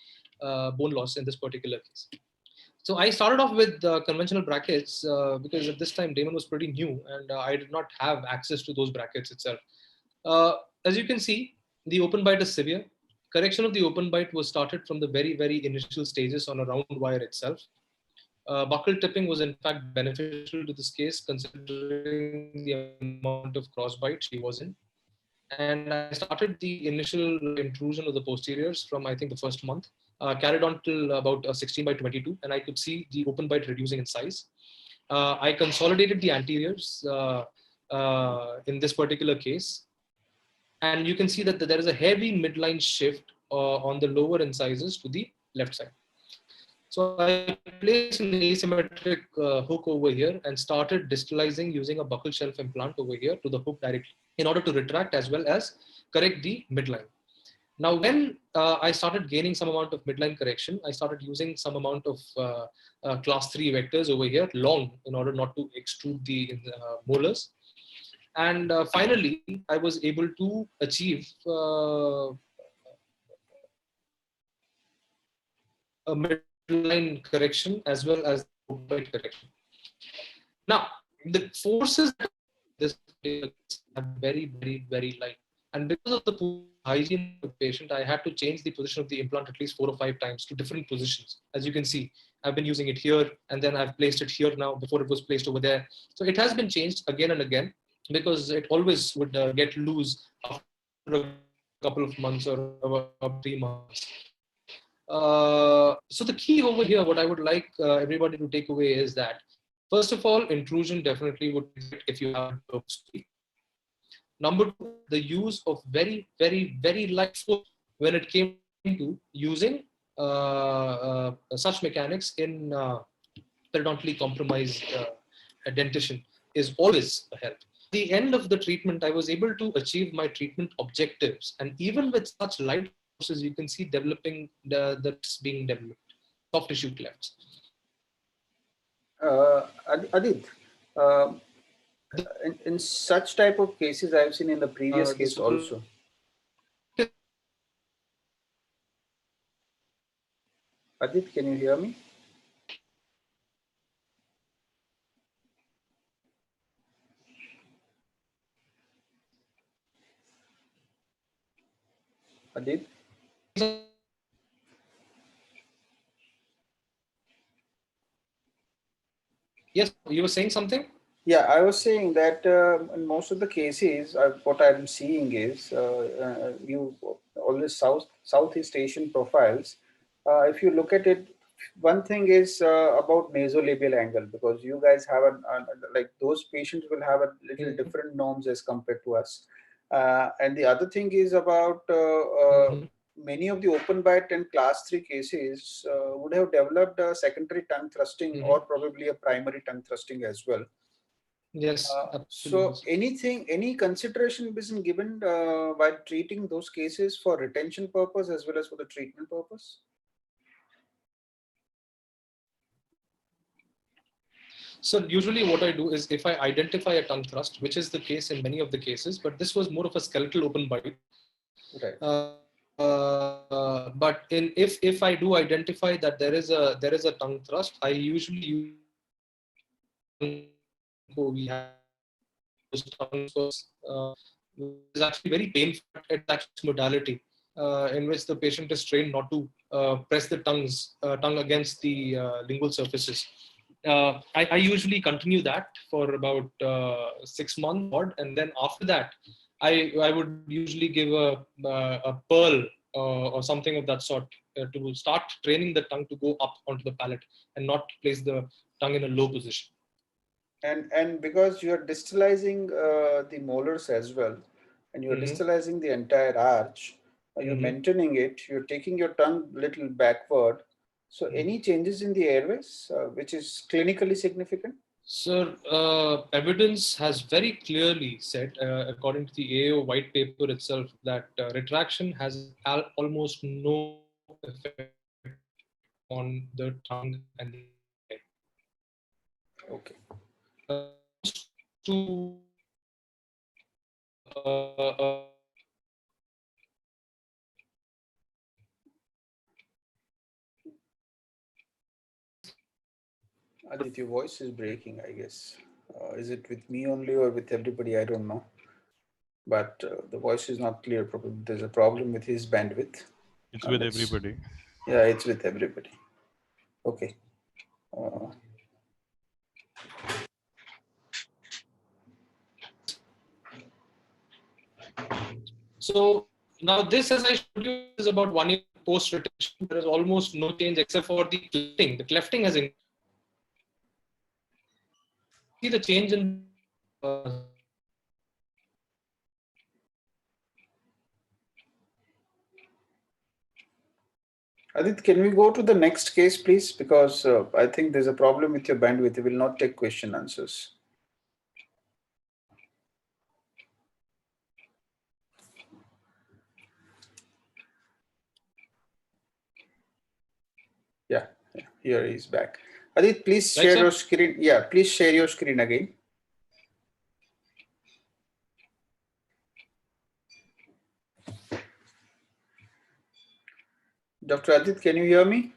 bone loss in this particular case. So I started off with conventional brackets because at this time Damon was pretty new, and I did not have access to those brackets itself. As you can see, the open bite is severe. Correction of the open bite was started from the very, very initial stages on a round wire itself. Buckle tipping was in fact beneficial to this case, considering the amount of crossbite she was in. And I started the initial intrusion of the posteriors from, I think, the first month, carried on till about 16 by 22, and I could see the open bite reducing in size. I consolidated the anteriors in this particular case. And you can see that there is a heavy midline shift on the lower incisors to the left side. So I placed an asymmetric hook over here and started distalizing using a buccal shelf implant over here to the hook directly in order to retract as well as correct the midline. Now, when I started gaining some amount of midline correction, I started using some amount of class 3 vectors over here, long, in order not to extrude the molars. And finally, I was able to achieve a midline correction as well as bite correction. Now, the forces this are very, very, very light. And because of the poor hygiene of the patient, I had to change the position of the implant at least 4 or 5 times to different positions. As you can see, I've been using it here, and then I've placed it here now before it was placed over there. So it has been changed again and again, because it always would get loose after a couple of months or about 3 months. So the key over here, what I would like everybody to take away is that, first of all, intrusion definitely would be if you have purposely. Number 2, the use of very, very, very light force when it came to using such mechanics in periodontally compromised dentition is always a help. At the end of the treatment, I was able to achieve my treatment objectives, and even with such light forces, you can see developing that's being developed, soft tissue clefts. Adit, in such type of cases, I've seen in the previous case also. Adit, can you hear me? Adit? Yes, you were saying something? Yeah, I was saying that in most of the cases, what I'm seeing is you all the Southeast Asian profiles. If you look at it one thing is about nasolabial angle, because you guys have like those patients will have a little different norms as compared to us. And the other thing is about many of the open bite and class 3 cases would have developed a secondary tongue thrusting or probably a primary tongue thrusting as well. Yes. So any consideration been given while treating those cases for retention purpose as well as for the treatment purpose? So usually what I do is if I identify a tongue thrust, which is the case in many of the cases, but this was more of a skeletal open bite. Right. But if I do identify that there is a tongue thrust, I usually use we have those tongue thrusts. It's actually very painful. It's actually modality in which the patient is trained not to press the tongue against the lingual surfaces. I usually continue that for about 6 months odd, and then after that, I would usually give a pearl or something of that sort to start training the tongue to go up onto the palate and not place the tongue in a low position. And because you are distalizing the molars as well, and you're distalizing the entire arch, you're maintaining it, you're taking your tongue little backward. So any changes in the airways, which is clinically significant? Sir, evidence has very clearly said, according to the AO white paper itself, that retraction has almost no effect on the tongue and the head. Okay. To Adit, your voice is breaking, I guess. Is it with me only or with everybody? I don't know. But the voice is not clear. Probably there's a problem with his bandwidth. It's with everybody. Yeah, it's with everybody. Okay. So now this, as I showed you, is about 1 year post retention. There is almost no change except for the clefting. The clefting has increased. See the change in Adit, can we go to the next case, please? Because I think there's a problem with your bandwidth. It will not take question answers. Yeah, here he's back. Adit, please share your screen. Yeah, please share your screen again. Dr. Adit, can you hear me?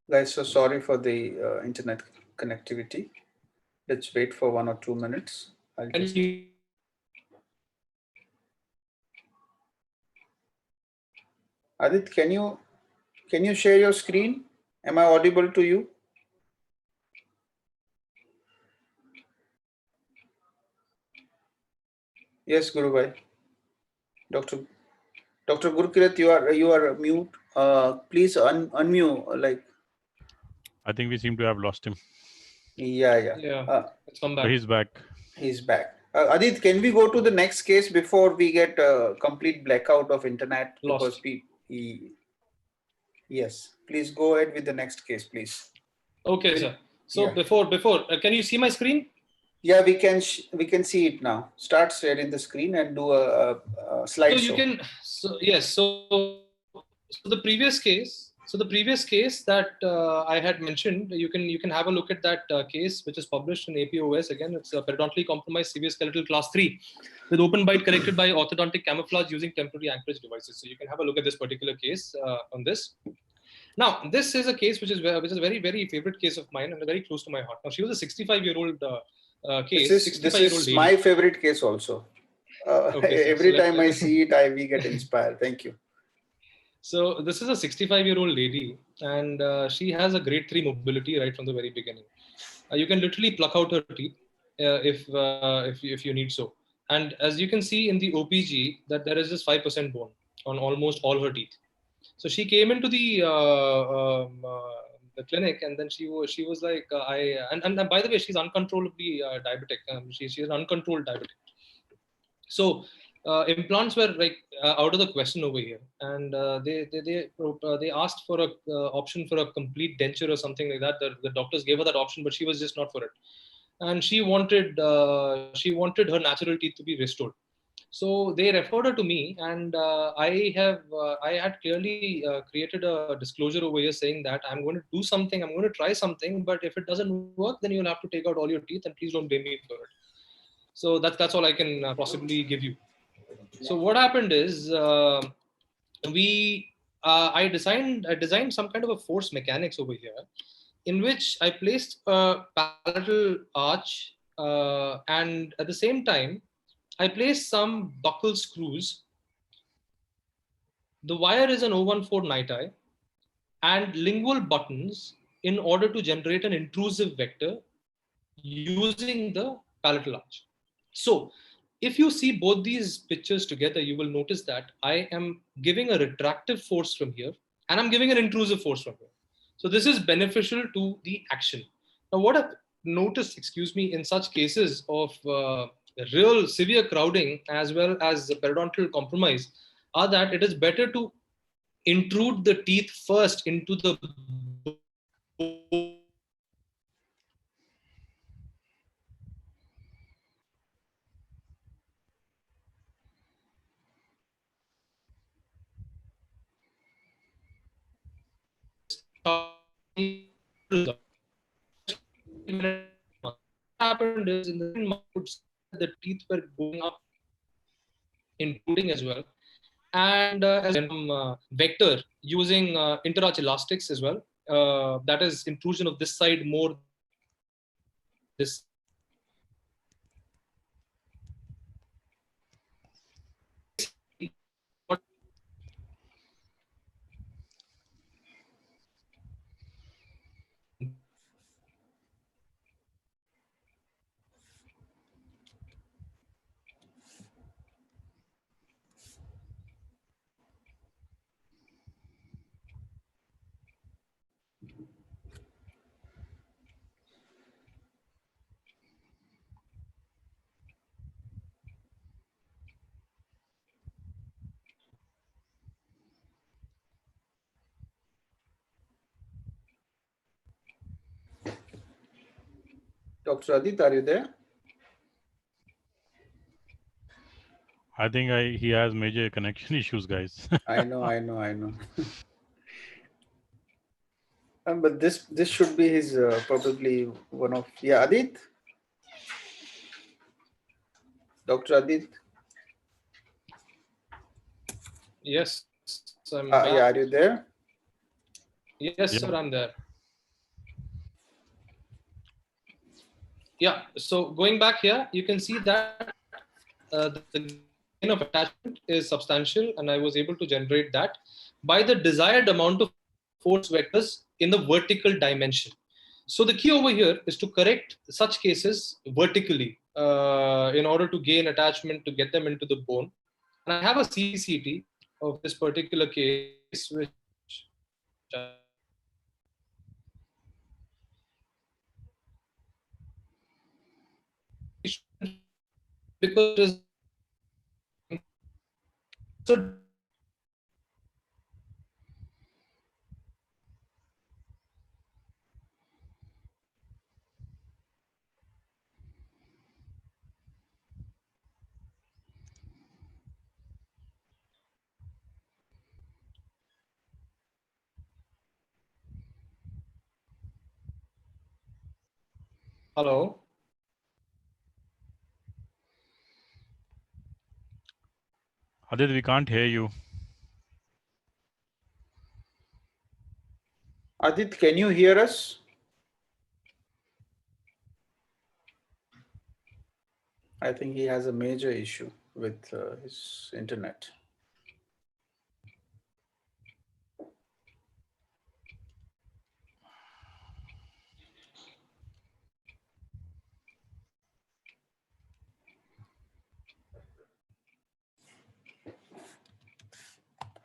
Guys, so sorry for the internet connectivity. Let's wait for 1 or 2 minutes. I'll just... Adit, can you share your screen? Am I audible to you? Yes, Gurubhai. Dr. Gurkirat, you are mute. Please unmute. Like. I think we seem to have lost him. Yeah. Let's come back. So he's back. He's back. Adit, can we go to the next case before we get a complete blackout of internet? Lost. Because yes, please go ahead with the next case, please. Okay, sir. So before, can you see my screen? Yeah, we can see it now. Start sharing the screen and do a slide. So you can. So yes. So the previous case that I had mentioned, you can have a look at that case, which is published in APOS. Again, it's a periodontally compromised severe skeletal class 3 with open bite corrected by orthodontic camouflage using temporary anchorage devices. So you can have a look at this particular case on this. Now, this is a case which is a very, very favorite case of mine and very close to my heart. Now, she was a 65-year-old case. This is my favorite case also. Okay, every time I see it, we get inspired. Thank you. So this is a 65-year-old lady, and she has a grade 3 mobility right from the very beginning. You can literally pluck out her teeth if you need so. And as you can see in the OPG, that there is just 5% bone on almost all her teeth. So she came into the clinic, and then she was like, and by the way, she's uncontrollably diabetic. She's an uncontrolled diabetic. So implants were like out of the question over here, and they asked for a option for a complete denture or something like that. The doctors gave her that option, but she was just not for it, and she wanted her natural teeth to be restored. So they referred her to me, and I had clearly created a disclosure over here saying that I'm going to do something, I'm going to try something, but if it doesn't work, then you'll have to take out all your teeth, and please don't blame me for it. So that's all I can possibly give you. So what happened is I designed some kind of a force mechanics over here, in which I placed a palatal arch, and at the same time I placed some buccal screws. The wire is an 014 niti and lingual buttons in order to generate an intrusive vector using the palatal arch. So if you see both these pictures together, you will notice that I am giving a retractive force from here, and I'm giving an intrusive force from here. So this is beneficial to the action. Now, what I've noticed, in such cases of real severe crowding as well as periodontal compromise, are that it is better to intrude the teeth first into the what happened is in the months the teeth were going up, intruding as well, and as vector using interarch elastics as well. That is intrusion of this side more this. Dr. Adit, are you there? I think he has major connection issues, guys. I know. But this should be his probably one of Adit, Dr. Adit. Yes, I'm are you there? Yes, sir, I'm there. Yeah, so going back here, you can see that the gain of attachment is substantial, and I was able to generate that by the desired amount of force vectors in the vertical dimension. So the key over here is to correct such cases vertically in order to gain attachment to get them into the bone. And I have a CCT of this particular case, which because it is so hello. Adit, we can't hear you. Adit, can you hear us? I think he has a major issue. with his internet.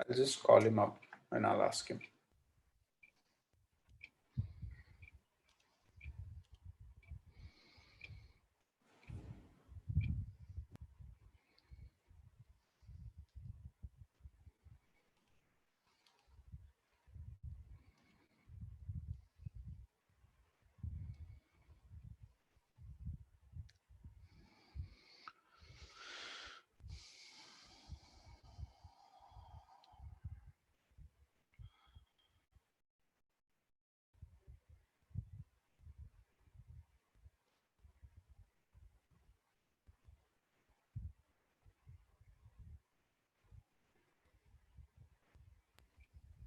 I'll just call him up and I'll ask him.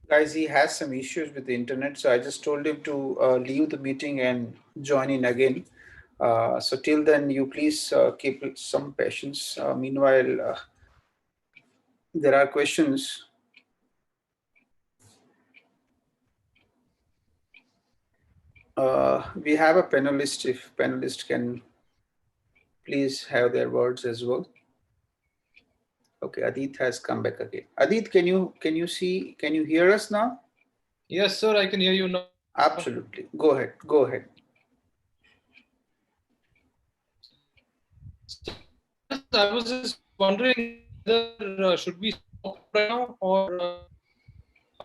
Guys, he has some issues with the internet, so I just told him to leave the meeting and join in again. So till then, you please keep some patience. Meanwhile, there are questions. We have a panelist. If panelists can please have their words as well. Okay, Adit has come back again. Adit, can you hear us now? Yes, sir, I can hear you now. Absolutely. Go ahead. Go ahead. I was just wondering whether should we stop right now or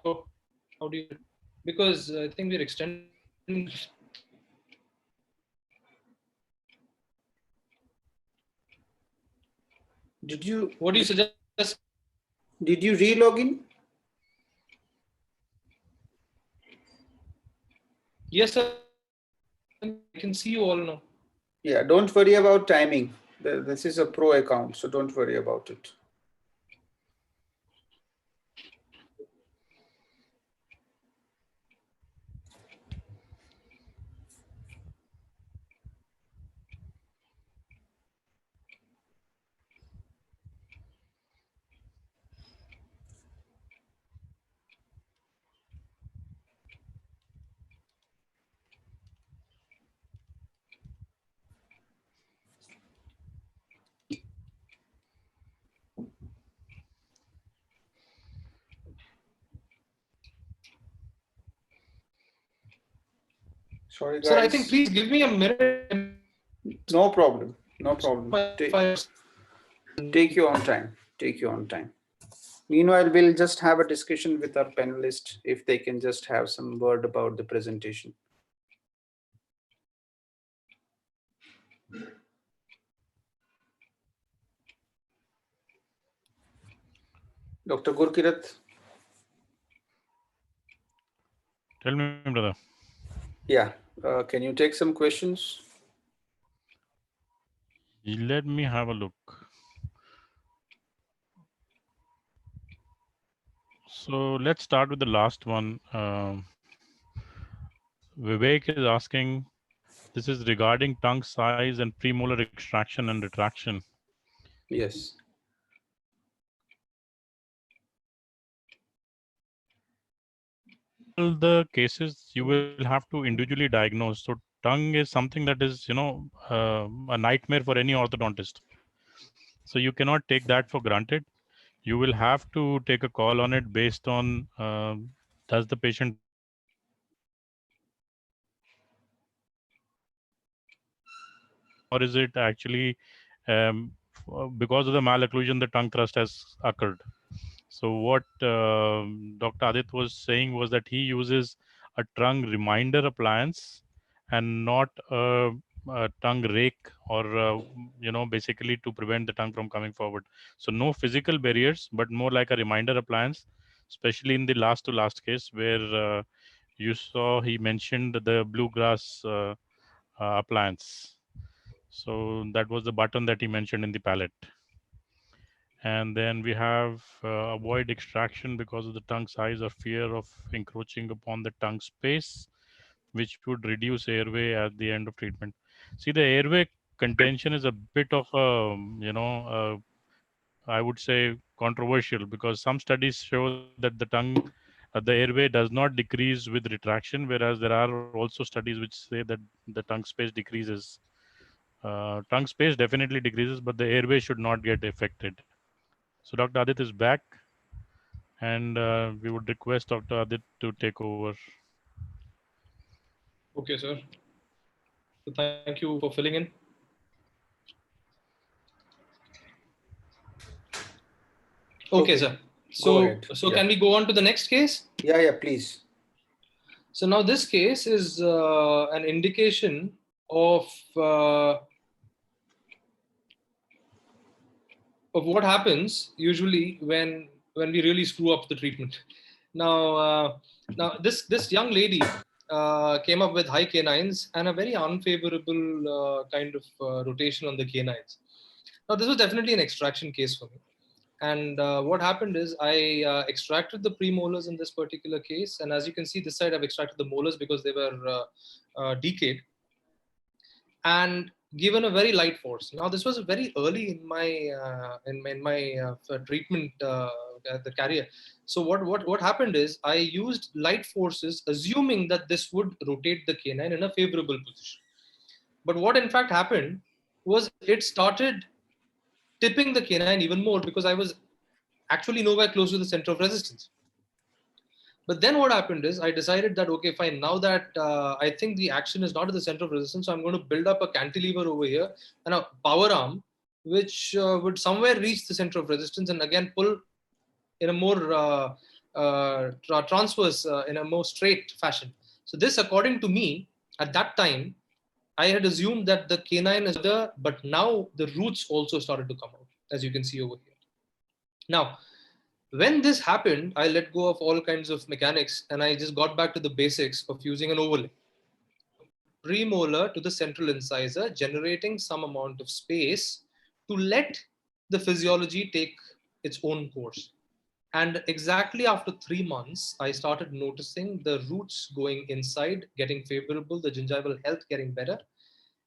how do you? Because I think we're extending. Did you? What do you suggest? Did you re-log in? Yes, sir. I can see you all now. Yeah, don't worry about timing. This is a pro account, so don't worry about it. Sorry, guys. Sir, I think please give me a minute. No problem. No problem. Take your own time. Take your own time. Meanwhile, we'll just have a discussion with our panelists if they can just have some word about the presentation. Dr. Gurkirat. Tell me, brother. Yeah. Can you take some questions? Let me have a look. So let's start with the last one. Vivek is asking, this is regarding tongue size and premolar extraction and retraction. Yes. All the cases you will have to individually diagnose. So tongue is something that is, a nightmare for any orthodontist. So you cannot take that for granted. You will have to take a call on it based on does the patient or is it actually because of the malocclusion the tongue thrust has occurred. So what Dr. Adit was saying was that he uses a tongue reminder appliance and not a tongue rake or basically to prevent the tongue from coming forward. So no physical barriers, but more like a reminder appliance, especially in the last to last case where you saw he mentioned the bluegrass appliance. So that was the button that he mentioned in the palate. And then we have avoid extraction because of the tongue size or fear of encroaching upon the tongue space, which would reduce airway at the end of treatment. See, the airway contention is a bit of a I would say, controversial, because some studies show that the airway does not decrease with retraction, whereas there are also studies which say that the tongue space decreases. Tongue space definitely decreases, but the airway should not get affected. So Dr. Adit is back, and we would request Dr. Adit to take over. Okay, sir. So thank you for filling in. Okay, sir. So can we go on to the next case? Yeah, please. So now this case is an indication of what happens usually when we really screw up the treatment. Now this young lady came up with high canines and a very unfavorable kind of rotation on the canines. Now this was definitely an extraction case for me. And what happened is I extracted the premolars in this particular case. And as you can see this side, I've extracted the molars because they were decayed and given a very light force. Now this was very early in my treatment the career. So what happened is I used light forces assuming that this would rotate the canine in a favorable position. But what in fact happened was it started tipping the canine even more because I was actually nowhere close to the center of resistance. But then what happened is I decided that, okay, fine, now that I think the action is not at the center of resistance, so I'm going to build up a cantilever over here and a power arm, which would somewhere reach the center of resistance and again pull in a more transverse, in a more straight fashion. So this, according to me, at that time, I had assumed that the canine is there, but now the roots also started to come out, as you can see over here. Now, when this happened, I let go of all kinds of mechanics and I just got back to the basics of using an overlay. Premolar to the central incisor, generating some amount of space to let the physiology take its own course. And exactly after 3 months, I started noticing the roots going inside, getting favorable, the gingival health getting better.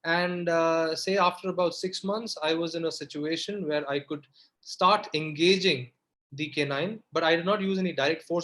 And say after about 6 months, I was in a situation where I could start engaging the canine, but I did not use any direct force